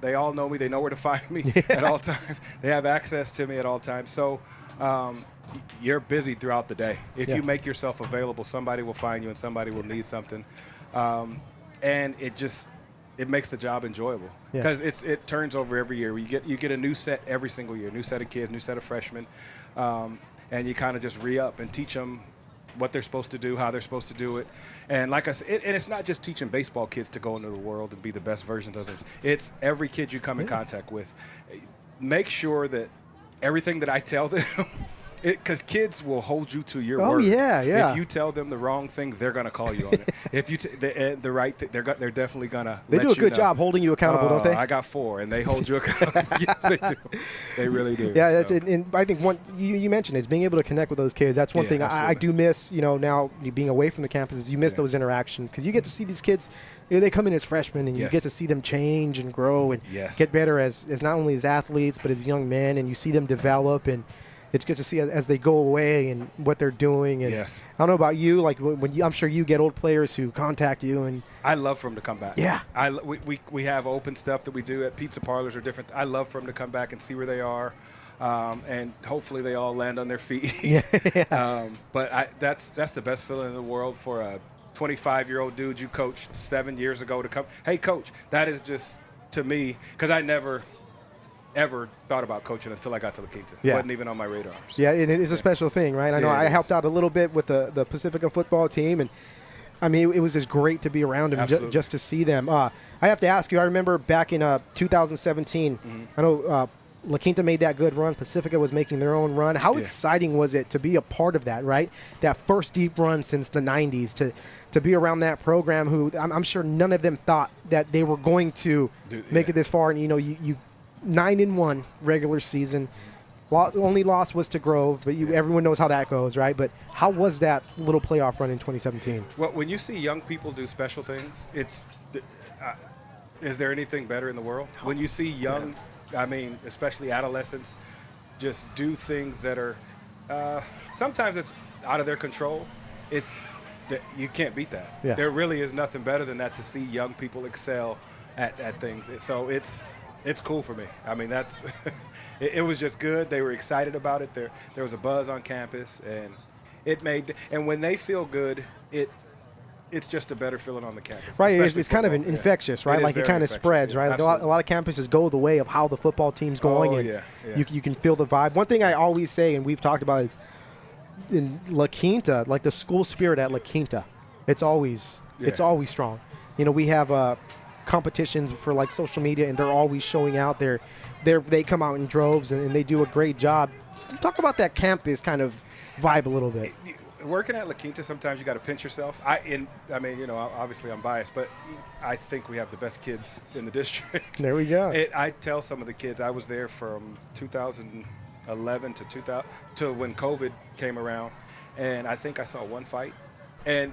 They all know me. They know where to find me at all times. They have access to me at all times. So you're busy throughout the day. If Yeah. you make yourself available, somebody will find you and somebody will need something. And it makes the job enjoyable Yeah. because it turns over every year. You get a new set every single year, new set of kids, new set of freshmen, and you kind of just re-up and teach them what they're supposed to do, how they're supposed to do it. And like I said, and it's not just teaching baseball kids to go into the world and be the best versions of them. It's every kid you come in contact with. Make sure that everything that I tell them, because kids will hold you to your word. Yeah. If you tell them the wrong thing, they're going to call you on it. If you the right thing, they're definitely going to They let do a you good know. job holding you accountable, don't they? I got 4, and they hold you accountable. Yes, they do. They really do. Yeah, So. and I think one you mentioned is being able to connect with those kids. That's one Yeah, thing I absolutely. do miss. You know, now being away from the campuses, you miss Yeah. those interactions because you get to see these kids. You know, they come in as freshmen, and you Yes. get to see them change and grow and Yes. get better as not only as athletes but as young men. And you see them develop, and it's good to see as they go away and what they're doing. And Yes. I don't know about you, like I'm sure you get old players who contact you and. I love for them to come back. Yeah. We have open stuff that we do at pizza parlors or different. I love for them to come back and see where they are, and hopefully they all land on their feet. But that's the best feeling in the world for a 25-year-old dude you coached 7 years ago to come. Hey, coach, that is just to me because I never ever thought about coaching until I got to La Quinta. Yeah. Wasn't even on my radar. So. Yeah, and it is a special thing, right? I know Yeah, I it helped is. out a little bit with the Pacifica football team, and I mean, it was just great to be around them Absolutely. just to see them. I have to ask you, I remember back in 2017, I know La Quinta made that good run. Pacifica was making their own run. How Yeah. exciting was it to be a part of that, right? That first deep run since the 90s, to be around that program who I'm sure none of them thought that they were going to make yeah. it this far. And, you know, you 9-1 regular season. Only loss was to Grove, but everyone knows how that goes, right? But how was that little playoff run in 2017? Well, when you see young people do special things, is there anything better in the world? When you see young, I mean, especially adolescents, just do things that are sometimes it's out of their control. You can't beat that. Yeah. There really is nothing better than that to see young people excel at things. So it's cool for me. I mean, that's it was just good. They were excited about it. There was a buzz on campus, and and when they feel good, it's just a better feeling on the campus. Right, especially it's kind of football. infectious, right? It is Like it very kind of infectious, spreads, yeah. right? Like a Absolutely. lot of campuses go the way of how the football team's going, Oh, and yeah. you can feel the vibe. One thing I always say, and we've talked about, is in La Quinta, like the school spirit at La Quinta, it's always strong. You know, we have competitions for like social media, and they're always showing out there. They come out in droves, and they do a great job. Talk about that campus kind of vibe a little bit. working at La Quinta, sometimes you got to pinch yourself. Obviously I'm biased, but I think we have the best kids in the district. There we go. I tell some of the kids, I was there from 2011 to when COVID came around, and I think I saw one fight, and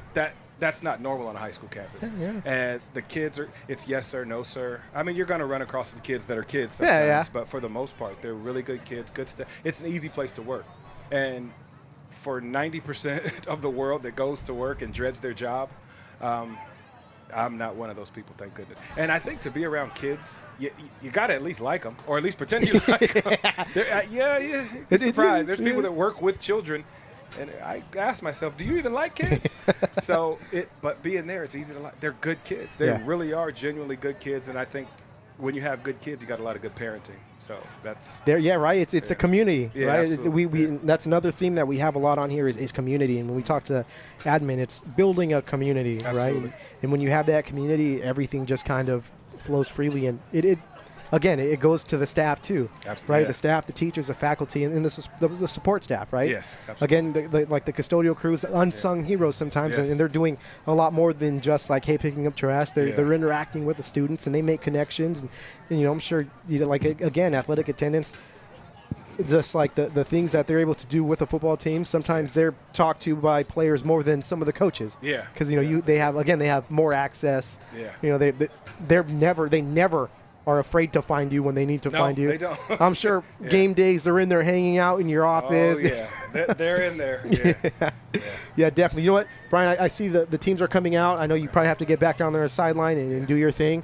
that's not normal on a high school campus. Yeah. And the kids it's yes sir, no sir. I mean, you're going to run across some kids that are kids sometimes, but for the most part, they're really good kids, good stuff. It's an easy place to work. And for 90% of the world that goes to work and dreads their job, I'm not one of those people, thank goodness. And I think to be around kids, you got to at least like them, or at least pretend you like them. You're surprised. There's people that work with children, and I ask myself, do you even like kids? But being there, it's easy to like. They're good kids. They really are genuinely good kids, and I think when you have good kids, you got a lot of good parenting. So that's there. Yeah, right. It's a community, yeah, right? Absolutely. That's another theme that we have a lot on here is community. And when we talk to admin, it's building a community, Absolutely. right? And when you have that community, everything just kind of flows freely. And it goes to the staff too, Absolutely. right? Yeah. The staff, the teachers, the faculty, and the support staff, right? Yes, absolutely. Again, like the custodial crews, unsung heroes sometimes, Yes. and they're doing a lot more than just like, hey, picking up trash. They're interacting with the students, and they make connections. And I'm sure, again, athletic attendance, just like the things that they're able to do with a football team, sometimes they're talked to by players more than some of the coaches. Yeah. Because they have more access. Yeah. They never are afraid to find you when they need to find you. They don't. I'm sure game days they're in there hanging out in your office. Oh, yeah. They're in there. Yeah. Yeah, definitely. You know what, Brian, I see the teams are coming out. I know you probably have to get back down there on the sideline and do your thing.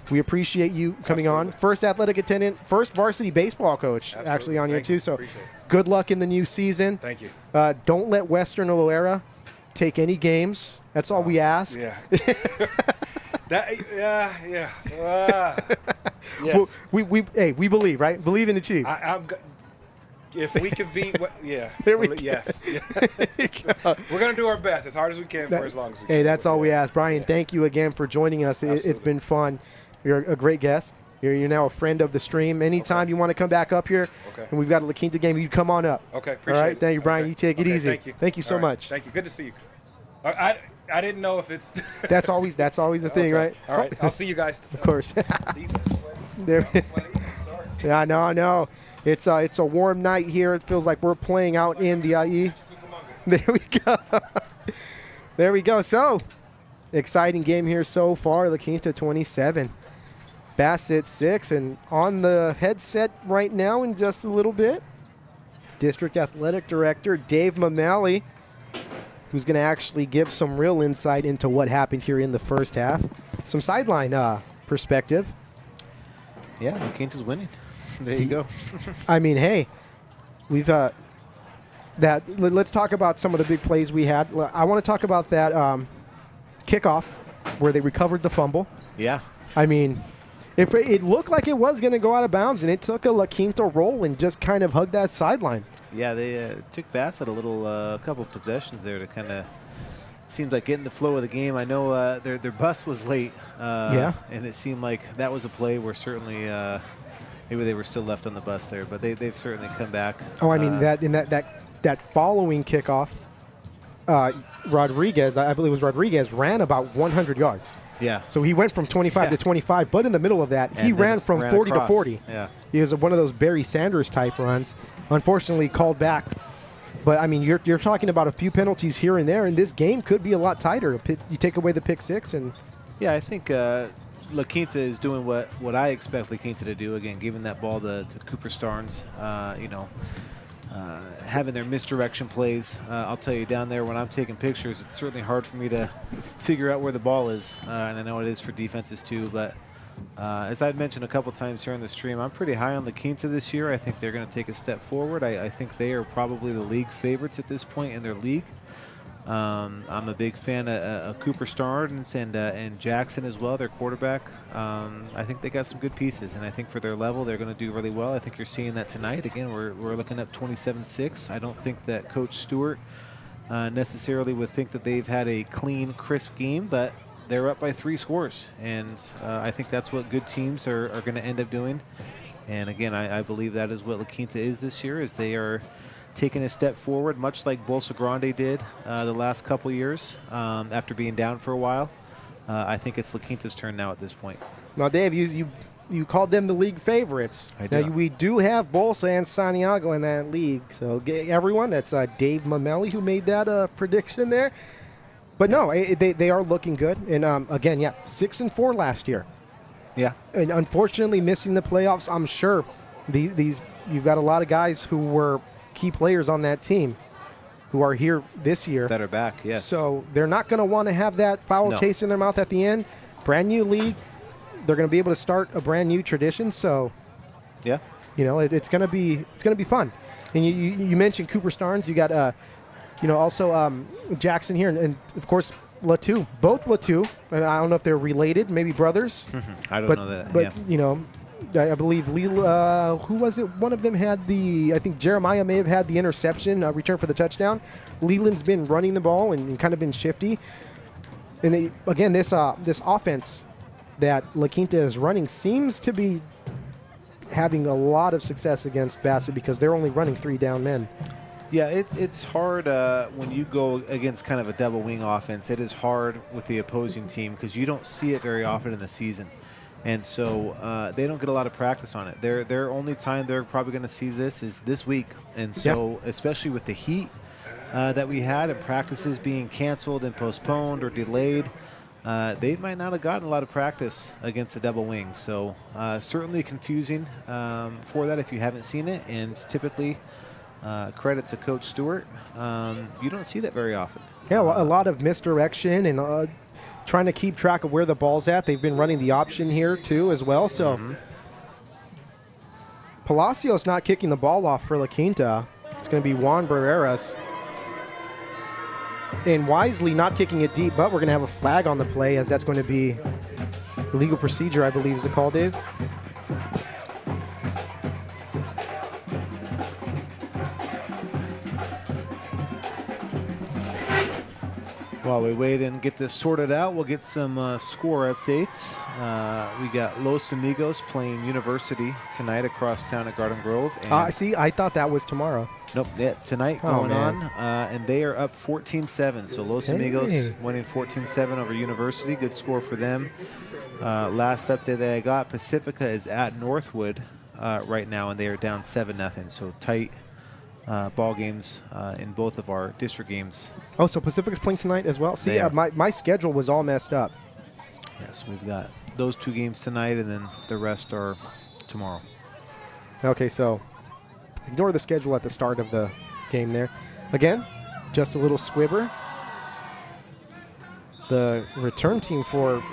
We appreciate you coming on. First athletic attendant, first varsity baseball coach actually on here too. So good luck in the new season. Thank you. Don't let Western Loera take any games. That's all we ask. Yeah. Yes. Well, we believe, right? Believe in the Chief. If we could beat, There we go. yes. We're going to do our best as hard as we can for as long as we can. Hey, that's all we ask. Brian, thank you again for joining us. It's been fun. You're a great guest. You're now a friend of the stream. Anytime you want to come back up here, and we've got a La Quinta game, you come on up. Okay, appreciate it. All right, thank you, Brian. Okay. You take it easy. Thank you. Thank you so much. Thank you. Good to see you. I didn't know if it's. That's always the thing, right? All right. I'll see you guys. Of course. These are sweaty. There. Sorry. Yeah, I know. It's a warm night here. It feels like we're playing out in the IE. There we go. There we go. So, exciting game here so far. La Quinta 27. Bassett 6. And on the headset right now in just a little bit, District Athletic Director Dave Mamali, who's going to actually give some real insight into what happened here in the first half. Some sideline perspective. Yeah, La Quinta's winning. There you go. I mean, hey, we've let's talk about some of the big plays we had. I want to talk about that kickoff where they recovered the fumble. Yeah. I mean, if it looked like it was going to go out of bounds, and it took a La Quinta roll and just kind of hugged that sideline. Yeah, they took Bassett a couple possessions there to kind of seems like getting the flow of the game. I know their bus was late. And it seemed like that was a play where certainly maybe they were still left on the bus there, but they've certainly come back. Oh, I mean that following kickoff, Rodriguez, I believe it was Rodriguez, ran about 100 yards. Yeah. So he went from 25 to 25, but in the middle of that, he ran from 40 across. to 40. Yeah. He was one of those Barry Sanders type runs. Unfortunately, called back. But, I mean, you're talking about a few penalties here and there, and this game could be a lot tighter. You take away the pick six. Yeah, I think La Quinta is doing what I expect La Quinta to do. Again, giving that ball to Cooper Starnes, having their misdirection plays. I'll tell you, down there when I'm taking pictures, it's certainly hard for me to figure out where the ball is, and I know it is for defenses too. But as I've mentioned a couple times here in the stream, I'm pretty high on La Quinta this year. I think they're going to take a step forward. I think they are probably the league favorites at this point in their league. I'm a big fan of Cooper Starnes and Jackson as well, their quarterback. I think they got some good pieces, and I think for their level, they're going to do really well. I think you're seeing that tonight. Again, we're looking up 27-6. I don't think that Coach Stewart necessarily would think that they've had a clean, crisp game, but they're up by 3 scores, and I think that's what good teams are going to end up doing. And again, I believe that is what La Quinta is this year, is they are taking a step forward, much like Bolsa Grande did the last couple years after being down for a while. I think it's La Quinta's turn now at this point. Now, Dave, you called them the league favorites. I do. Now, we do have Bolsa and Santiago in that league. So, everyone, that's Dave Mamelli who made that prediction there. But no, they are looking good. And again, 6-4 last year. Yeah. And unfortunately, missing the playoffs. I'm sure these you've got a lot of guys who were key players on that team who are here this year. That are back, yes. So they're not going to want to have that foul taste in their mouth at the end. Brand new league. They're going to be able to start a brand new tradition. So, yeah, it's going to be fun. And you mentioned Cooper Starnes. You got also Jackson here, and of course Latu. Both Latu. I don't know if they're related, maybe brothers. I don't know that. But I believe who was it? One of them had I think Jeremiah may have had the interception, return for the touchdown. Leland's been running the ball and kind of been shifty. And again, this offense that La Quinta is running seems to be having a lot of success against Bassett because they're only running 3 down men. Yeah, it's hard when you go against kind of a double wing offense. It is hard with the opposing team because you don't see it very often in the season. And so they don't get a lot of practice on it. Their only time they're probably going to see this is this week. And so especially with the heat that we had and practices being canceled and postponed or delayed, they might not have gotten a lot of practice against the double wings. So certainly confusing for that if you haven't seen it. And typically credit to Coach Stewart. You don't see that very often. Yeah, a lot of misdirection and trying to keep track of where the ball's at. They've been running the option here, too, as well. So Palacios not kicking the ball off for La Quinta. It's going to be Juan Barreras. And Wisely not kicking it deep, but we're going to have a flag on the play as that's going to be illegal procedure, I believe is the call, Dave. While we wait and get this sorted out, we'll get some score updates. We got Los Amigos playing University tonight across town at Garden Grove. See, I thought that was tomorrow. Nope, tonight going on. And they are up 14-7. So Los Amigos winning 14-7 over University. Good score for them. Last update that I got, Pacifica is at Northwood right now, and they are down 7-0. So tight ball games in both of our district games. Oh, so Pacific's playing tonight as well? See, my schedule was all messed up. Yes, we've got those 2 games tonight, and then the rest are tomorrow. Okay, so ignore the schedule at the start of the game there. Again, just a little squibber. The return team for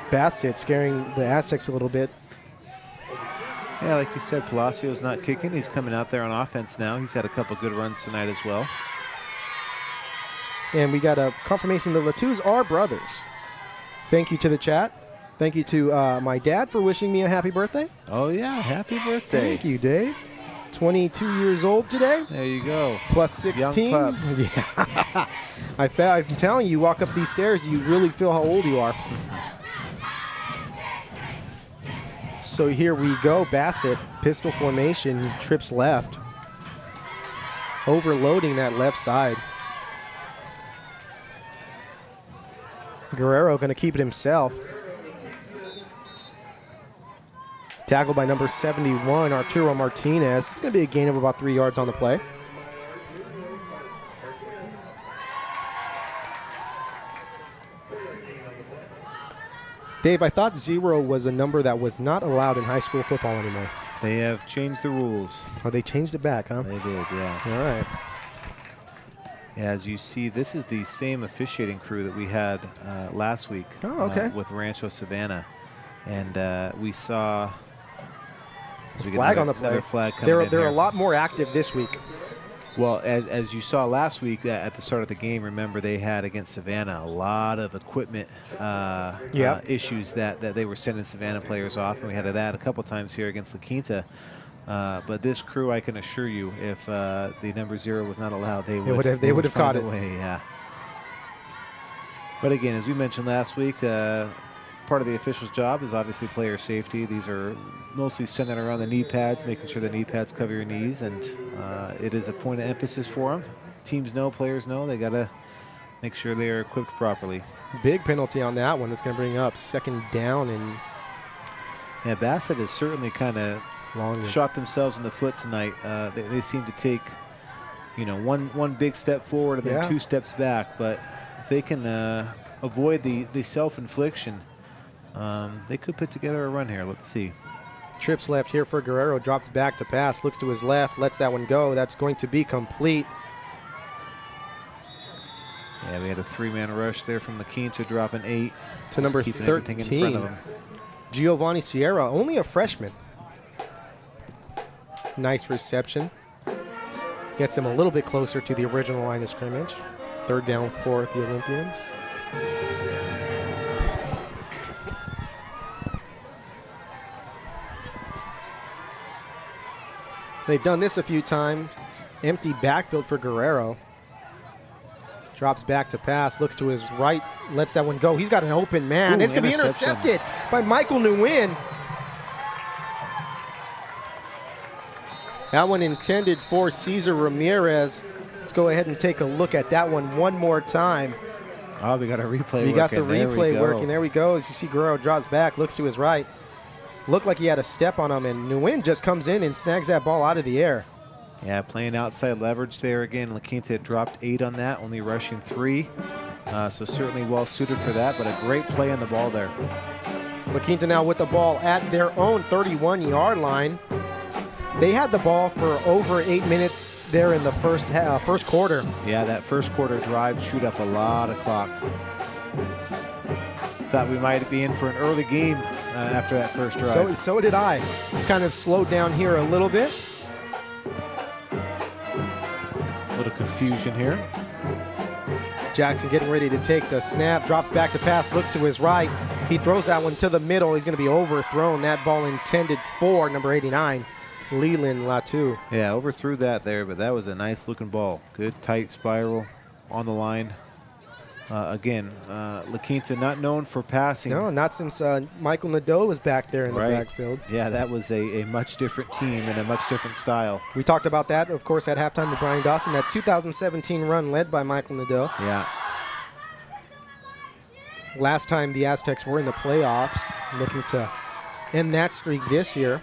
Bassett scaring the Aztecs a little bit. Yeah, like you said, Palacios not kicking. He's coming out there on offense now. He's had a couple good runs tonight as well. And we got a confirmation the Latus are brothers. Thank you to the chat. Thank you to my dad for wishing me a happy birthday. Oh, yeah. Happy birthday. Thank you, Dave. 22 years old today. There you go. Plus 16. Young pup. Yeah. I'm telling you, you walk up these stairs, you really feel how old you are. So here we go. Bassett, pistol formation, trips left. Overloading that left side. Guerrero going to keep it himself. Tackled by number 71, Arturo Martinez. It's going to be a gain of about 3 yards on the play. Dave, I thought 0 was a number that was not allowed in high school football anymore. They have changed the rules. Oh, they changed it back, huh? They did, yeah. All right. Yeah, as you see, this is the same officiating crew that we had last week with Rancho Savannah. And we saw flag on the play. Flag coming they're a lot more active this week. Well, as you saw last week at the start of the game, remember they had against Savannah a lot of equipment issues that they were sending Savannah players off, and we had that a couple times here against La Quinta. But this crew, I can assure you, if the number 0 was not allowed, they would have caught it. Yeah. But again, as we mentioned last week, part part of the official's job is obviously player safety. These are mostly centered around the knee pads, making sure the knee pads cover your knees, and it is a point of emphasis for them. Teams know, players know, they got to make sure they are equipped properly. Big penalty on that one. That's going to bring up 2nd down and Yeah, Bassett has certainly kind of long. shot themselves in the foot tonight. They seem to take, one big step forward and then 2 steps back. But if they can avoid the self-infliction, they could put together a run here. Let's see. Trips left here for Guerrero. Drops back to pass. Looks to his left. Lets that one go. That's going to be complete. Yeah, we had a 3-man rush there from the Quinta, dropping 8 to number keeping everything in front of 13. him. Giovanni Sierra, only a freshman. Nice reception. Gets him a little bit closer to the original line of scrimmage. 3rd down for the Olympians. They've done this a few times. Empty backfield for Guerrero. Drops back to pass, looks to his right, lets that one go. He's got an open man. Ooh, it's going to be intercepted by Michael Nguyen. That one intended for Cesar Ramirez. Let's go ahead and take a look at that one more time. Oh, we got a replay We got the working. replay working. There we go. As you see, Guerrero drops back, looks to his right. Looked like he had a step on him, and Nguyen just comes in and snags that ball out of the air. Yeah, playing outside leverage there again. La Quinta had dropped 8 on that, only rushing 3. So certainly well suited for that, but a great play on the ball there. La Quinta now with the ball at their own 31-yard line. They had the ball for over 8 minutes there in the first quarter. Yeah, that first quarter drive chewed up a lot of clock. Thought we might be in for an early game after that first drive. So did I. It's kind of slowed down here a little bit. A little confusion here. Jackson getting ready to take the snap, drops back to pass, looks to his right. He throws that one to the middle. He's going to be overthrown. That ball intended for number 89, Leland Latu. Yeah, overthrew that there, but that was a nice looking ball. Good tight spiral on the line. Again, La Quinta not known for passing. No, not since Michael Nadeau was back there in the backfield. Yeah, that was a much different team and a much different style. We talked about that, of course, at halftime with Brian Dawson. That 2017 run led by Michael Nadeau. Yeah. Last time the Aztecs were in the playoffs, looking to end that streak this year.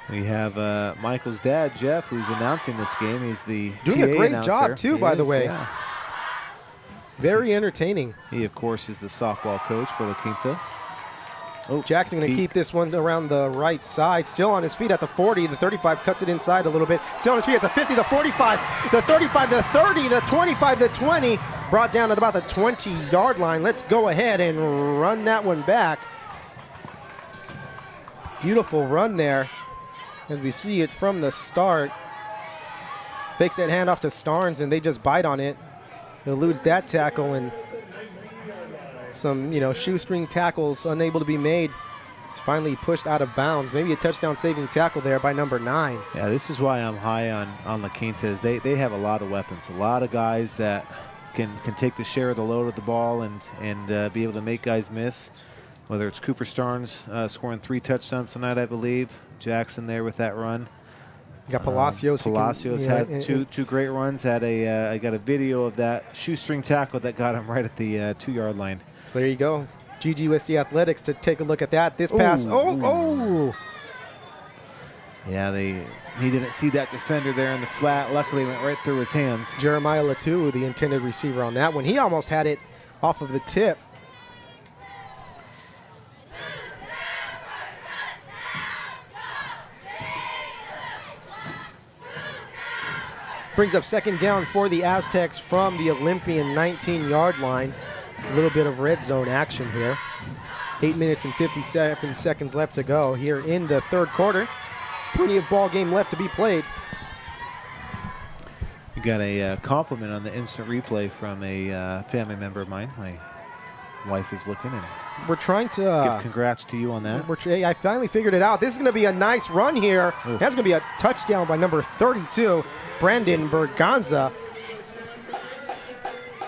We have Michael's dad, Jeff, who's announcing this game. He's the doing PA a great announcer. job, too, by the way. Yeah. Very entertaining. He, of course, is the softball coach for La Quinta. Oh, Jackson going to keep this one around the right side. Still on his feet at the 40. The 35 cuts it inside a little bit. Still on his feet at the 50, the 45, the 35, the 30, the 25, the 20. Brought down at about the 20-yard line. Let's go ahead and run that one back. Beautiful run there as we see it from the start. Fakes that handoff to Starnes, and they just bite on it. Eludes that tackle, and some, shoestring tackles unable to be made. It's finally pushed out of bounds. Maybe a touchdown-saving tackle there by number 9. Yeah, this is why I'm high on La Quinta. Is they have a lot of weapons, a lot of guys that can take the share of the load of the ball and be able to make guys miss. Whether it's Cooper Starnes scoring 3 touchdowns tonight, I believe. Jackson there with that run. You got Palacios. Palacios had two great runs. I got a video of that shoestring tackle that got him right at the 2-yard line. So there you go. GGUSD Athletics to take a look at that. This pass. Oh! Yeah, he didn't see that defender there in the flat. Luckily, it went right through his hands. Jeremiah Latu, the intended receiver on that one. He almost had it off of the tip. Brings up 2nd down for the Aztecs from the Olympian 19-yard line. A little bit of red zone action here. 8 minutes and 57 seconds left to go here in the 3rd quarter. Plenty of ball game left to be played. We got a compliment on the instant replay from a family member of mine. My wife is looking, and we're trying to give congrats to you on that. I finally figured it out. This is going to be a nice run here. Ooh. That's going to be a touchdown by number 32, Brandon Berganza.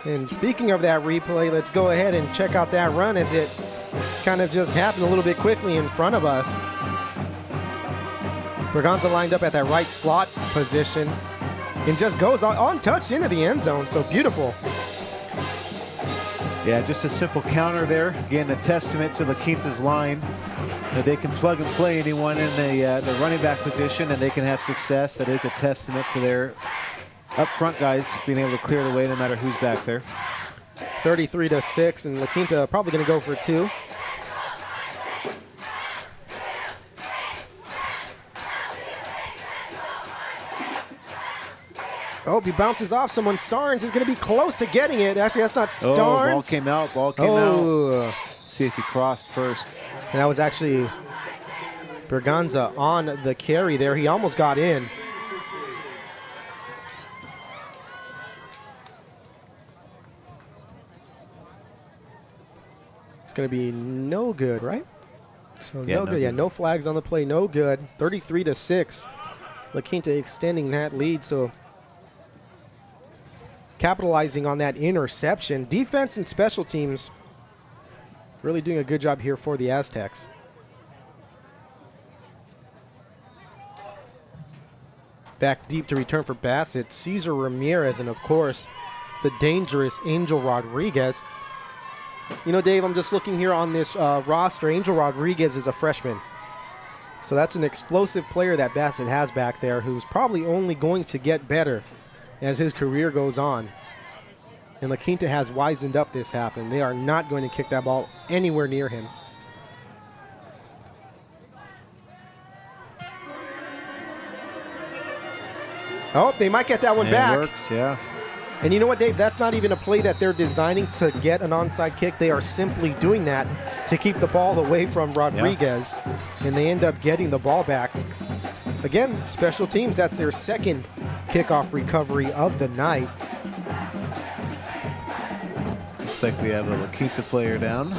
And speaking of that replay, let's go ahead and check out that run as it kind of just happened a little bit quickly in front of us. Berganza lined up at that right slot position and just goes untouched into the end zone. So beautiful. Yeah, just a simple counter there. Again, a testament to La Quinta's line that they can plug and play anyone in the running back position and they can have success. That is a testament to their up front guys being able to clear the way no matter who's back there. 33-6, and La Quinta probably going to go for 2. Oh, he bounces off someone. Starnes is going to be close to getting it. Actually, that's not Starnes. Oh, ball came out. Ball came out. Let's see if he crossed first. And that was actually Berganza on the carry there. He almost got in. It's going to be no good, right? So Yeah, no no good. Yeah, good. no flags on the play. No good. 33-6. La Quinta extending that lead. So capitalizing on that interception. Defense and special teams really doing a good job here for the Aztecs. Back deep to return for Bassett. Cesar Ramirez, and of course, the dangerous Angel Rodriguez. You know, Dave, I'm just looking here on this roster. Angel Rodriguez is a freshman. So that's an explosive player that Bassett has back there who's probably only going to get better as his career goes on. And La Quinta has wisened up this half, and they are not going to kick that ball anywhere near him. Oh, they might get that one back. It works, yeah. And you know what, Dave? That's not even a play that they're designing to get an onside kick. They are simply doing that to keep the ball away from Rodriguez, and they end up getting the ball back. Again, special teams, that's their second kickoff recovery of the night. Looks like we have a La Quinta player down.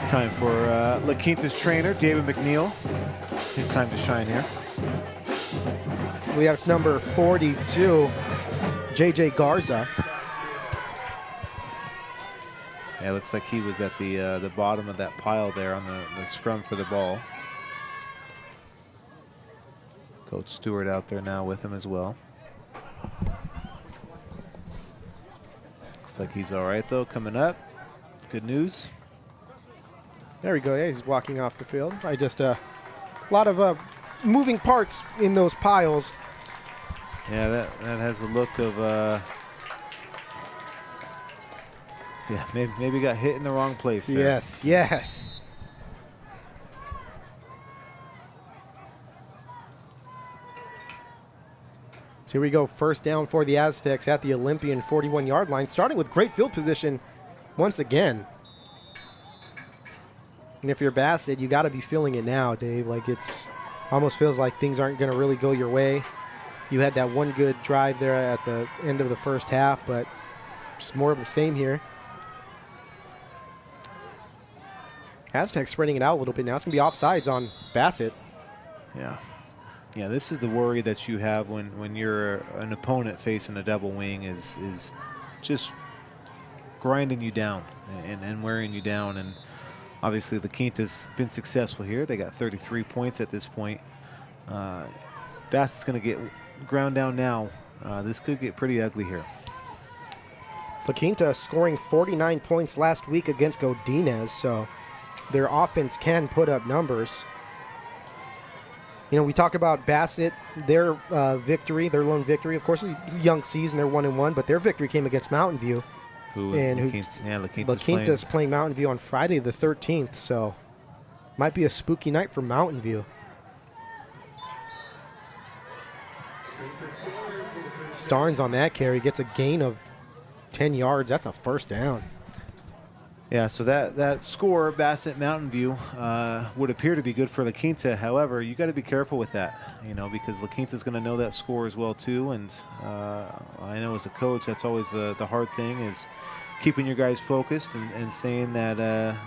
Time for La Quinta's trainer, David McNeil. His time to shine here. We have number 42, J.J. Garza. Yeah, looks like he was at the bottom of that pile there on the scrum for the ball. Coach Stewart out there now with him as well. Looks like he's all right, though, coming up. Good news. There we go. Yeah, he's walking off the field. I just a lot of moving parts in those piles. Yeah, that has a look of yeah, maybe got hit in the wrong place there. Yes, yes. So here we go. First down for the Aztecs at the Olympian 41-yard line, starting with great field position once again. And if you're Bassett, you got to be feeling it now, Dave. Like, it's almost feels like things aren't going to really go your way. You had that one good drive there at the end of the first half, but just more of the same here. Aztecs spreading it out a little bit now. It's going to be offsides on Bassett. Yeah. Yeah, this is the worry that you have when you're an opponent facing a double wing is just grinding you down and wearing you down. And obviously the Quinta's been successful here. They got 33 points at this point. Bassett's going to get ground down now. This could get pretty ugly here. La Quinta scoring 49 points last week against Godinez, so their offense can put up numbers. You know, we talk about Bassett, their victory, their lone victory. Of course, it's a young season, they're 1-1, but their victory came against Mountain View. La Quinta's playing Mountain View on Friday the 13th, so might be a spooky night for Mountain View. Starnes on that carry gets a gain of 10 yards. That's a first down. Yeah, so that score, Bassett Mountain View, would appear to be good for La Quinta. However, you got to be careful with that, because La Quinta's going to know that score as well too. And I know as a coach, that's always the hard thing is keeping your guys focused and saying that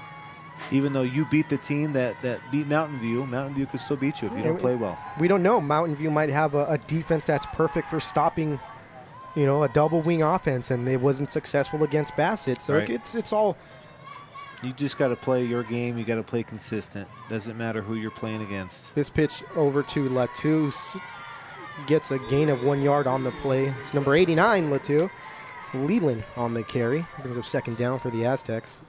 even though you beat the team that beat Mountain View could still beat you if you don't play well. We don't know. Mountain View might have a defense that's perfect for stopping, a double wing offense, and it wasn't successful against Bassett. So Right. it's all. You just got to play your game. You got to play consistent. Doesn't matter who you're playing against. This pitch over to Latu gets a gain of 1 yard on the play. It's number 89, Latu. Leland on the carry. Brings up second down for the Aztecs.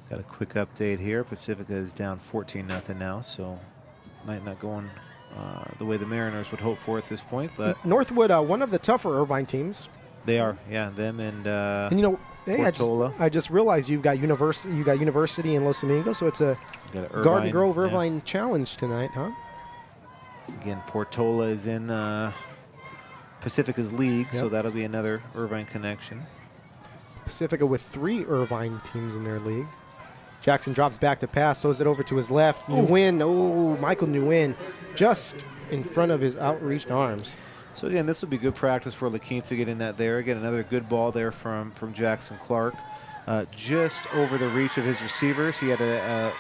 Got a quick update here. Pacifica is down 14-0 now, so might not going the way the Mariners would hope for at this point, but Northwood, one of the tougher Irvine teams. they are. Yeah, them and Hey, Portola. I just realized you've got University in Los Amigos, so it's a got an Garden Grove yeah. Irvine challenge tonight, huh? Again, Portola is in Pacifica's league, so Yep. that'll be another Irvine connection. Pacifica with 3 Irvine teams in their league. Jackson drops back to pass, throws it over to his left. Nguyen, Michael Nguyen, just in front of his outreached arms. So again, this will be good practice for La Quinta getting that there. Again, another good ball there from Jackson Clark. Just over the reach of his receivers. He had a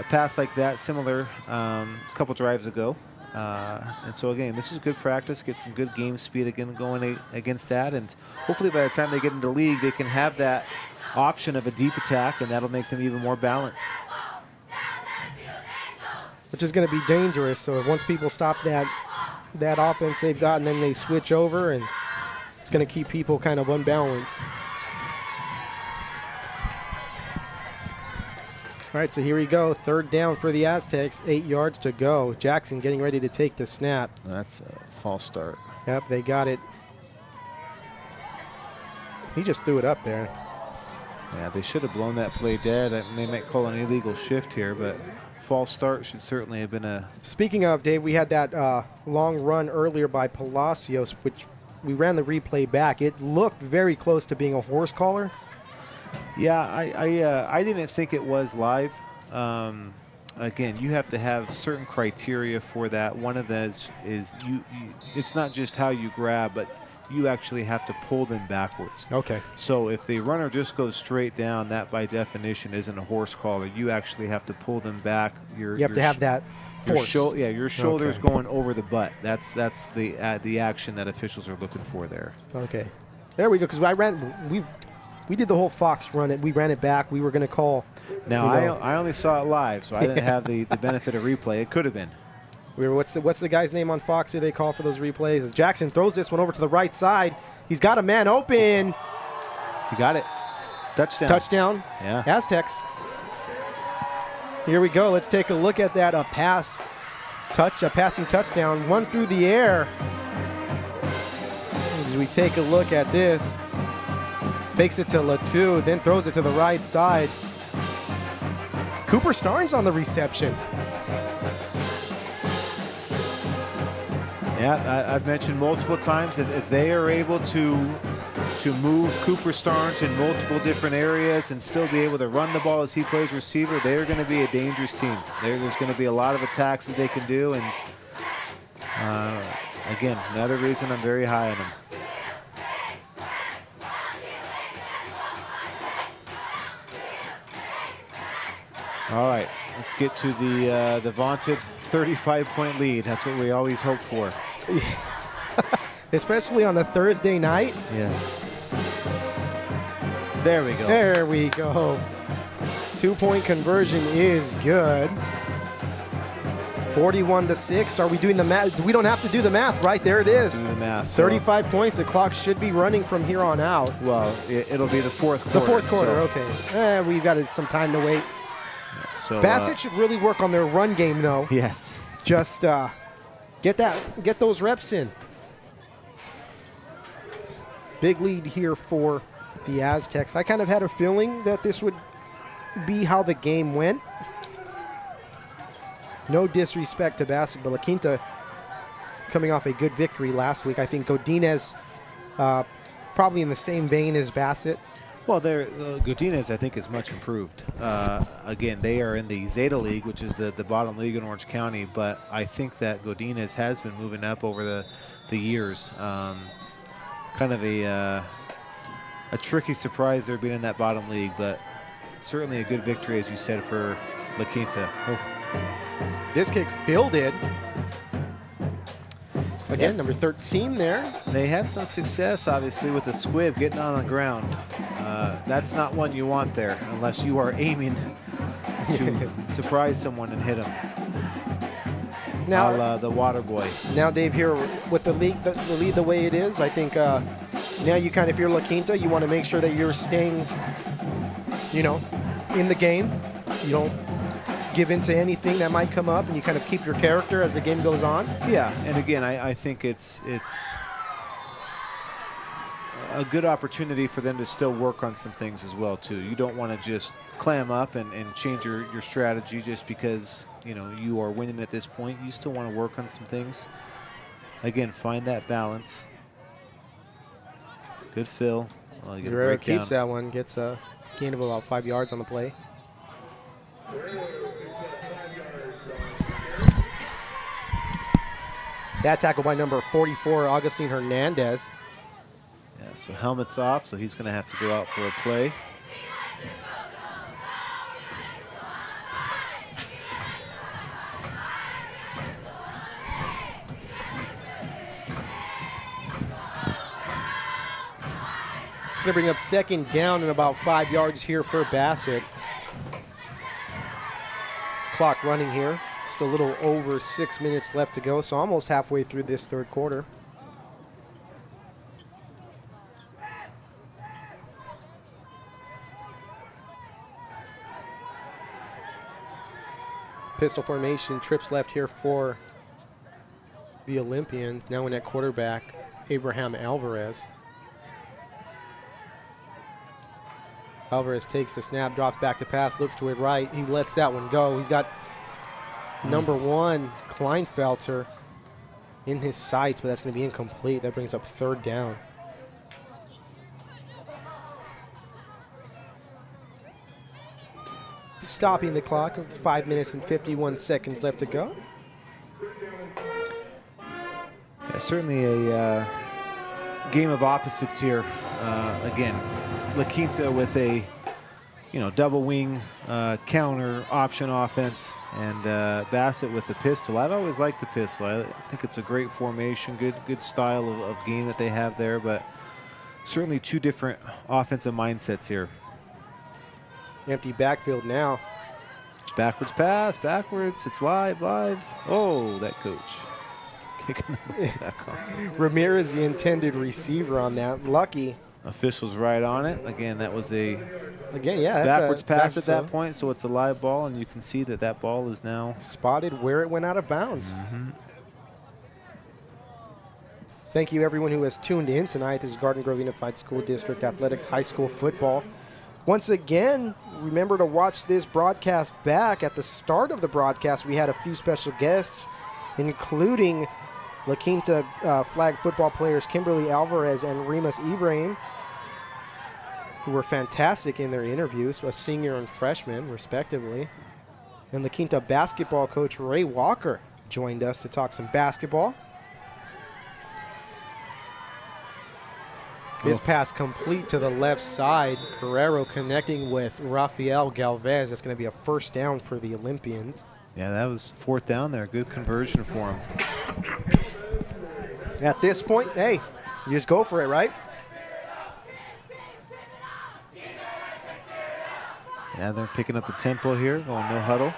pass like that, similar a couple drives ago. And so again, this is good practice. Get some good game speed again going against that. And hopefully by the time they get into the league, they can have that option of a deep attack, and that'll make them even more balanced. Which is going to be dangerous. So if once people stop that offense they've got, and then they switch over, and it's going to keep people kind of unbalanced. All right, so here we go. Third down for the Aztecs, 8 yards to go. Jackson getting ready to take the snap. That's a false start. Yep, they got it. He just threw it up there. Yeah, they should have blown that play dead. And they might call an illegal shift here, but false start should certainly have been a... Speaking of, Dave, we had that long run earlier by Palacios, which we ran the replay back. It looked very close to being a horse collar. Yeah, I didn't think it was live. Again, you have to have certain criteria for that. One of those is you it's not just how you grab, but you actually have to pull them backwards. Okay. So if the runner just goes straight down, that by definition isn't a horse collar. You actually have to pull them back. You have to have that force. Your shoulder's Okay. going over the butt. That's the action that officials are looking for there. Okay. There we go, because we did the whole Fox run. We ran it back. We were going to call. Now, I only saw it live, so I didn't have the benefit of replay. It could have been. What's the guy's name on Fox who they call for those replays? As Jackson throws this one over to the right side. He's got a man open. He got it. Touchdown. Touchdown. Yeah. Aztecs. Here we go. Let's take a look at that. A passing touchdown. One through the air. As we take a look at this. Fakes it to Latu, then throws it to the right side. Cooper Starnes on the reception. Yeah, I've mentioned multiple times that if they are able to move Cooper Starnes in multiple different areas and still be able to run the ball as he plays receiver, they're going to be a dangerous team. There's going to be a lot of attacks that they can do, and again, another reason I'm very high on them. All right, let's get to the vaunted 35-point lead. That's what we always hope for. Especially on a Thursday night. Yes. There we go. There we go. 2-point conversion is good. 41-6. Are we doing the math? We don't have to do the math, right? There it is. Do the math. So 35 points. The clock should be running from here on out. well, it'll be the fourth quarter. The fourth quarter, so- okay. We've got some time to wait. So Bassett should really work on their run game, though. yes. Just get those reps in. Big lead here for the Aztecs. I kind of had a feeling that this would be how the game went. No disrespect to Bassett, but La Quinta coming off a good victory last week. I think Godinez probably in the same vein as Bassett. Well, Godinez, I think, is much improved. Again, they are in the Zeta League, which is the bottom league in Orange County, but I think that Godinez has been moving up over the years. Kind of a tricky surprise there being in that bottom league, but certainly a good victory, as you said, for La Quinta. This kick fielded. Again, Yeah. number 13 there. They had some success, obviously, with the squib getting on the ground. That's not one you want there unless you are aiming to surprise someone and hit them. Now, The water boy. now, Dave, here with the lead the way it is, I think now you kind of, if you're La Quinta, you want to make sure that you're staying, in the game. You don't give into anything that might come up, and you kind of keep your character as the game goes on. Yeah, and again, I think it's a good opportunity for them to still work on some things as well too. You don't want to just clam up and change your strategy just because you are winning at this point. You still want to work on some things. Again, find that balance. Good fill. Oh, you get a Guerrero breakdown. keeps that one, gets a gain of about 5 yards on the play. That tackle by number 44, Augustine Hernandez. Yeah, so helmet's off, so he's going to have to go out for a play. It's going to bring up second down and about 5 yards here for Bassett. Clock running here. Just a little over 6 minutes left to go, so almost halfway through this third quarter. Pistol formation, trips left here for the Olympians. Now in at quarterback, Abraham Alvarez. Alvarez takes the snap, drops back to pass, looks to his right. He lets that one go. He's got number 1, Kleinfelter, in his sights, but that's going to be incomplete. That brings up third down. Stopping the clock, 5 minutes and 51 seconds left to go. Yeah, certainly a game of opposites here. Again, La Quinta with a double wing counter option offense, and Bassett with the pistol. I've always liked the pistol. I think it's a great formation, good style of game that they have there, but certainly two different offensive mindsets here. Empty backfield now. Backwards pass, backwards. It's live. Oh, that coach kicking the ball back on. Ramirez, the intended receiver on that. Lucky. Officials right on it. Again, that was a Again, yeah, that's backwards pass at that so point, so it's a live ball, and you can see that ball is now spotted where it went out of bounds. Thank you, everyone who has tuned in tonight. This is Garden Grove Unified School District Athletics High School Football. Once again, remember to watch this broadcast back. At the start of the broadcast, we had a few special guests, including La Quinta flag football players Kimberly Alvarez and Remus Ibrahim, who were fantastic in their interviews, a senior and freshman, respectively. And La Quinta basketball coach Ray Walker joined us to talk some basketball. This pass complete to the left side. Guerrero connecting with Rafael Galvez. That's going to be a first down for the Olympians. Yeah, that was fourth down there. Good conversion for him. At this point, hey, you just go for it, right? Yeah, they're picking up the tempo here, going no huddle.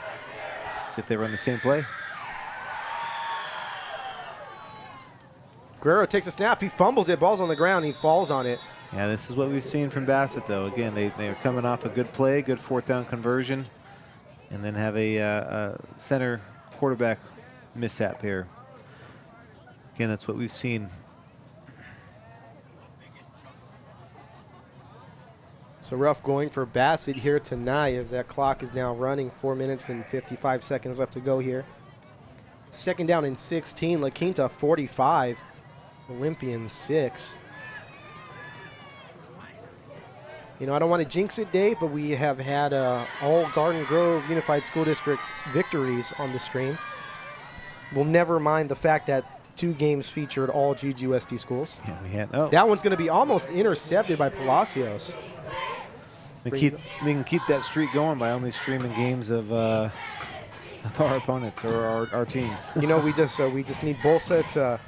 See if they run the same play. Guerrero takes a snap. He fumbles it. Ball's on the ground. He falls on it. Yeah, this is what we've seen from Bassett, though. Again, they're coming off a good play, good fourth down conversion, and then have a center quarterback mishap here. Again, that's what we've seen. So rough going for Bassett here tonight as that clock is now running. 4 minutes and 55 seconds left to go here. Second down and 16. La Quinta 45. Olympians 6. I don't want to jinx it, Dave, but we have had all Garden Grove Unified School District victories on the stream. We'll never mind the fact that 2 games featured all GGUSD schools. Yeah, we had. Oh, That one's going to be almost intercepted by Palacios. we can keep that streak going by only streaming games of of our opponents or our teams. You know, we just need Bassett to,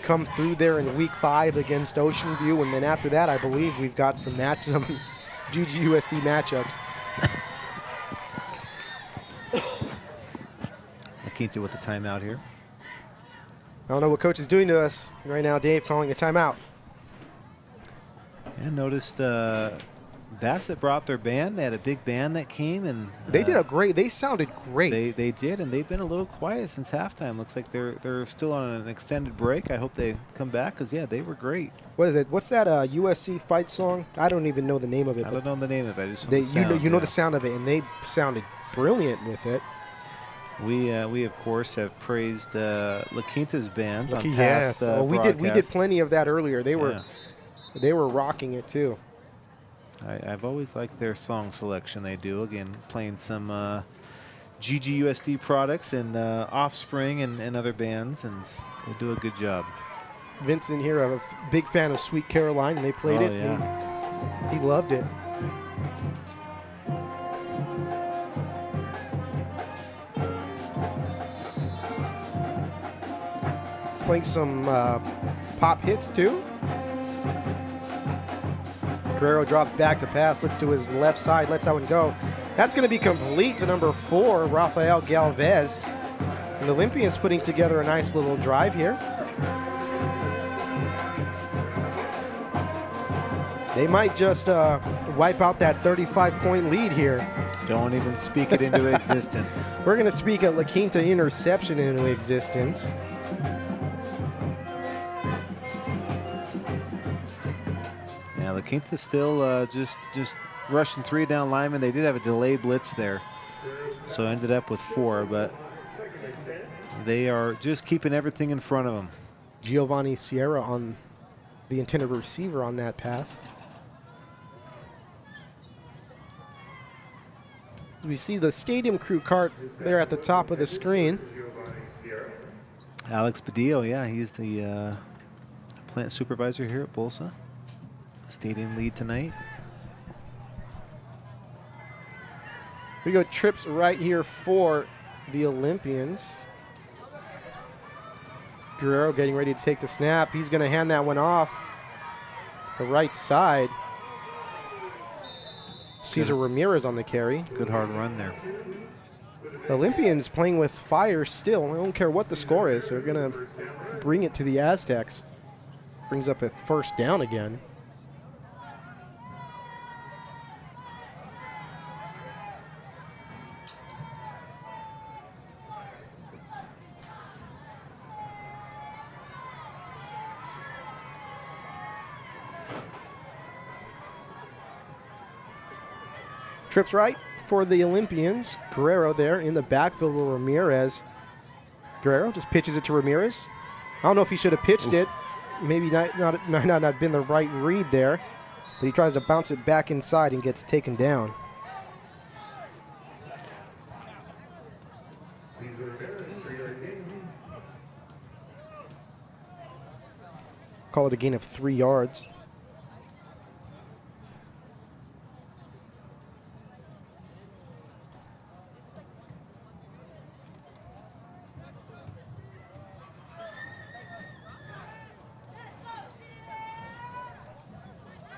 come through there in week 5 against Ocean View, and then after that, I believe we've got some GGUSD matchups. Quinta with a timeout here. I don't know what coach is doing to us right now, Dave, calling a timeout. I noticed Bassett brought their band. They had a big band that came, and they sounded great. They did, and they've been a little quiet since halftime. Looks like they're still on an extended break. I hope they come back because, yeah, they were great. What is it? What's that USC fight song? I don't even know the name of it. I don't know the name of it. I just know they, the sound, you know the sound of it, and they sounded brilliant with it. We of course have praised La Quinta's bands on yes. past We did plenty of that earlier. They were rocking it too. I've always liked their song selection. They do, again, playing some GGUSD products and Offspring and other bands, and they do a good job. Vincent here, a big fan of Sweet Caroline, and they played it. Yeah. He loved it. Playing some pop hits too. Guerrero drops back to pass, looks to his left side, lets that one go. That's going to be complete to number 4, Rafael Galvez. And the Olympians putting together a nice little drive here. They might just wipe out that 35-point lead here. Don't even speak it into existence. We're going to speak a La Quinta interception into existence. Yeah, La Quinta still just rushing 3 down linemen. They did have a delay blitz there, so ended up with 4, but they are just keeping everything in front of them. Giovanni Sierra on the intended receiver on that pass. We see the stadium crew cart there at the top of the screen. Alex Padillo, yeah, he's the plant supervisor here at Bolsa. Stadium lead tonight. We go trips right here for the Olympians. Guerrero getting ready to take the snap. He's going to hand that one off the right side. Cesar Ramirez on the carry. Good hard run there. Olympians playing with fire still. I don't care what the score is. They're going to bring it to the Aztecs. Brings up a first down again. Trips right for the Olympians. Guerrero there in the backfield with Ramirez. Guerrero just pitches it to Ramirez. I don't know if he should have pitched it. Maybe might not have been the right read there. But he tries to bounce it back inside and gets taken down. Call it a gain of 3 yards.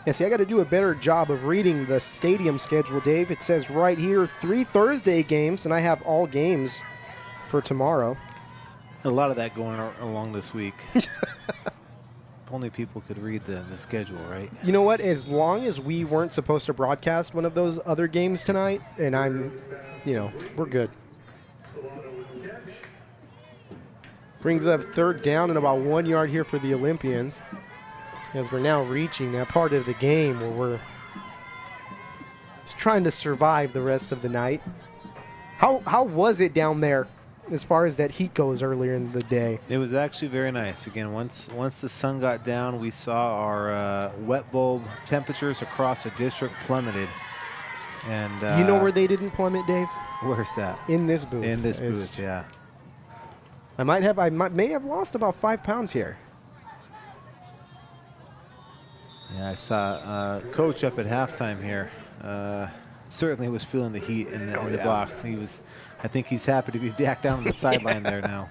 Yeah, see, I got to do a better job of reading the stadium schedule, Dave. It says right here 3 Thursday games, and I have all games for tomorrow. A lot of that going along this week. If only people could read the schedule, right? You know what? As long as we weren't supposed to broadcast one of those other games tonight, and we're good. Brings up 3rd down and about 1 yard here for the Olympians. As we're now reaching that part of the game where we're trying to survive the rest of the night. How was it down there as far as that heat goes earlier in the day? It was actually very nice. Again, once the sun got down, we saw our wet bulb temperatures across the district plummeted. And you know where they didn't plummet, Dave? Where's that? In this booth. In this booth, yeah. I may have lost about 5 pounds here. Yeah, I saw Coach up at halftime here certainly was feeling the heat in the yeah. box. I think he's happy to be back down on the sideline there now.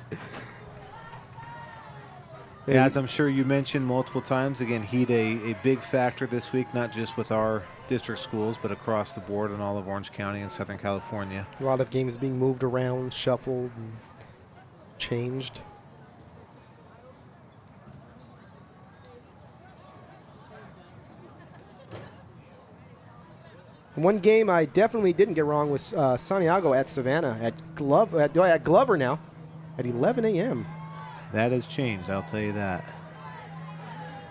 Yeah, as I'm sure you mentioned multiple times, again, heat a big factor this week, not just with our district schools, but across the board in all of Orange County and Southern California. A lot of games being moved around, shuffled, and changed. One game I definitely didn't get wrong was Santiago at Savannah at Glover now at 11 a.m. That has changed, I'll tell you that.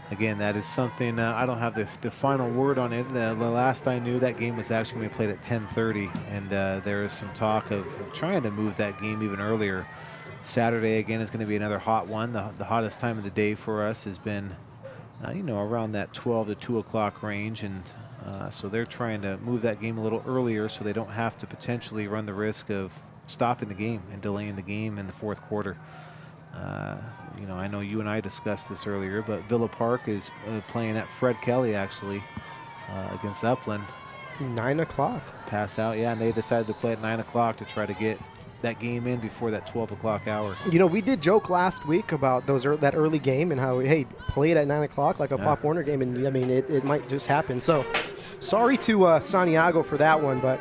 Again, that is something, I don't have the final word on it. The last I knew, that game was actually going to be played at 10:30, and there is some talk of trying to move that game even earlier. Saturday, again, is going to be another hot one. The hottest time of the day for us has been, around that 12 to 2 o'clock range, and so they're trying to move that game a little earlier so they don't have to potentially run the risk of stopping the game and delaying the game in the fourth quarter. I know you and I discussed this earlier, but Villa Park is playing at Fred Kelly, actually, against Upland. 9 o'clock. Pass out, yeah, and they decided to play at 9 o'clock to try to get that game in before that 12 o'clock hour. We did joke last week about that early game and how, hey, play it at 9 o'clock like a Pop Warner game, and, it might just happen. So, sorry to Santiago for that one, but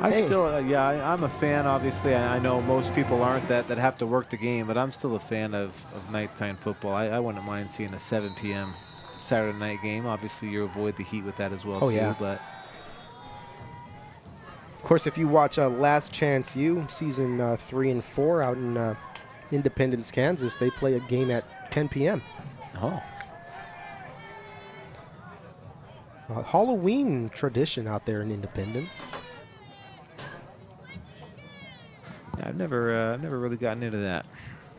I'm a fan, obviously. I know most people aren't that have to work the game, but I'm still a fan of nighttime football. I wouldn't mind seeing a 7 p.m. Saturday night game. Obviously, you avoid the heat with that as well, too. Yeah. But of course, if you watch Last Chance U, season 3 and 4 out in Independence, Kansas, they play a game at 10 p.m. Oh. Halloween tradition out there in Independence. I've never really gotten into that.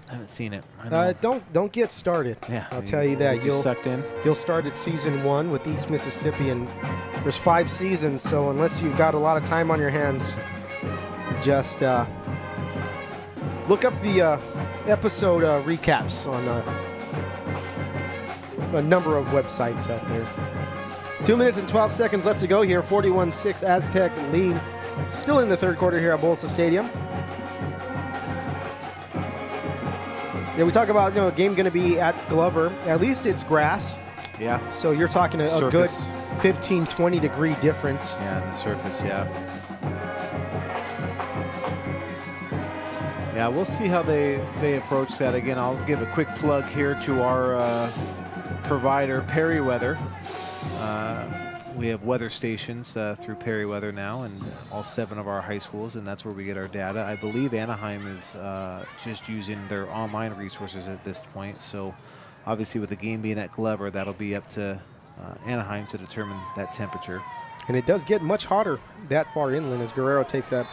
I haven't seen it. I know. Don't get started. Yeah, I'll tell you that. You'll sucked in. You'll start at season 1 with East Mississippi, and there's 5 seasons. So unless you've got a lot of time on your hands, just look up the episode recaps on a number of websites out there. 2 minutes and 12 seconds left to go here. 41-6 Aztec lead. Still in the third quarter here at Bolsa Stadium. Yeah, we talk about a game going to be at Glover. At least it's grass. Yeah. So you're talking a good 15, 20 degree difference. Yeah, the surface, yeah. Yeah, we'll see how they approach that. Again, I'll give a quick plug here to our provider, Perryweather. We have weather stations through Perryweather now, and all 7 of our high schools, and that's where we get our data. I believe Anaheim is just using their online resources at this point. So obviously with the game being at Glover, that'll be up to Anaheim to determine that temperature. And it does get much hotter that far inland as Guerrero takes that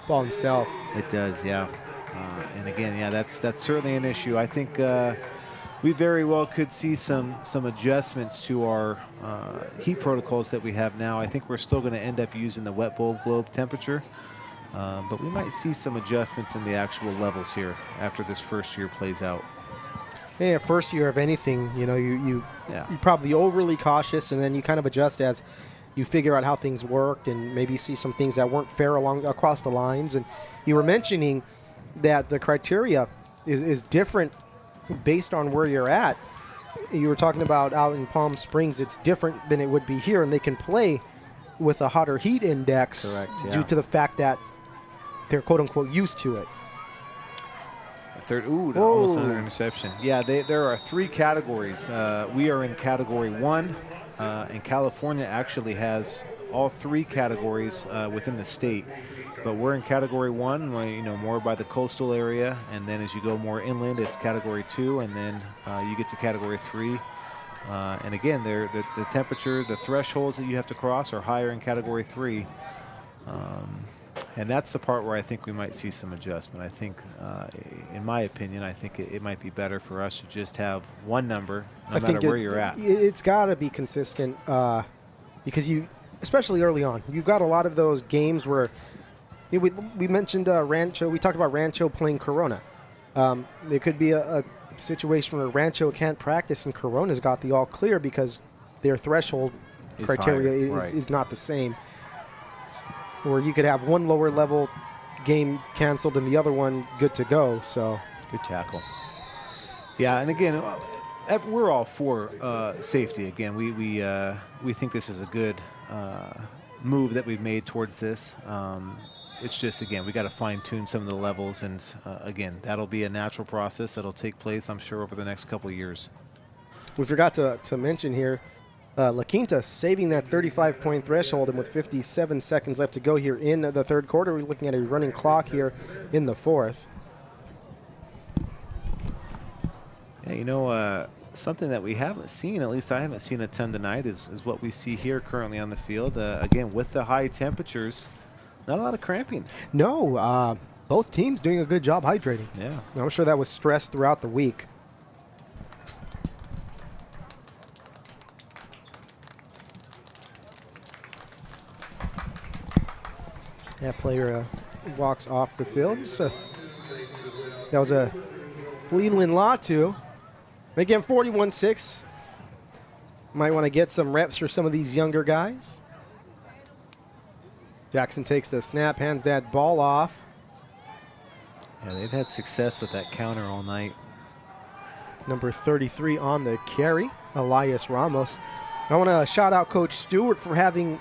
ball himself. It does, yeah. And again, yeah, that's certainly an issue. I think we very well could see some adjustments to our heat protocols that we have now. I think we're still going to end up using the wet bulb globe temperature, but we might see some adjustments in the actual levels here after this first year plays out. Yeah, first year of anything, you're probably overly cautious, and then you kind of adjust as you figure out how things worked and maybe see some things that weren't fair across the lines. And you were mentioning that the criteria is different based on where you're at. You were talking about out in Palm Springs, it's different than it would be here, and they can play with a hotter heat index. Correct, yeah. Due to the fact that they're quote-unquote used to it. Almost another interception. Yeah, there are 3 categories. We are in category 1, and California actually has all 3 categories within the state. But we're in category 1, more by the coastal area, and then as you go more inland, it's category 2, and then you get to category 3. And again, the temperature, the thresholds that you have to cross are higher in category 3. And that's the part where I think we might see some adjustment. I think, in my opinion, I think it might be better for us to just have one number, no matter where you're at. It's got to be consistent because especially early on, you've got a lot of those games where we mentioned Rancho. We talked about Rancho playing Corona. There could be a situation where Rancho can't practice and Corona's got the all clear because their threshold criteria is not the same. where you could have one lower level game canceled and the other one good to go. So good tackle. Yeah, and again, we're all for safety. Again, we think this is a good move that we've made towards this. It's just, again, we got to fine-tune some of the levels, and again, that'll be a natural process that'll take place, I'm sure, over the next couple of years. We forgot to mention here, La Quinta saving that 35-point threshold, and with 57 seconds left to go here in the third quarter, we're looking at a running clock here in the fourth. Yeah, you know, something that we haven't seen, at least I haven't seen a ton tonight, is what we see here currently on the field. Again, with the high temperatures, not a lot of cramping. No, both teams doing a good job hydrating. Yeah. I'm sure that was stressed throughout the week. That player walks off the field. That was a Leland Latu. Again, 41-6. Might want to get some reps for some of these younger guys. Jackson takes the snap, hands that ball off. Yeah, they've had success with that counter all night. Number 33 on the carry, Elias Ramos. I want to shout out Coach Stewart for having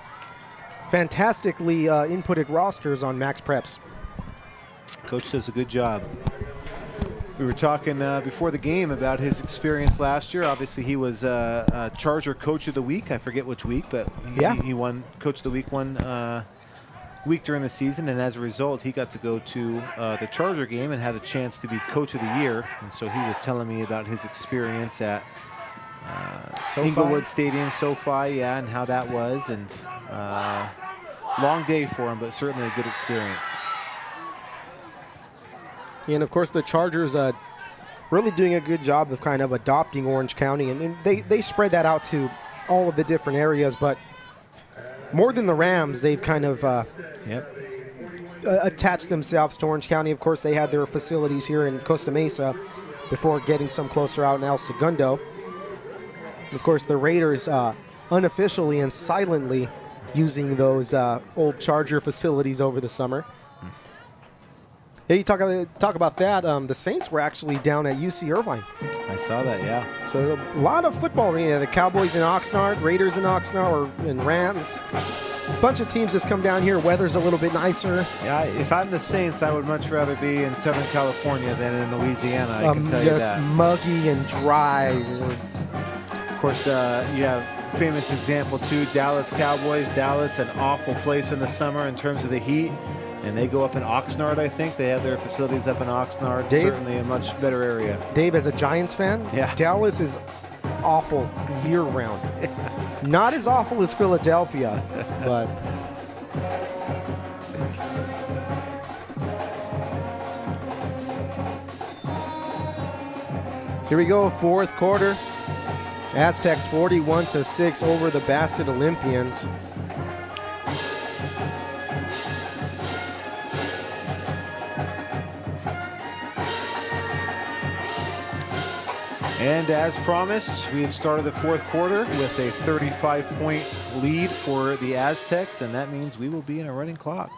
fantastically inputted rosters on Max Preps. Coach does a good job. We were talking before the game about his experience last year. Obviously, he was Charger Coach of the Week. I forget which week, but he won Coach of the Week one week during the season, and as a result, he got to go to the Charger game and had a chance to be Coach of the Year. And so he was telling me about his experience at Inglewood Stadium, SoFi, and how that was. And long day for him, but certainly a good experience. And, of course, the Chargers really doing a good job of kind of adopting Orange County. And they spread that out to all of the different areas. But more than the Rams, they've kind of attached themselves to Orange County. Of course, they had their facilities here in Costa Mesa before getting some closer out in El Segundo. Of course, the Raiders unofficially and silently using those old Charger facilities over the summer. Yeah, you talk about that. The Saints were actually down at UC Irvine. I saw that, yeah. So a lot of football. Yeah, the Cowboys in Oxnard, Raiders in Oxnard, and Rams. A bunch of teams just come down here. Weather's a little bit nicer. Yeah, if I'm the Saints, I would much rather be in Southern California than in Louisiana, I can tell you that. Just muggy and dry. Of course, you have famous example, too, Dallas Cowboys. Dallas, an awful place in the summer in terms of the heat. And they go up in Oxnard, I think. They have their facilities up in Oxnard. Dave, certainly a much better area. Dave, as a Giants fan, yeah, Dallas is awful year-round. Not as awful as Philadelphia, but... Here we go, fourth quarter. Aztecs 41-6 over the Bassett Olympians. And as promised, we have started the fourth quarter with a 35-point lead for the Aztecs, and that means we will be in a running clock.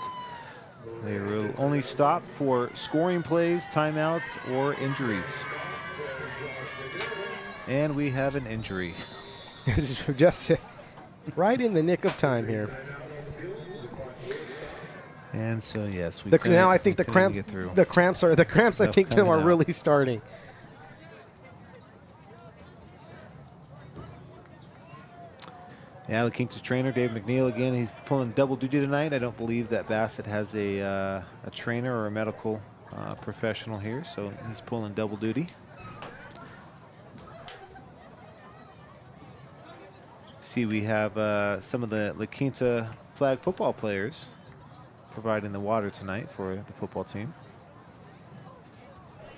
They will only stop for scoring plays, timeouts, or injuries. And we have an injury. Just right in the nick of time here. And so yes, we now I think the cramps I think now are really starting. Yeah, the Kings trainer, Dave McNeil, again, he's pulling double duty tonight. I don't believe that Bassett has a trainer or a medical professional here, so he's pulling double duty. See, we have some of the La Quinta flag football players providing the water tonight for the football team.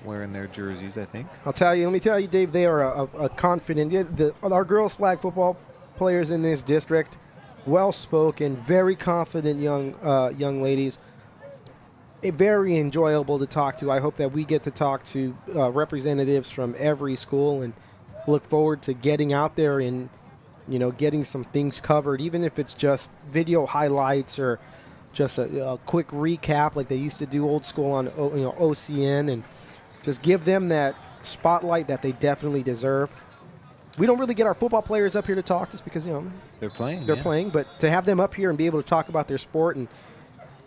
Wearing their jerseys, I think. Let me tell you, Dave, they are a confident, our girls flag football players in this district, well-spoken, very confident young ladies. Very enjoyable to talk to. I hope that we get to talk to representatives from every school and look forward to getting out there and, getting some things covered, even if it's just video highlights or just a quick recap like they used to do old school on OCN, and just give them that spotlight that they definitely deserve. We don't really get our football players up here to talk just because they're playing. They're playing, but to have them up here and be able to talk about their sport and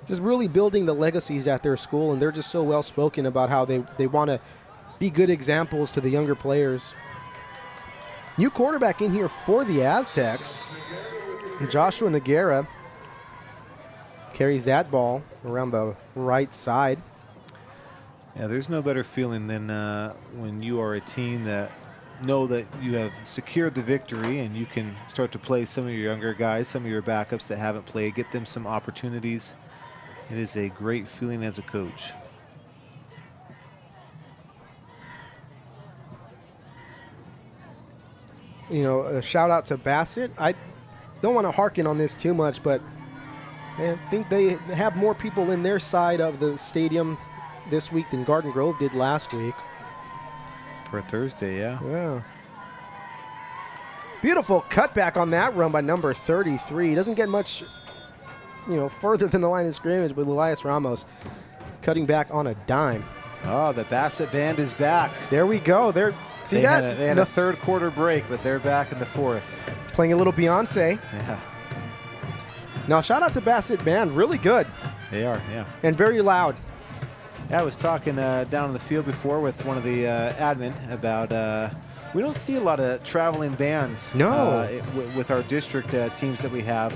just really building the legacies at their school, and they're just so well spoken about how they want to be good examples to the younger players. New quarterback in here for the Aztecs. Joshua Noguera carries that ball around the right side. Yeah, there's no better feeling than when you are a team that know that you have secured the victory and you can start to play some of your younger guys, some of your backups that haven't played, get them some opportunities. It is a great feeling as a coach. A shout out to Bassett. I don't want to harken on this too much, but I think they have more people in their side of the stadium this week than Garden Grove did last week. For Thursday, yeah. Yeah. Beautiful cutback on that run by number 33. Doesn't get much, further than the line of scrimmage with Elias Ramos cutting back on a dime. Oh, the Bassett band is back. There we go. They had a third quarter break, but they're back in the fourth. Playing a little Beyonce. Yeah. Now, shout out to Bassett band. Really good. They are, yeah. And very loud. I was talking down on the field before with one of the admin about we don't see a lot of traveling bands with our district teams that we have.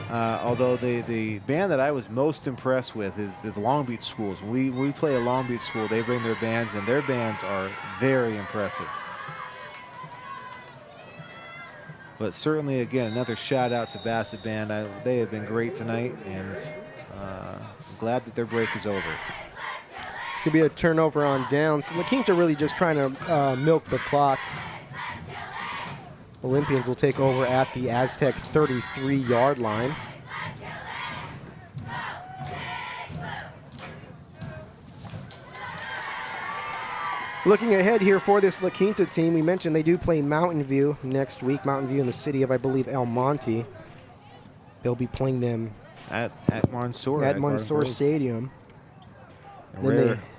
Although the band that I was most impressed with is the Long Beach schools. We play a Long Beach school. They bring their bands, and their bands are very impressive. But certainly, again, another shout out to Bassett Band. They have been great tonight, and I'm glad that their break is over. It's going to be a turnover on downs. So La Quinta really just trying to milk the clock. Olympians will take over at the Aztec 33-yard line. Looking ahead here for this La Quinta team, we mentioned they do play Mountain View next week. Mountain View in the city of, I believe, El Monte. They'll be playing them at Mansour. At Mansour Stadium.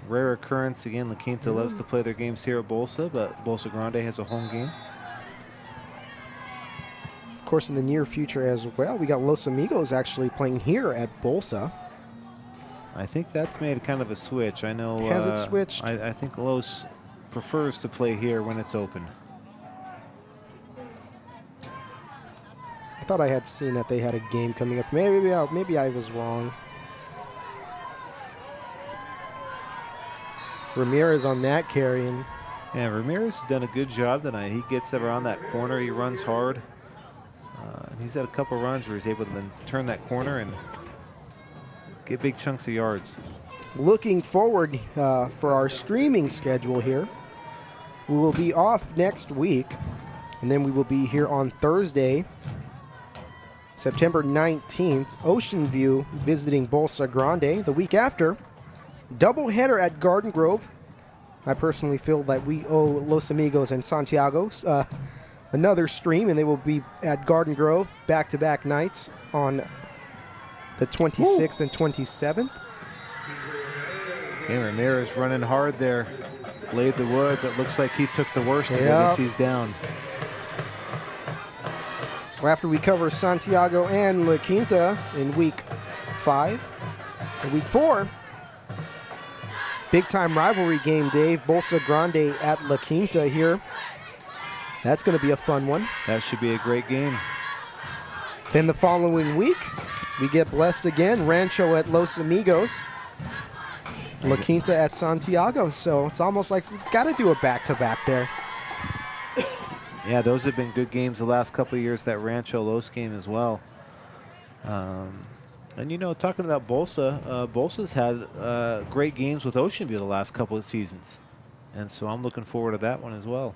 Rare occurrence again. La Quinta loves to play their games here at Bolsa, but Bolsa Grande has a home game. Of course, in the near future as well, we got Los Amigos actually playing here at Bolsa. I think that's made kind of a switch. I know. Has it switched? I think Los prefers to play here when it's open. I thought I had seen that they had a game coming up. Maybe I was wrong. Ramirez on that carry. Yeah, Ramirez has done a good job tonight. He gets around that corner. He runs hard. And he's had a couple runs where he's able to then turn that corner and get big chunks of yards. Looking forward for our streaming schedule here. We will be off next week, and then we will be here on Thursday, September 19th. Ocean View visiting Bolsa Grande. The week after, doubleheader at Garden Grove. I personally feel that we owe Los Amigos and Santiago another stream, and they will be at Garden Grove back-to-back nights on the 26th and 27th. Okay, Ramirez running hard there. Laid the wood, but looks like he took the worst of it as he's down. So after we cover Santiago and La Quinta in week 5, and week 4, big-time rivalry game, Dave. Bolsa Grande at La Quinta here. That's going to be a fun one. That should be a great game. Then the following week, we get blessed again. Rancho at Los Amigos. La Quinta at Santiago. So it's almost like we've got to do a back-to-back there. Yeah, those have been good games the last couple of years, that Rancho Los game as well. And, talking about Bolsa, Bolsa's had great games with Ocean View the last couple of seasons. And so I'm looking forward to that one as well.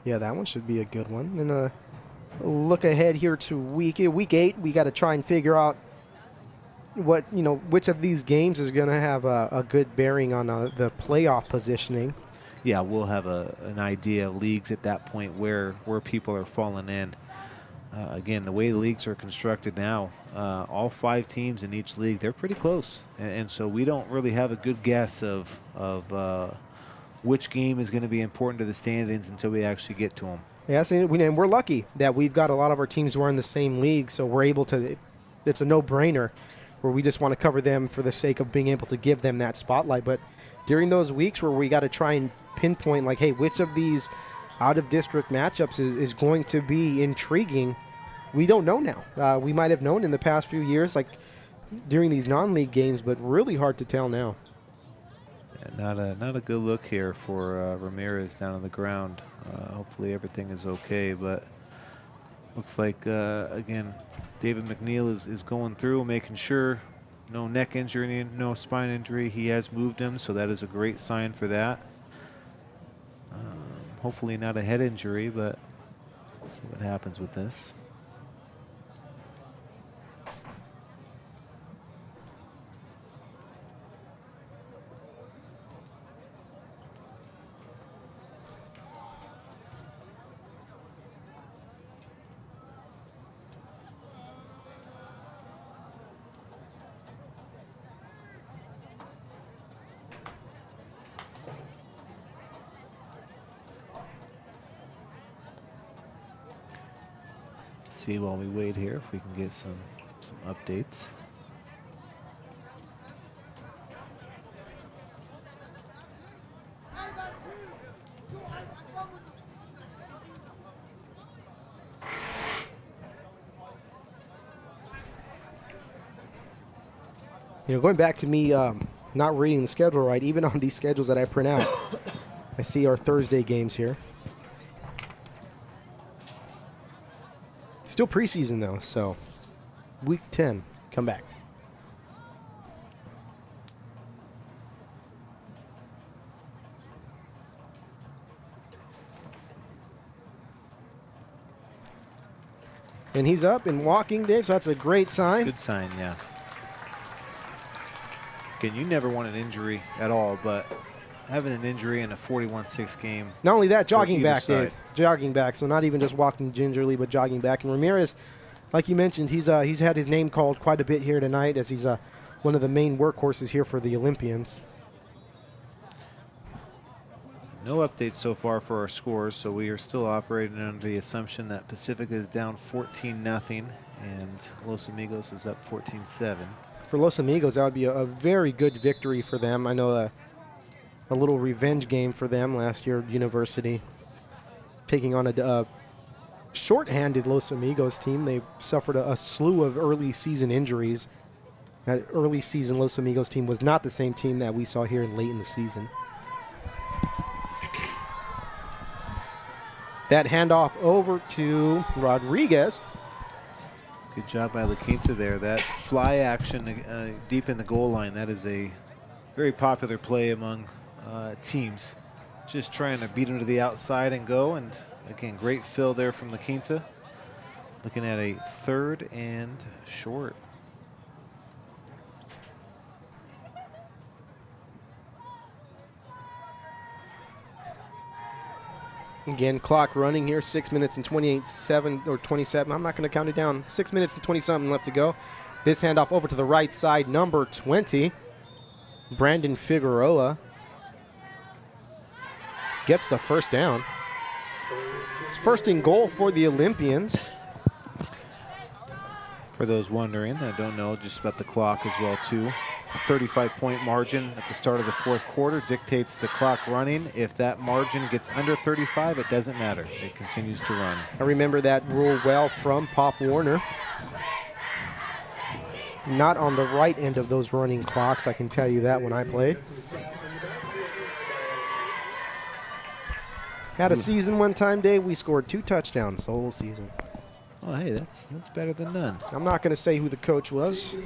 Yeah, that one should be a good one. And look ahead here to week 8. We got to try and figure out which of these games is going to have a good bearing on the playoff positioning. Yeah, we'll have an idea of leagues at that point where people are falling in. again, the way the leagues are constructed now, all 5 teams in each league, they're pretty close. And so we don't really have a good guess of which game is going to be important to the standings until we actually get to them. Yes, and we're lucky that we've got a lot of our teams who are in the same league, so we're able to – it's a no-brainer where we just want to cover them for the sake of being able to give them that spotlight. But during those weeks where we got to try and pinpoint, like, hey, which of these – out-of-district matchups is going to be intriguing. We don't know now. We might have known in the past few years, like during these non-league games, but really hard to tell now. Yeah, not a good look here for Ramirez down on the ground. Hopefully everything is okay, but looks like, again, David McNeil is going through, making sure no neck injury, no spine injury. He has moved him, so that is a great sign for that. Hopefully not a head injury, but let's see what happens with this. See while we wait here if we can get some updates. You know, going back to me not reading the schedule right, even on these schedules that I print out, I see our Thursday games here. Still preseason, though, so week 10, come back. And he's up and walking, Dave, so that's a great sign. Good sign, yeah. Again, you never want an injury at all, but having an injury in a 41-6 game. Not only that, jogging back, side. Dave. Jogging back, so not even just walking gingerly, but jogging back. And Ramirez, like you mentioned, he's had his name called quite a bit here tonight as he's one of the main workhorses here for the Olympians. No updates so far for our scores, so we are still operating under the assumption that Pacifica is down 14-0 and Los Amigos is up 14-7. For Los Amigos, that would be a very good victory for them. I know a little revenge game for them last year at University, taking on a short-handed Los Amigos team. They suffered a slew of early season injuries. That early season Los Amigos team was not the same team that we saw here late in the season. That handoff over to Rodriguez. Good job by La Quinta there. That fly action deep in the goal line, that is a very popular play among teams. Just trying to beat him to the outside and go. And again, great fill there from La Quinta. Looking at a 3rd and short. Again, clock running here, 6 minutes and 27. I'm not going to count it down. 6 minutes and 20-something left to go. This handoff over to the right side, number 20, Brandon Figueroa gets the first down. It's first and goal for the Olympians. For those wondering, I don't know just about the clock as well too. A 35-point margin at the start of the 4th quarter dictates the clock running. If that margin gets under 35, it doesn't matter. It continues to run. I remember that rule well from Pop Warner. Not on the right end of those running clocks, I can tell you that when I played. Had a season one time, Dave, we scored 2 touchdowns the whole season. Oh, hey, that's better than none. I'm not going to say who the coach was.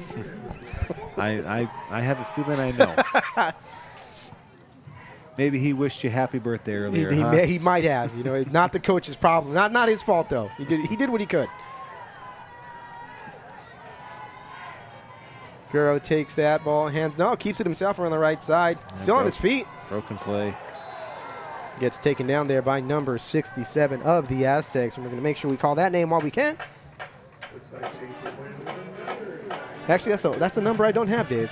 I have a feeling I know. Maybe he wished you happy birthday earlier. He might have. You know, not the coach's problem. Not his fault though. He did what he could. Guerrero takes that ball, keeps it himself on the right side. Still on his feet. Broken play. Gets taken down there by number 67 of the Aztecs. And we're going to make sure we call that name while we can. Looks like Chase win another sack. Actually, that's a number I don't have, Dave.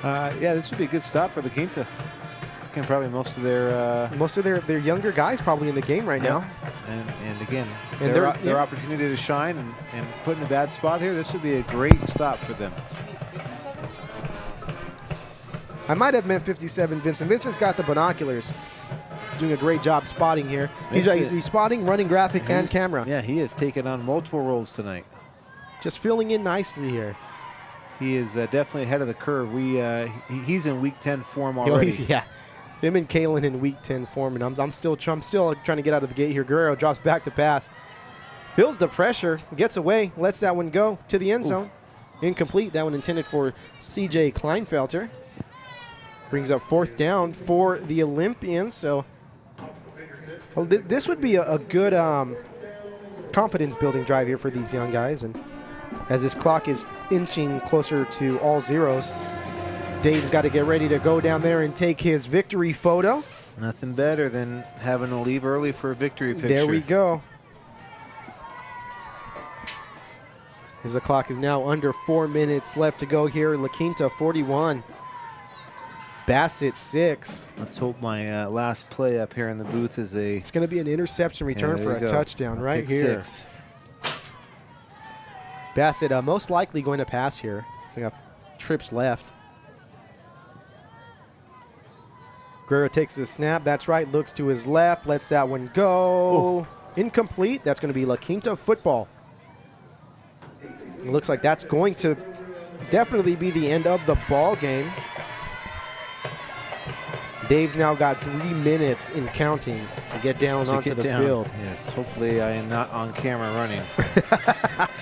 Yeah, this would be a good stop for the Quinta. Again, probably most of their Younger guys probably in the game right now. And again, And their opportunity to shine and put in a bad spot here. This would be a great stop for them. I might have meant 57, Vincent. Vincent's got the binoculars. He's doing a great job spotting here. He's spotting, running graphics, and camera. Yeah, he has taken on multiple roles tonight. Just filling in nicely here. He is definitely ahead of the curve. He's in week 10 form You know, already. him and Kalen in week 10 form, and I'm still trying to get out of the gate here. Guerrero drops back to pass, feels the pressure, gets away, lets that one go to the end zone. Incomplete. That one intended for C.J. Kleinfelter. Brings up 4th down for the Olympians. So this would be a good confidence-building drive here for these young guys. And as this clock is inching closer to all zeros, Dave's got to get ready to go down there and take his victory photo. Nothing better than having to leave early for a victory picture. There we go. As the clock is now under 4 minutes left to go here. La Quinta 41. Bassett 6. Let's hope my last play up here in the booth is It's going to be an interception return for a touchdown right Pick here. 6. Bassett most likely going to pass here. They have trips left. Guerrero takes the snap. That's right. Looks to his left. Lets that one go. Incomplete. That's going to be La Quinta football. It looks like that's going to definitely be the end of the ball game. Dave's now got 3 minutes in counting to get down onto the field. Yes, hopefully I am not on camera running.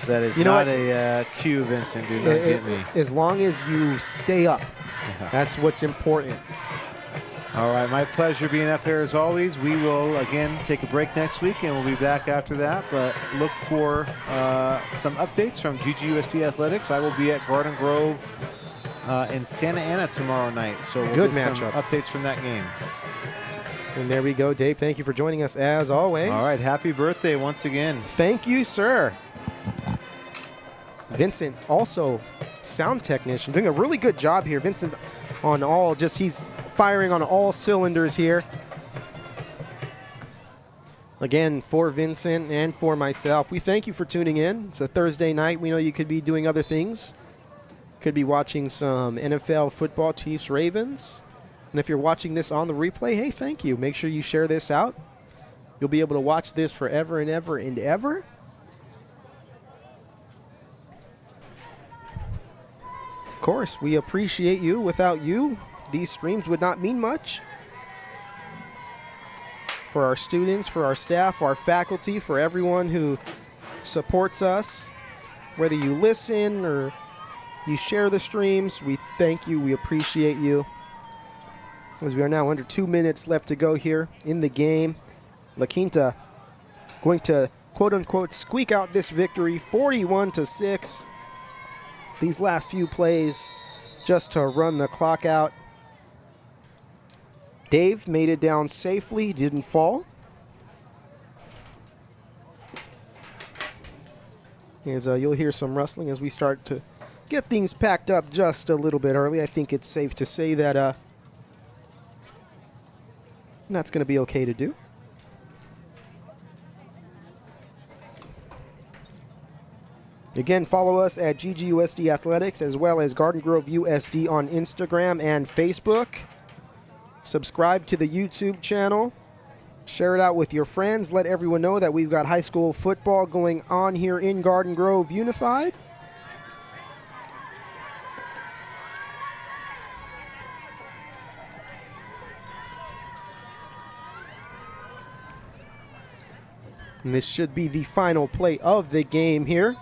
That is not a cue, Vincent. Do not get me. As long as you stay up, that's what's important. All right, my pleasure being up here as always. We will, again, take a break next week, and we'll be back after that. But look for some updates from GGUSD Athletics. I will be at Garden Grove in Santa Ana tomorrow night. So we'll Good get matchup. some updates from that game. And there we go. Dave, thank you for joining us as always. All right, happy birthday once again. Thank you, sir. Vincent, also sound technician, doing a really good job here. Vincent he's firing on all cylinders here. Again, for Vincent and for myself, we thank you for tuning in. It's a Thursday night. We know you could be doing other things. Could be watching some NFL football, Chiefs, Ravens. And if you're watching this on the replay, hey, thank you. Make sure you share this out. You'll be able to watch this forever and ever and ever. Of course, we appreciate you. Without you, these streams would not mean much. For our students, for our staff, our faculty, for everyone who supports us, whether you listen or you share the streams, we thank you. We appreciate you. As we are now under 2 minutes left to go here in the game. La Quinta going to, quote-unquote, squeak out this victory, 41-6. These last few plays just to run the clock out. Dave made it down safely, didn't fall. As you'll hear some rustling as we start to get things packed up just a little bit early. I think it's safe to say that that's going to be okay to do. Again, follow us at GGUSD Athletics as well as Garden Grove USD on Instagram and Facebook. Subscribe to the YouTube channel. Share it out with your friends. Let everyone know that we've got high school football going on here in Garden Grove Unified. And this should be the final play of the game here,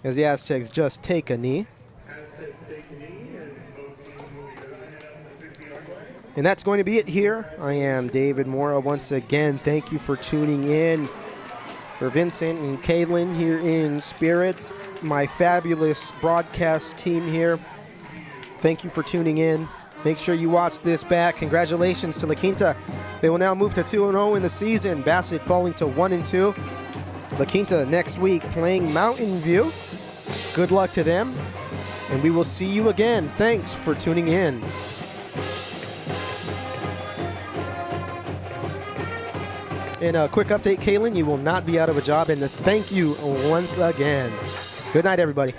as the Aztecs just take a knee. Aztecs take a knee, and both teams will go ahead on the 50-yard line. And that's going to be it here. I am David Mora. Once again, thank you for tuning in. For Vincent and Kaylin here in spirit, my fabulous broadcast team here, thank you for tuning in. Make sure you watch this back. Congratulations to La Quinta. They will now move to 2-0 in the season. Bassett falling to 1-2. La Quinta next week playing Mountain View. Good luck to them, and we will see you again. Thanks for tuning in. And a quick update, Kaylin, you will not be out of a job, and thank you once again. Good night, everybody.